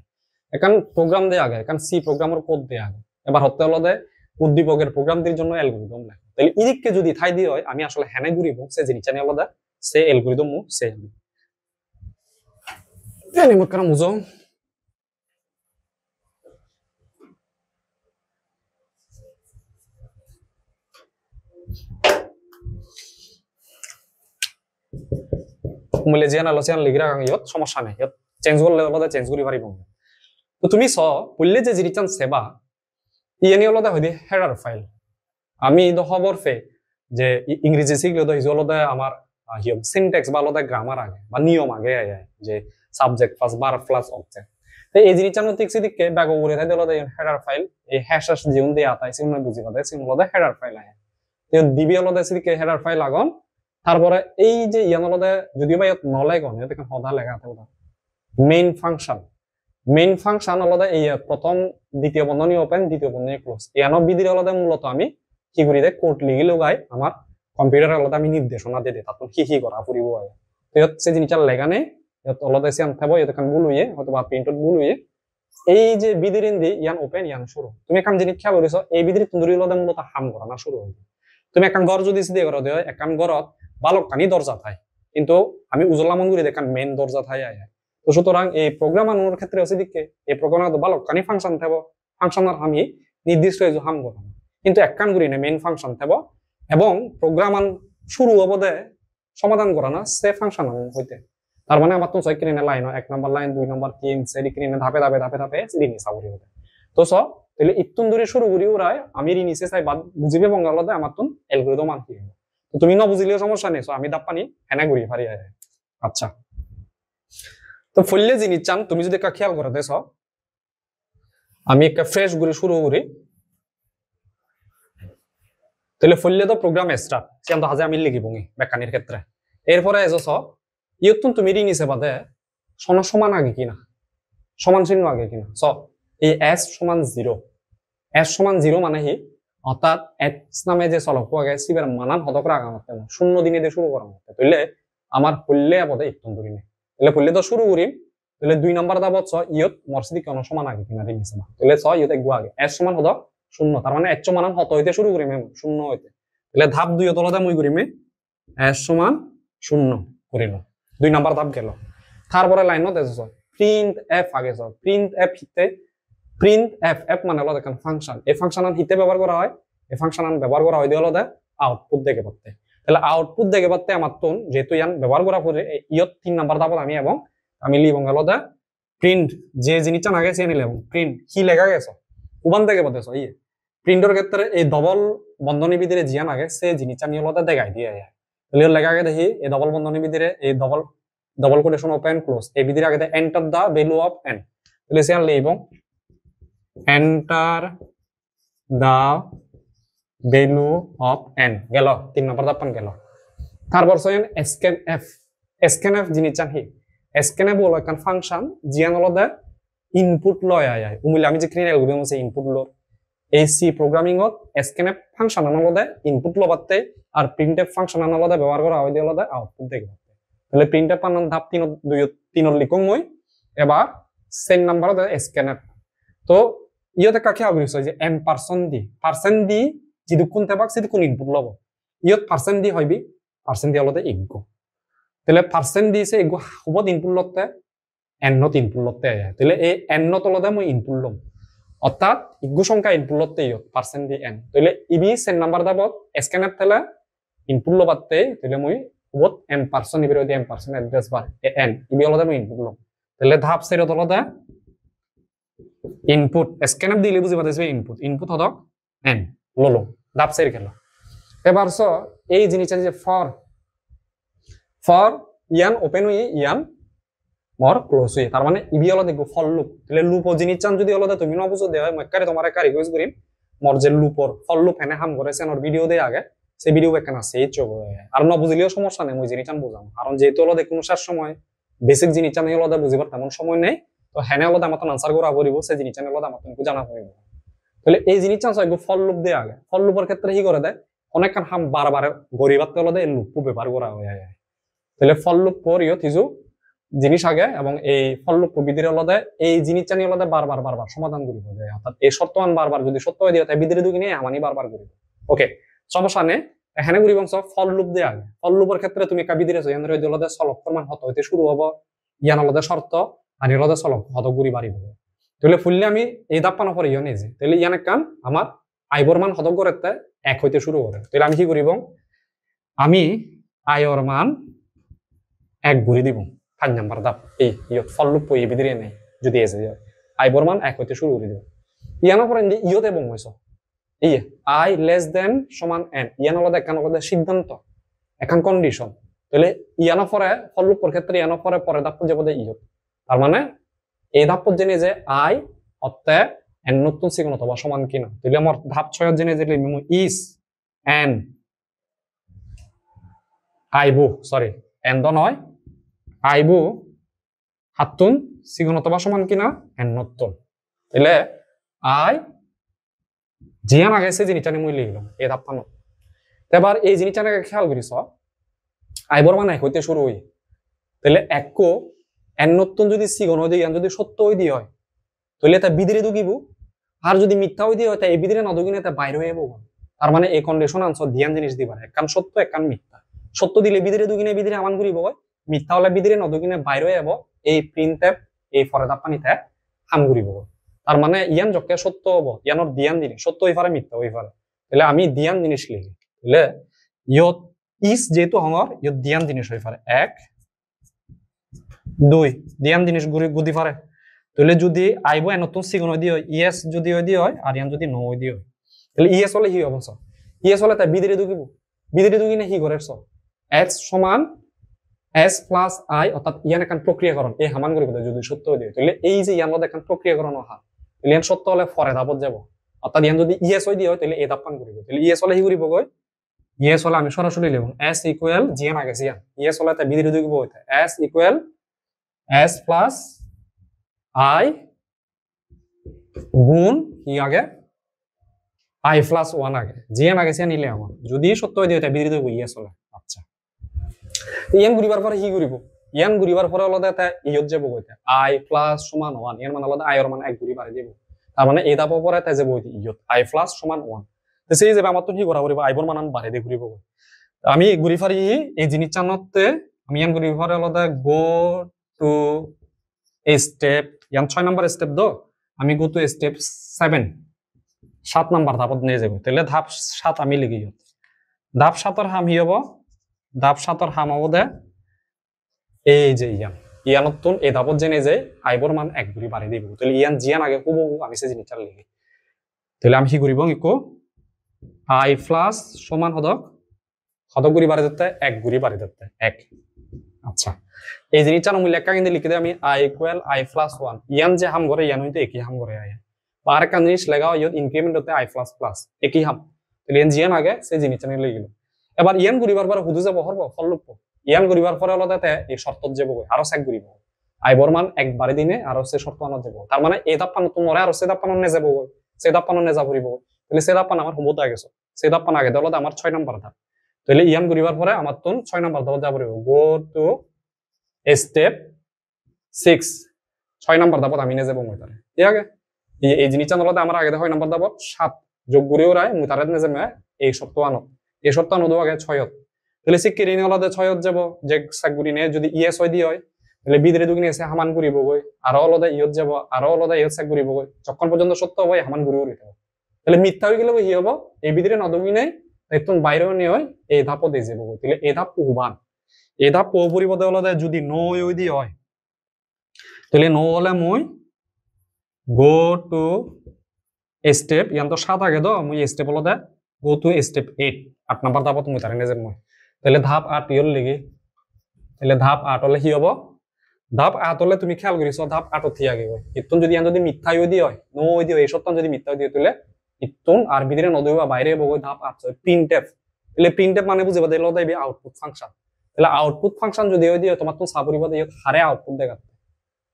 এখন প্রোগ্রাম দেয়া আগে এখন সি প্রোগ্রামের কোড দেয়া আগে এবার হতে হলো দে উদ্দীপকের প্রোগ্রাম দের জন্য অ্যালগরিদম লাগে তাহলে ইদিককে যদি ঠাই দিয়ে হয় আমি আসলে হ্যানে ঘুরিব সে জিনিসটা নিয়ে আলাদা সে অ্যালগরিদম সে আমি জানি মোট কারণ বুঝো মুলে জিয়ান আলোচনা লিগরা ইয়ত সমস্যা নাই ইয়ত চেঞ্জ করলে আলাদা চেঞ্জ করি পারিব তো তুমি স বললে যে জিনিসটা সেবা ইয়ানি আলাদা হইদে হেডার ফাইল আমি দ খবর ফে যে ইংরেজি শিখলে তো আলাদা আমার সিনট্যাক্স বা আলাদা গ্রামার আগে বা নিয়ম আগে যে subject plus verb plus object তো এই জিনিসটা ঠিক সিদিকে ব্যাগ করে থাকে আলাদা হেডার ফাইল এই হ্যাশ হ্যাশ যেউন দিয়ে আতাই সিমনা বুঝি পাতে সিম আলাদা হেডার ফাইল আয় তো দিবি আলাদা সিদিকে হেডার ফাইল আগন তারপরে এই যে ইয়ান আলাদা যদিও বা নলে গন এটা হদা লেখা থাকে মেইন ফাংশন আলাদা এই প্রথম দ্বিতীয় বন্ধনী ওপেন দ্বিতীয় বন্ধনী ক্লোজ ইয়ানো বিধির আলাদা মূলত আমি কি করি দে কোড লিখি লগাই আমার কম্পিউটার আলাদা আমি নির্দেশনা দিয়ে দিই তারপর কি করা পড়িব তো সে জিনিসটা লেখা নেই আলাদা সে আনতে হবে এতক্ষণ ভুল হইয়ে হয়তো বা প্রিন্টত ভুল হইয়ে এই যে বিধির ইন্দি ইয়ান ওপেন ইয়ান শুরু তুমি এখন জিনিস খেয়াল করিস এই বিধির তুন্দুরি আলাদা মূলত হাম করা না শুরু হইবে তুমি এখন ঘর যদি দিয়ে করা দেয় এখন ঘরত বালক কানি দরজা থাই কিন্তু আমি উজলা মন করি দেখান মেইন দরজা থাই আয় তো সুতরাং এই প্রোগ্রাম আনানোর ক্ষেত্রে আছে দিকে এই প্রোগ্রামে তো বালক কানি ফাংশন থাকবো ফাংশনার আমি নির্দিষ্ট হাম করব কিন্তু একখান করি না মেইন ফাংশন থাকবো এবং প্রোগ্রাম শুরু হবো দে সমাধান করা না সে ফাংশন হইতে তার মানে আমার তো ছয় কিনে লাইন 1 নম্বর লাইন 2 নম্বর 3 সেরি কিনে ধাপে ধাপে ধাপে ধাপে রিনি সাবরি হতে তো তাহলে ইতুন দূরে শুরু করি ওরাই আমি রিনিসে চাই বাদ বুঝিবে বঙ্গালতে আমার তো অ্যালগরিদম আনতে হবে তো তুমি না বুঝিলেও সমস্যা নেই আমি দাপ পানি হেনা ঘুরি পারি আচ্ছা তো ফলে জিনিস চান তুমি যদি একটা খেয়াল করে দেছ আমি একটা ফ্রেশ ঘুরে শুরু করি তাহলে ফলে তো প্রোগ্রাম স্টার্ট সে তো হাজে আমি লিখিব ব্যাখ্যানির ক্ষেত্রে এরপরে এসছ ইয়তুন তুমি রিনিসে বাদে সমান আগে কিনা সমান চিহ্ন আগে কিনা এই এস সমান 0 এস সমান 0 মানে হি অর্থাৎ এক্স নামে যে চলক আগে সিবের মানান হদকরা আগা মারতে না 0 দিনে দিয়ে শুরু করা মারতে তাহলে আমার ফলে আবদে ইতুন ধরি নেই তাহলে ফলে তো শুরু করিম তাহলে 2 নাম্বার দাবত ইয়ত মরসিদি কোন সমান আগে কিনা রিনিসে না তাহলে ইয়ত এক আগে এস সমান হদ 0 তার মানে এচ মানান হত হইতে শুরু করিম 0 হইতে তাহলে ধাপ 2 তলদা মই করিমে এস সমান 0 করিল 2 নাম্বার ধাপ গেল তারপরে লাইনত এসছ প্রিন্ট এফ আগে প্রিন্ট এফ হিতে প্রিন্ট এফ এফ মানে হলো দেখেন ফাংশন এই ফাংশন হিতে ব্যবহার করা হয় এই ফাংশন ব্যবহার করা হয় দিয়ে হলো আউটপুট দেখে পারতে তাহলে আউটপুট দেখে পারতে আমার তো যেহেতু ইয়ান ব্যবহার করা পরে ইয়ত 3 নাম্বার দাবত আমি লিবং গেল প্রিন্ট যে জিনিসটা না গেছে নিলে প্রিন্ট কি লেখা গেছে উবান দেখে পাতেছ ইয়ে প্রিন্টের ক্ষেত্রে এই ডবল বন্ধনী ভিতরে জিয়ান আগে সে জিনিসটা নিয়ে হলো দেখাই দিয়ে তাহলে লেখা আগে দেখি এই ডবল বন্ধনী ভিতরে এই ডবল কোটেশন ওপেন ক্লোজ এই ভিতরে আগে enter the value of n তাহলে সে আনলে এবং enter the value of n গেল 3 নাম্বার দাপান গেল তারপর সয়েন scanf জিনিস চান হি scanf হলো একটা ফাংশন জিয়ান হলো ইনপুট লয় আয় উমিলে আমি যে ক্রিয়েট অ্যালগরিদম আছে ইনপুট ল এই সি প্রোগ্রামিং অত scanf ফাংশন আনলো ইনপুট ল বাতে আর printf ফাংশন আনলো ব্যবহার করা হয় দিলো আউটপুট দেখবে তাহলে printf পানান ধাপ 3 লিখুন মই এবার সেম নাম্বার scanf তো ইয়তে কাকে আগ্রহ যে পার্সেন্ট দি যদি কোন তেবাক সেদি কোন ইনপুট লব ইয়ত পার্সেন্ট দি হইবি পার্সেন্ট দি হলতে ইগো তাহলে পার্সেন্ট দি সে ইগো হবত ইনপুট লতে এন নট ইনপুট লতে তাহলে এই এন নট লতে মই ইনপুট লম অর্থাৎ ইগো সংখ্যা ইনপুট লতে ইয়ত পার্সেন্ট দি এন তাহলে ইবি সেম নাম্বার দাবত স্ক্যানার তাহলে ইনপুট লবাতে তাহলে মই হবত এম পার্সেন্ট ইবির দি এম পার্সেন্ট অ্যাড্রেস বার এন ইবি হলতে মই ইনপুট লম তাহলে ধাপ সেরে হলতে ইনপুট স্ক্যানার দিলে বুঝি পাতেছে ইনপুট হদক এন ললো ধাপ সেরে গেল এবার স এই জিনিসটা যে ফর ইয়ান ওপেন হই ইয়ান মর ক্লোজ হই তার মানে ইবি হলো দেখো ফর লুপ তাহলে লুপ জিনিস চান যদি হলো তুমি না বুঝো দেয় মক্কারে তোমারে কারি কইস করিম মর যে লুপর ফর লুপ এনে হাম করেছে ওর ভিডিও দেই আগে সেই ভিডিও কেন আছে এই চোখ আর না বুঝলিও সমস্যা নেই মই জিনিস চান বুঝাম কারণ যেহেতু হলো দেখুন শেষ সময় বেসিক জিনিস চান হলো বুঝিবার তেমন সময় নেই তো হেনে হলো আমার আনসার করা পড়িব সেই জিনিস চান হলো আমার তোমাকে জানা পড়িব তাহলে এই জিনিস চান ফর লুপ দেয় আগে ফর লুপের ক্ষেত্রে কি করে দেয় অনেক হাম বারবার গরিবাতে হলো এই লুপ ব্যবহার করা হয় তাহলে ফর লুপ পরিও কিছু জিনিস আগে এবং এই ফর লুপ বিধির হলো এই জিনিস চানি হলো বারবার সমাধান করিব অর্থাৎ এই সত্যমান বারবার যদি সত্য হয়ে দিয়ে বিধির দুই নিয়ে আমানি বারবার করিব ওকে সমস্যা নেই এখানে করিব ফর লুপ দেয় আগে ফর লুপের ক্ষেত্রে তুমি বিধির আছে ইয়ান রইতে হলো সলক প্রমাণ হত হইতে শুরু হবো ইয়ান হলো শর্ত আর এর হলো সলক হত গুড়ি বাড়িব তাহলে ফুললে আমি এই ধাপ পানো পরে ইয়ে নিজে তাহলে ইয়ান কাম আমার আইবর মান হত করতে এক হইতে শুরু করে তাহলে আমি কি করিব আমি আয়র মান এক ঘুরি দিব 5 নাম্বার ধাপ এই ইয়ত ফর লুপ এই ভিতরে নেই যদি এসে যায় আইবর মান এক হইতে শুরু করে দিব ইয়ানো পরে ইয়তে এবং হইছো এই আই লেস দেন সমান এন ইয়ানো হলো দেখানো হলো সিদ্ধান্ত এখন কন্ডিশন তাহলে ইয়ানো পরে ফর লুপের ক্ষেত্রে ইয়ানো পরে ধাপ যাব ইয়ত তার মানে এই ধাপ জেনে যে আই অর্থে এন নতুন সিগন অথবা সমান কিনা তাহলে আমার ধাপ 6 জেনে যে ইস এন আইবু সরি এন দ নয় আইবু হাতুন সিগন অথবা সমান কিনা এন নতুন তাহলে আই জিয়ান আগে সে জিনিসটা মই লিখলাম এই ধাপ পানো এবার এই জিনিসটা খেয়াল করিস আইবর মানে হইতে শুরু হই তাহলে এক এন নতুন যদি সিগন হয়ে যায় যদি সত্য হয়ে দিয়ে হয় তাহলে তা বিদিরে দুগিব আর যদি মিথ্যা হয়ে দিয়ে হয় তা এই বিদিরে নদুগিনে তা বাইরে হয়ে যাবো তার মানে এই কন্ডিশন আনসার ধ্যান জিনিস দিবার একান সত্য একান মিথ্যা সত্য দিলে বিদিরে দুগিনে বিদিরে আমান করিব মিথ্যা হলে বিদিরে নদুগিনে বাইরে হয়ে যাব এই প্রিন্টএফ এই ফরে দাপানিতে হাম করিব তার মানে ইয়ান যকে সত্য হবো ইয়ানোর ধ্যান জিনিস সত্য হই পারে মিথ্যা হই পারে তাহলে আমি ধ্যান জিনিস লিখি তাহলে ইয়ত ইস যেহেতু হঙর ইয়ত ধ্যান জিনিস হই পারে 1 2 ধ্যান জিনিস গুদি পারে তাহলে যদি আইবো নতুন সিগন হই দিও ইএস যদি হই দিও আর ইয়ান যদি নো হই দিও তাহলে ইএস হলে কি হবে সব ইএস হলে তাই বিদিরে দুগিব বিদিরে দুগিনে কি করে সব x সমান s প্লাস i অর্থাৎ ইয়ান একটা প্রক্রিয়াকরণ এই হামান করিব যদি সত্য হই দিও তাহলে এই যে ইয়ান মধ্যে একটা প্রক্রিয়াকরণ হয় তাহলে ইয়ান সত্য হলে ফরে ধাপত যাব অর্থাৎ ইয়ান যদি ইএস হই দিও তাহলে এই ধাপ পান করিব তাহলে ইএস হলে কি করিব গয় ইএস হলে আমি সরাসরি লিখব s ইকুয়াল জিএন আগে জিএন ইএস হলে তাই বিদিরে দুগিব হইতে s equal s plus i গুণ কি আগে i প্লাস 1 আগে জিএন আগে সে নিলে আমার যদি সত্য হই দিও তাই বিদিরে দুগিব ইএস হলে আচ্ছা ইয়ান ঘুরিবার পরে কি করিব ইয়ান ঘুরিবার পরে হলো তা ইয়ত যাব কইতে i প্লাস সমান 1 এর মানে হলো i এর মান 1 ঘুরি বাড়ি দেব তার মানে এই ধাপের পরে তাই যাব ইয়ত i প্লাস সমান 1 তো সেই যাবে আমার তো কি করা করিব i এর মান বাড়ি দে ঘুরিব আমি ঘুরি ফারি এই জিনিস চানতে আমি ইয়ান ঘুরি পরে হলো গো টু a step ইয়ান 6 নাম্বার স্টেপ দো আমি গো টু স্টেপ 7 7 নাম্বার ধাপত নিয়ে যাব তাহলে ধাপ 7 আমি লিখি ধাপ 7 হাম হি হব ধাপ 7 হাম হব দে এই যে ইয়ানতুন এই ধাপত জেনে যে আইবর মান 1 গুড়ি বাড়ি দিব তাহলে ইয়ান জিয়ান আগে কব আমি সে জিনিসটা লিখি তাহলে আমি কি করিব ইকো আই প্লাস সমান হদক কত গুড়ি বাড়ি দিতে 1 গুড়ি বাড়ি দিতে 1 আচ্ছা এই জিনিসটা মূল্য একা কিন্তু লিখে দে আমি আই ইকুয়াল আই প্লাস 1 ইয়ান যে হাম করে ইয়ান হইতে একই হাম করে আয় আর একটা জিনিস লাগাও ইয়ত ইনক্রিমেন্ট হতে আই প্লাস প্লাস একই হাম তাহলে ইয়ান জিয়ান আগে সেই জিনিসটা নিয়ে লিখিল এবার ইয়ান গুড়িবার পরে হুদু যাব হরব ফললুপ ইয়ান গুড়িবার পরে হলো তাতে এই শর্তত যাব আরো 1 গুড়িব আই বর্মান একবারে দিনে আরো সে শর্ত আনত যাব তার মানে এই ধাপ পান তোমারে আরো সে ধাপ পান নে যাব সে ধাপ পান নে যাব পড়িব তাহলে সে ধাপ পান আমার হুবত আগে গেছে সে ধাপ পান আগে দলে আমার 6 নাম্বার ধাপ তাহলে ইয়ান গুড়িবার পরে আমার তুন 6 নাম্বার ধাপ যাব পড়িব গো টু স্টেপ 6 6 নাম্বার ধাপত আমি নে যাব মই তারে ঠিক আছে এই জিনিসটা নলতে আমার আগে হয় নাম্বার ধাপত 7 যোগ গুড়িও রায় মুই তারে নে যাবে এই শর্ত আনত এই শর্ত আনত আগে 6 তাহলে সে কেরিনে হলতে 6 যাব যে সাগুড়ি নে যদি ইএস হয় দি হয় তাহলে বিদরে দুগুনি এসে হামান ঘুরিব গই আরো আলাদা ইয়ত যাব আরো আলাদা ইয়ত সাক ঘুরিব গই যখন পর্যন্ত সত্য হবে হামান ঘুরি উড়িতে হবে তাহলে মিথ্যা হয়ে গেলে কি হবো এই বিদরে নদমি নাই একদম বাইরেও নিয়ে হয় এই ধাপও দিয়ে যাব তাহলে এই ধাপ উবান এই ধাপ পরিবর্তে হলতে যদি নো ওই দি হয় তাহলে নো হলে মই গো টু স্টেপ ইয়ান তো 7 আগে দাও মুই স্টেপ হলতে গো টু স্টেপ 8 8 নাম্বার ধাপত মুই তারে নেজে মই তাহলে ধাপ 8 ইয়ল লাগি তাহলে ধাপ 8 হলে কি হবো ধাপ 8 হলে তুমি খেয়াল করিস ধাপ 8 থি আগে হয় ইতুন যদি ইয়ান যদি মিথ্যা হই দি হয় নো হই দি হয় এই সত্য যদি মিথ্যা হই দি তাহলে ইতুন আর বিদিরে নদইবা বাইরে বগৈ ধাপ 8 প্রিন্টএফ তাহলে প্রিন্টএফ মানে বুঝিবা দিলো দাইবি আউটপুট ফাংশন তাহলে আউটপুট ফাংশন যদি হই দি তোমার তো সাবরিবা দি হারে আউটপুট দেখাতে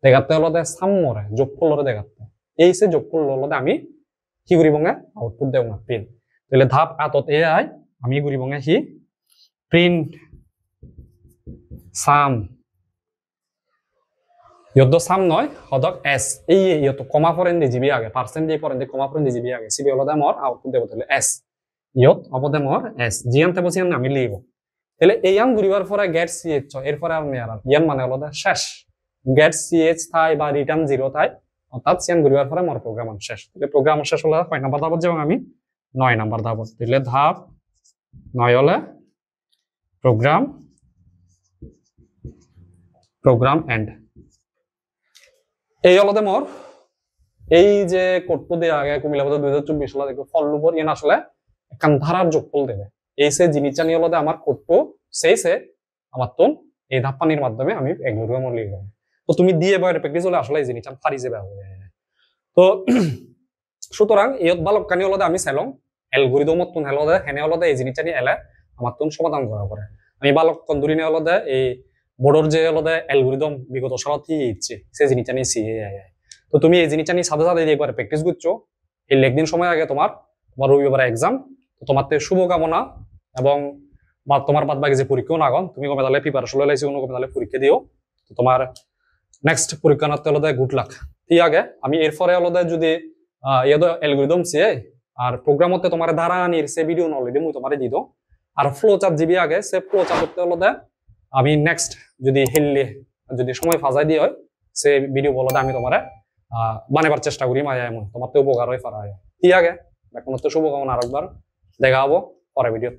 দেখাতে হলতে সামমরে যোগফলরে দেখাতে এই সে যোগফল হলতে আমি কি করিবঙ্গা আউটপুট দেব না প্রিন্ট তাহলে ধাপ 8 এ আই আমি করিবঙ্গা হি প্রিন্ট সাম ইয়ত সাম নয় হদক এস এই ইয়ত কমা ফরেন দি জিবি আগে percent the foreign the comma foreign the GB আগে সিবি হলতে মোর আউটপুট দেব তাহলে এস ইয়ত অবদে মোর এস জিয়ান তে বসিয়ান আমি লিখব তাহলে এই আম ঘুরিবার পরে গেট সিএইচ এরপরে আর নেয়ার ইয়ান মানে হলতে শেষ গেট সিএইচ থাই বা রিটার্ন 0 থাই অর্থাৎ সিয়ান ঘুরিবার পরে মোর প্রোগ্রাম শেষ তাহলে প্রোগ্রাম শেষ হলে 6 নাম্বার ধাপত যাব আমি 9 নাম্বার ধাপত তাহলে ধাপ 9 হলে প্রোগ্রাম এন্ড এই হলতে মোর এই যে কোডটো দিয়ে আগে কুমিল্লা 2024 সালে দেখো ফল লুপর ইয়ান আসলে একখান ধারার যোগফল দেবে এই সে জিনিসটা নিয়ে হলতে আমার কোডটো সেই সে আমার তো এই ধাপ পানির মাধ্যমে আমি অ্যালগরিদম লিখব তো তুমি দিয়ে বাইরে প্র্যাকটিস হলে আসলে এই জিনিসটা ফারি যাবে তো সুতরাং ইয়ত বালক কানি হলতে আমি চাইলং অ্যালগরিদমত তুন হলতে হেনে হলতে এই জিনিসটা নিয়ে এলে আমার তুন সমাধান করা পড়ে আমি বালক কন্দুরি নিয়ে হলতে এই বোর্ডর যে হলতে অ্যালগরিদম বিগত সালত ইচ্ছে সেই জিনিসটা নিয়ে সিএ তো তুমি এই জিনিসটা নিয়ে সাথে সাথে একবার প্র্যাকটিস করছো এই একদিন সময় আগে তোমার রবিবার এক্সাম তো তোমার শুভকামনা এবং তোমার বাদ বাকি যে পরীক্ষাও না গন তুমি কমে তাহলে প্রিপারেশন লাইছি কোনো কমে তাহলে পরীক্ষা দিও তো তোমার নেক্সট পরীক্ষা নাতে হলতে গুড লাক ঠিক আগে আমি এরপরে হলতে যদি ইয়াদ অ্যালগরিদম সিএ আর প্রোগ্রামতে তোমার ধারা আনির সে ভিডিও অলরেডি মুই তোমারে দি দো আর ফ্লো চার্ট জিবি আগে সে ফ্লো চার্ট করতে হলতে আমি নেক্সট যদি হেললে যদি সময় ফাজাই দিয়ে হয় সে ভিডিও বলতে আমি তোমার বানাবার চেষ্টা করি মায়া এমন তোমার তো উপকার হয়ে পারা হয় ঠিক আগে এখন তো শুভকামনা আরেকবার দেখা হবো পরে ভিডিও